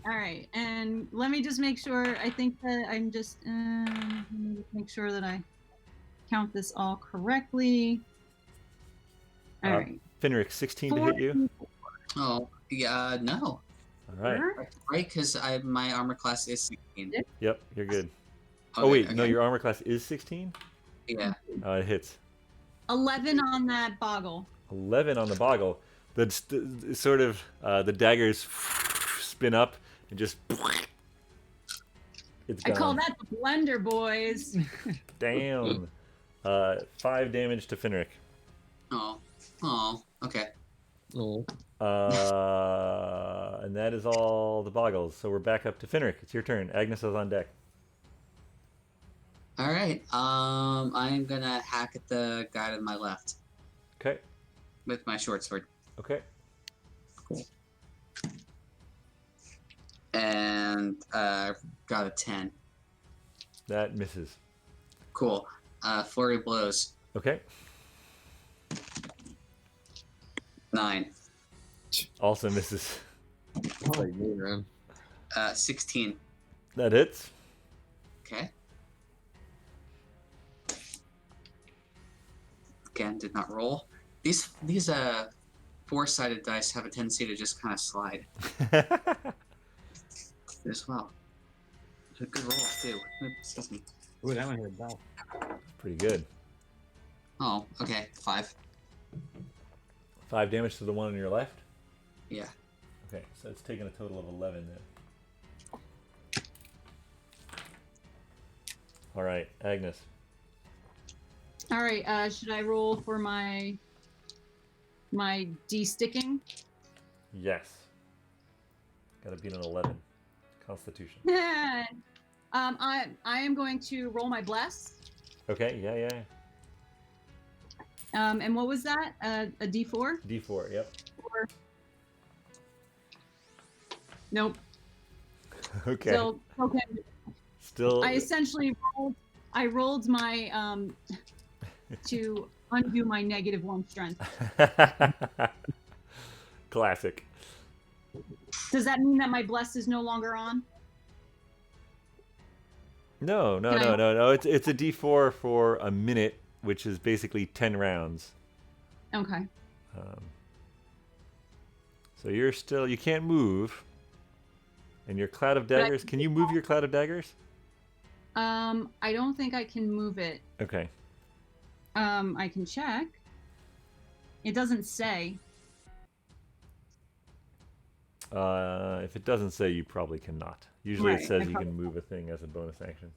All right, and let me just make sure. I think that I'm just let me make sure that I count this all correctly. All right. Finric, 16 to hit you. Oh, yeah, no. All right. Right, because my armor class is 16. Yep, you're good. Okay, Oh wait, no, okay. your armor class is 16. Yeah. It hits. 11 on that Boggle. 11 on the Boggle. The daggers spin up and just. It's I gone. call that the blender, boys. Damn. 5 damage to Finric. Oh, okay. Oh. And that is all the Boggles. So we're back up to Finric. It's your turn. Agnes is on deck. All right. I'm gonna hack at the guy to my left Okay. with my short sword, Okay. and got a 10. That misses. Cool. Flurry blows. Okay. 9. Also misses. That's like me, man. 16. That hits. Okay. Again, did not roll. These 4-sided dice have a tendency to just kind of slide as well. They're good rolls too. Oops, excuse me. Ooh, that one hit a bell. Pretty good. Oh, okay. 5. 5 damage to the one on your left. Yeah. Okay, so it's taken a total of 11 then. All right, Agnes. All right. Should I roll for my de-sticking? Yes. Got to beat an 11. Constitution. I am going to roll my bless. Okay, yeah. And what was that? A D4? D4, yep. Or... Nope. Okay. Still okay. Still. I essentially rolled my to undo my -1 strength. Classic. Does that mean that my bless is no longer on? No. It's a D4 for a minute, which is basically 10 rounds. Okay. So you can't move. And your cloud of daggers, can you move your cloud of daggers? I don't think I can move it. Okay. I can check. It doesn't say. If it doesn't say, you probably cannot. Usually it Right, says I you probably- can move a thing as a bonus action.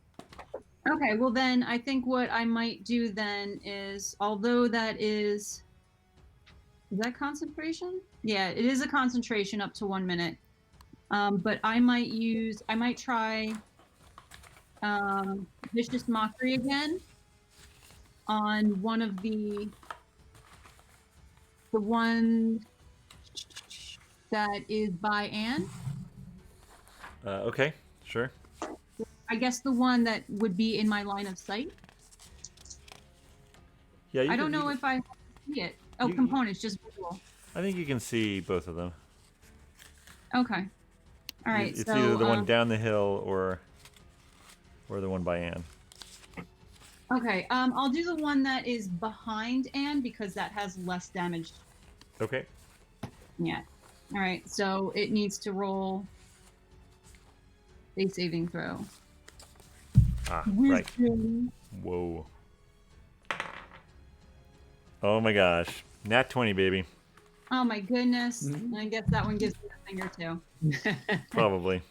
Okay, well then I think what I might do then is, although that is that concentration? Yeah, it is a concentration up to 1 minute. But I might try vicious mockery again on one of the one that is by Anne. Okay, sure. I guess the one that would be in my line of sight. Yeah, I don't know if I see it. Oh, you- components, just visual. I think you can see both of them. Okay. All right. It's so, either the one down the hill or the one by Anne. Okay. I'll do the one that is behind Anne because that has less damage. Okay. Yeah. All right. So it needs to roll a saving throw. Ah, right. Wisdom. Whoa. Oh my gosh. Nat 20, baby. Oh my goodness. I guess that one gives me a thing or two. Probably.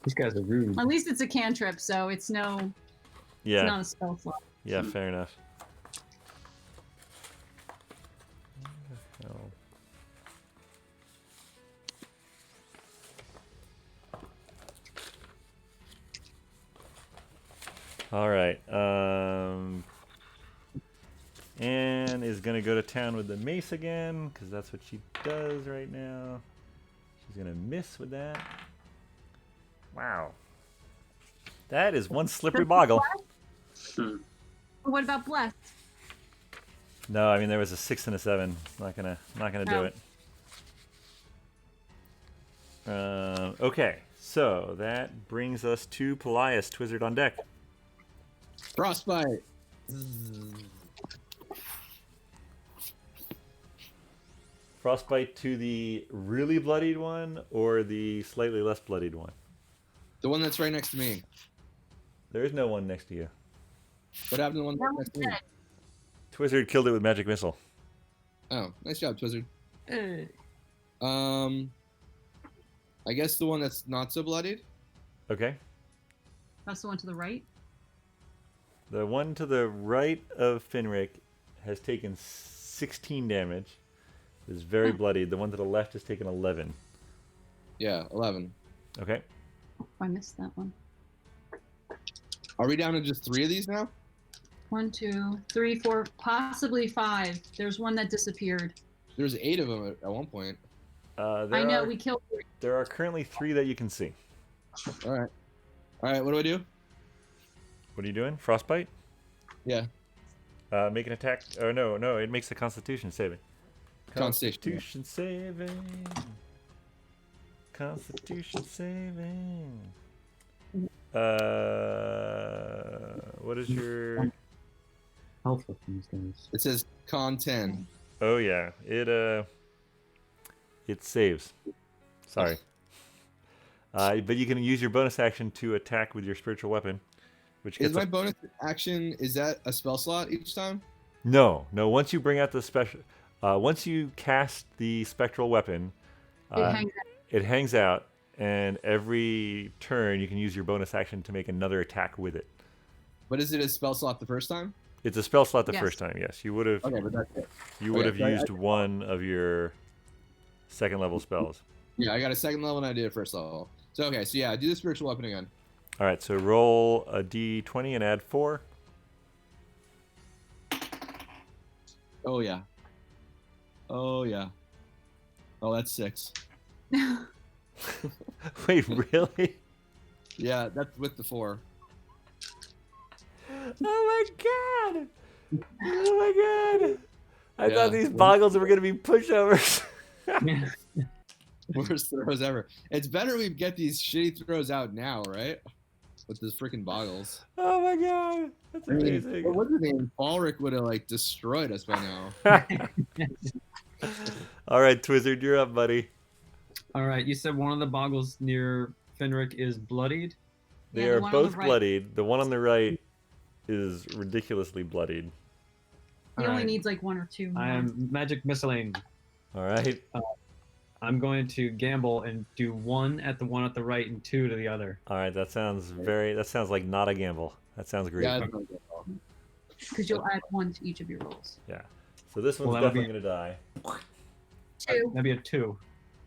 These guys are rude. At least it's a cantrip, so it's not Yeah. a spell slot. Yeah, fair enough. Hell. All right. Anne is gonna go to town with the mace again because that's what she does right now. She's gonna miss with that. Wow. That is one slippery boggle. What about blessed? No, I mean there was a 6 and a 7. Not gonna do Oh. it. Okay, so that brings us to Paelias, Twizzard on deck. Frostbite. Frostbite to the really bloodied one or the slightly less bloodied one? The one that's right next to me. There is no one next to you. What happened to the one That that's one's next to me? dead. Twizzard killed it with magic missile. Oh, nice job, Twizzard. Uh, I guess the one that's not so bloodied. Okay. That's the one to the right. The one to the right of Finric has taken 16 damage. Is very bloodied. The one to the left has taken 11. Yeah, 11. Okay. Oh, I missed that one. Are we down to just 3 of these now? 1, 2, 3, 4, possibly 5. There's one that disappeared. There's 8 of them at one point. I know, we killed 3. There are currently 3 that you can see. All right. All right, what do I do? What are you doing? Frostbite? Yeah, Make an attack. Oh, no. It makes a constitution saving. Constitution. saving. Constitution saving. What is your... Health with these guys. It says con 10. Oh, yeah. It saves. Sorry. But you can use your bonus action to attack with your spiritual weapon, which Is gets my bonus action, is that a spell slot each time? No. Once you bring out the special, once you cast the spectral weapon, It hangs out. and every turn you can use your bonus action to make another attack with it. But is it a spell slot the first time? It's a spell slot the Yes. first time. Yes, you would have. Okay, but that's it. You would Okay, have so used one of your second level spells. Yeah, I got a second level and I did a first level. So, okay, so yeah, do the spiritual weapon again. All right, so roll a d20 and add 4. Oh, yeah. Oh, yeah. Oh, that's 6. Wait, really? Yeah, that's with the 4. Oh my god! Oh my god! I Yeah. thought these boggles were gonna be pushovers. Worst throws ever. It's better we get these shitty throws out now, right? With the freaking boggles. Oh my god! That's I mean, amazing. what was his name? Balric would have like destroyed us by now. All right, Twizzard, you're up, buddy. All right, you said one of the boggles near Finric is bloodied. They Yeah, the are one on the both right. bloodied. The one on the right is ridiculously bloodied. He All only right. needs like 1 or 2 more. I am magic missiling. All right. I'm going to gamble and do 1 at the one at the right and 2 to the other. All right, that sounds like not a gamble. That sounds great. Yeah. Because you'll add 1 to each of your rolls. Yeah. So this one's Well, that'll definitely gonna die. 2. That'd be a 2.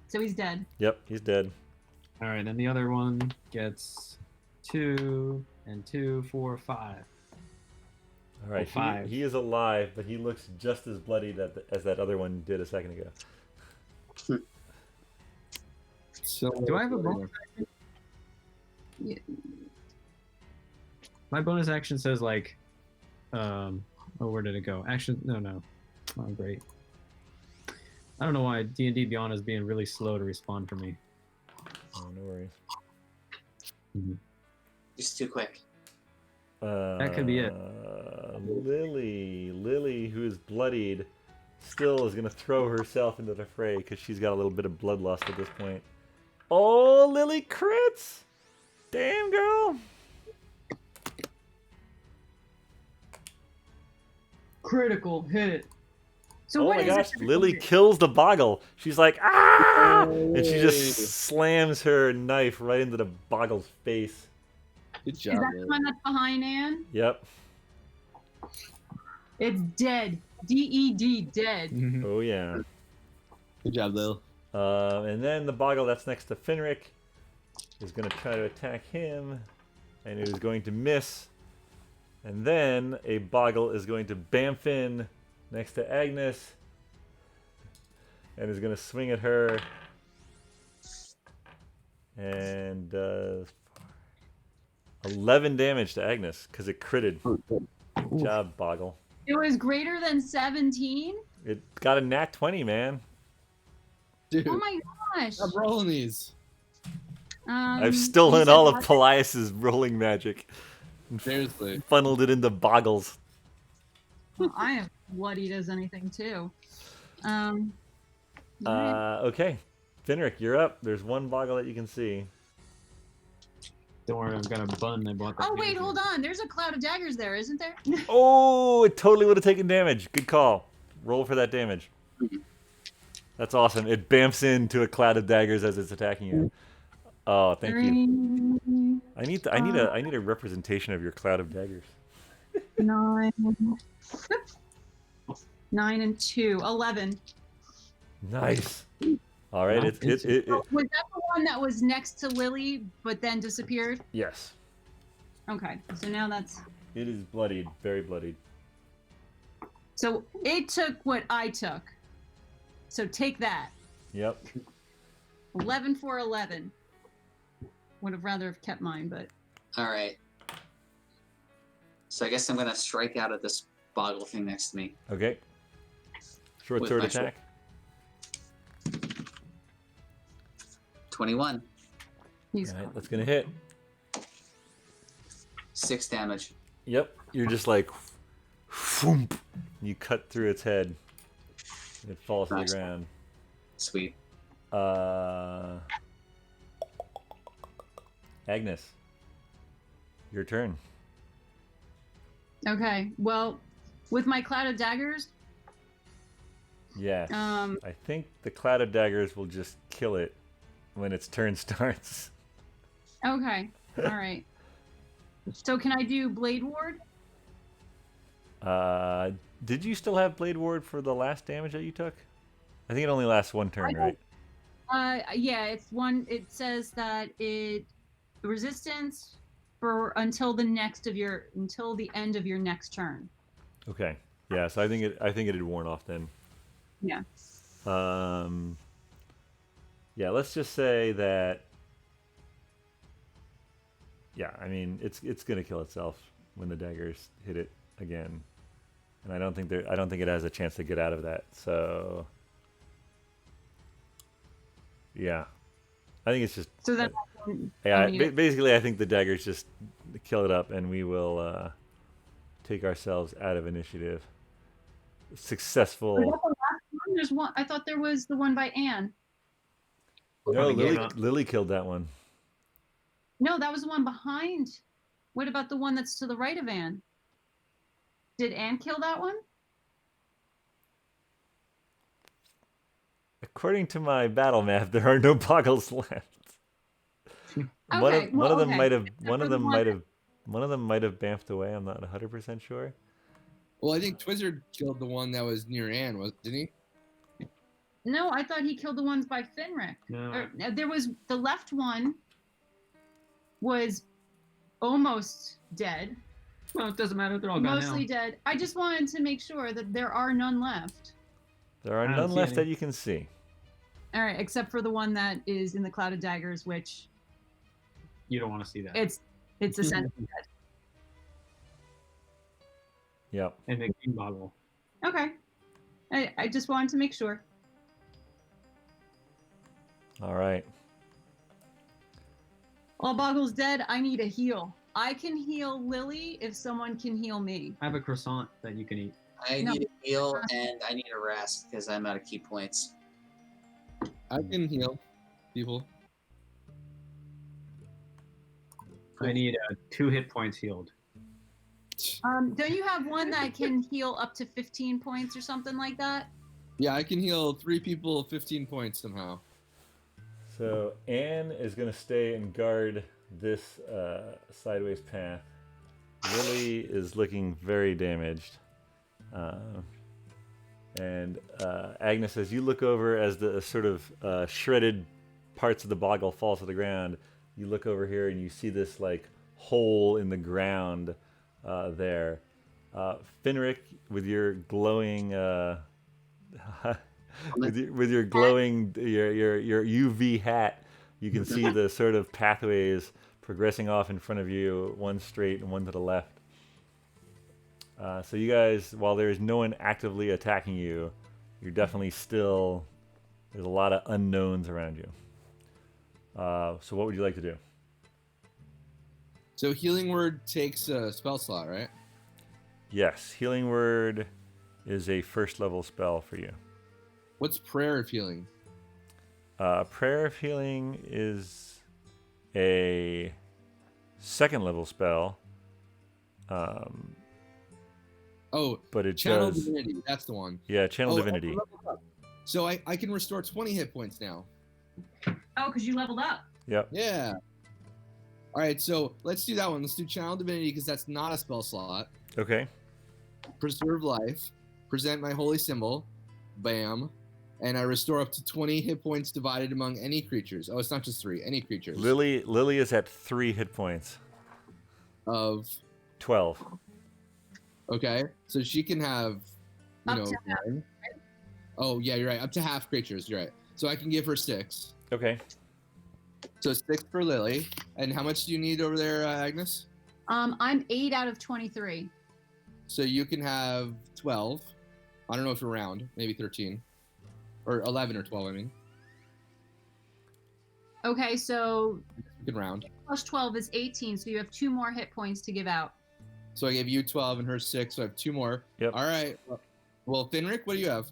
So he's dead. Yep, he's dead. All right, and the other one gets 2 and 2, 4, 5. All right, 5. he is alive, but he looks just as bloodied as that other one did a second ago. So Do I have a bonus action? Yeah. My bonus action says like, oh, where did it go? Action? No. Oh, great. I don't know why D&D Beyond is being really slow to respond for me. Oh, no worries. Just too quick. That could be it. Lily, who is bloodied, still is gonna throw herself into the fray because she's got a little bit of bloodlust at this point. Oh, Lily crits! Damn, girl! Critical hit. So Oh what my is gosh, it? Lily kills the boggle. She's like, ah! And she just slams her knife right into the boggle's face. Good Is job. that the one that's behind Anne? Yep. It's dead. D-E-D, dead. Oh, yeah. Good job, Lil. And then the boggle that's next to Finric is going to try to attack him, and it is going to miss. And then a boggle is going to bamf in next to Agnes and is going to swing at her. And 11 damage to Agnes because it critted. Good job, boggle. It was greater than 17? It got a nat 20, man. Dude, Oh my gosh. stop rolling these. I've stolen all of Paelias' rolling magic and Seriously. funneled it into boggles. I am bloodied as anything too. Alright. Okay. Finric, you're up. There's one boggle that you can see. Don't worry, I've got a bun. I bought that. Oh wait, hold on. There's a cloud of daggers there, isn't there? Oh, it totally would have taken damage. Good call. Roll for that damage. That's awesome. It bamfs into a cloud of daggers as it's attacking you. Oh, thank you. 3, I need a representation of your cloud of daggers. 9, 9 and 2, 11. Nice. All right. It Was that the one that was next to Lily but then disappeared? yes. Okay, so now that's. It is bloodied, very bloodied. So it took what I took. So take that. Yep. 11 for 11. Would have rather have kept mine, but. All right. So I guess I'm gonna strike out at this boggle thing next to me. Okay. Short With sword my short- attack. 21. He's All right, that's gonna hit. 6 damage. Yep. You're just like, whoomp. You cut through its head. And it falls to Nice. the ground. Sweet. Agnes, your turn. Okay. Well, with my cloud of daggers, Yes. Um, I think the cloud of daggers will just kill it when its turn starts. okay. All right. So can I do Blade Ward? Did you still have Blade Ward for the last damage that you took? I think it only lasts one turn, right? Yeah, it's one. It says that it resistance for until the end of your next turn. Okay. Yeah, so I think it had worn off then. Yeah. Yeah, let's just say that. Yeah, I mean it's gonna kill itself when the daggers hit it again, and I don't think it has a chance to get out of that. So yeah, I think it's just. So then, Yeah, I mean, basically, I think the daggers just kill it up, and we will take ourselves out of initiative. Successful. was that the last one? There's one. I thought there was the one by Anne. No, Probably gave up. Lily killed that one. No, that was the one behind. What about the one that's to the right of Anne? Did Anne kill that one? according to my battle map, there are no boggles left. Okay, One of them okay. might have for the one- one of them might have bamfed away. I'm not 100% sure. Well, I think Twizzard killed the one that was near Anne, didn't he? No, I thought he killed the ones by Finric. No. There was the left one was almost dead, Well, it doesn't matter. They're all gone mostly now. dead. I just wanted to make sure that there are none left. There are I don't none see left any. that you can see. All right, except for the one that is in the cloud of daggers, which You don't want to see that. it's essentially dead. Yep. And the king boggle. Okay, I just wanted to make sure. All right. While Boggle's dead, I need a heal. I can heal Lily if someone can heal me. I have a croissant that you can eat. I No. need a heal and I need a rest because I'm out of key points. I can heal people. I need 2 hit points healed. Don't you have one that can heal up to 15 points or something like that? Yeah, I can heal 3 people 15 points somehow. So Anne is going to stay and guard this sideways path. Lily is looking very damaged. And Agnes, as you look over as the sort of shredded parts of the boggle fall to the ground, you look over here and you see this like hole in the ground there. Finric, with your glowing with your glowing your UV hat, you can see the sort of pathways progressing off in front of you, one straight and one to the left. So you guys, while there's no one actively attacking you, you're definitely still, there's a lot of unknowns around you. So what would you like to do? So healing word takes a spell slot, right? Yes, healing word is a first level spell for you. What's prayer of healing? Prayer of healing is a second level spell. Oh, But it channel does, divinity. That's the one. yeah, channel Oh, divinity. So I can restore 20 hit points now. Oh, because you leveled up. Yep. Yeah. All right, so let's do that one. Let's do channel divinity because that's not a spell slot. Okay. Preserve life. Present my holy symbol. Bam. And I restore up to 20 hit points divided among any creatures. Oh, it's not just 3. Any creatures. Lily is at 3 hit points. Of 12. okay, so she can have, you Up know. to 9. Oh yeah, you're right. Up to half creatures. You're right. So I can give her 6. Okay. So 6 for Lily. And how much do you need over there, Agnes? I'm 8 out of 23. So you can have 12. I don't know if you're round, maybe 13. Or 11 or 12, I mean. Okay, so You can round. plus 12 is 18, so you have 2 more hit points to give out. So I gave you 12 and her 6, so I have 2 more. Yep. All right. Well, Finric, what do you have?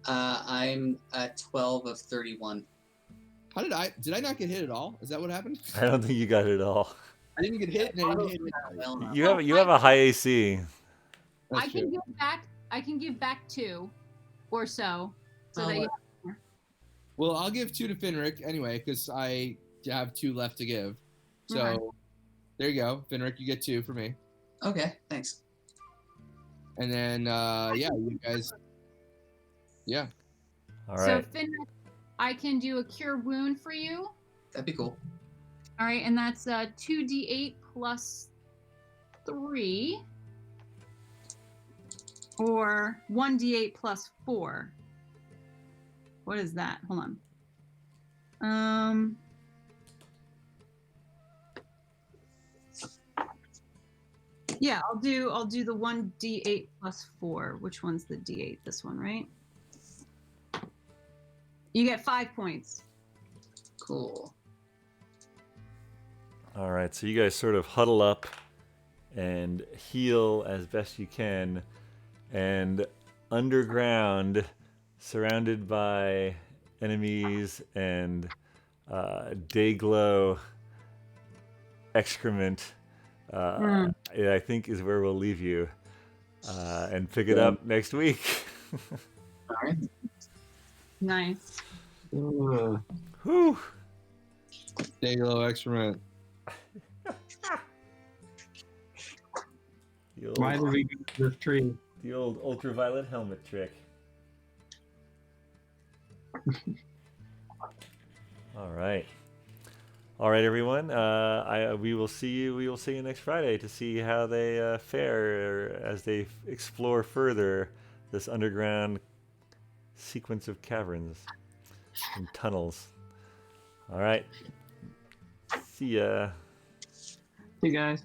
I'm at 12 of 31. How did I not get hit at all? Is that what happened? I don't think you got it at all. I didn't get hit and I didn't hit anybody. Well enough. You have a high AC. That's I true. can give back 2 or so that you Well, I'll give 2 to Finric anyway, because I have 2 left to give. So Okay. there you go. Finric, you get 2 for me. Okay, thanks. And then, yeah, you guys. Yeah. All So right. Finn, I can do a cure wound for you. That'd be cool. All right, and that's 2d8 plus 3, or 1d8 plus 4. What is that? Hold on. Yeah, I'll do the 1d8 plus 4. Which one's the d8? This one, right? You get 5 points. Cool. All right. So you guys sort of huddle up and heal as best you can, and underground, surrounded by enemies and Dayglow excrement, I think is where we'll leave you, and pick it up next week. All right. Nice. Ugh. Whew. Day low excrement. The old, Why did we go to this tree? the old ultraviolet helmet trick. All right. All right, everyone. We will see you. We will see you next Friday to see how they fare as they explore further this underground sequence of caverns and tunnels. All right. See ya. Hey guys.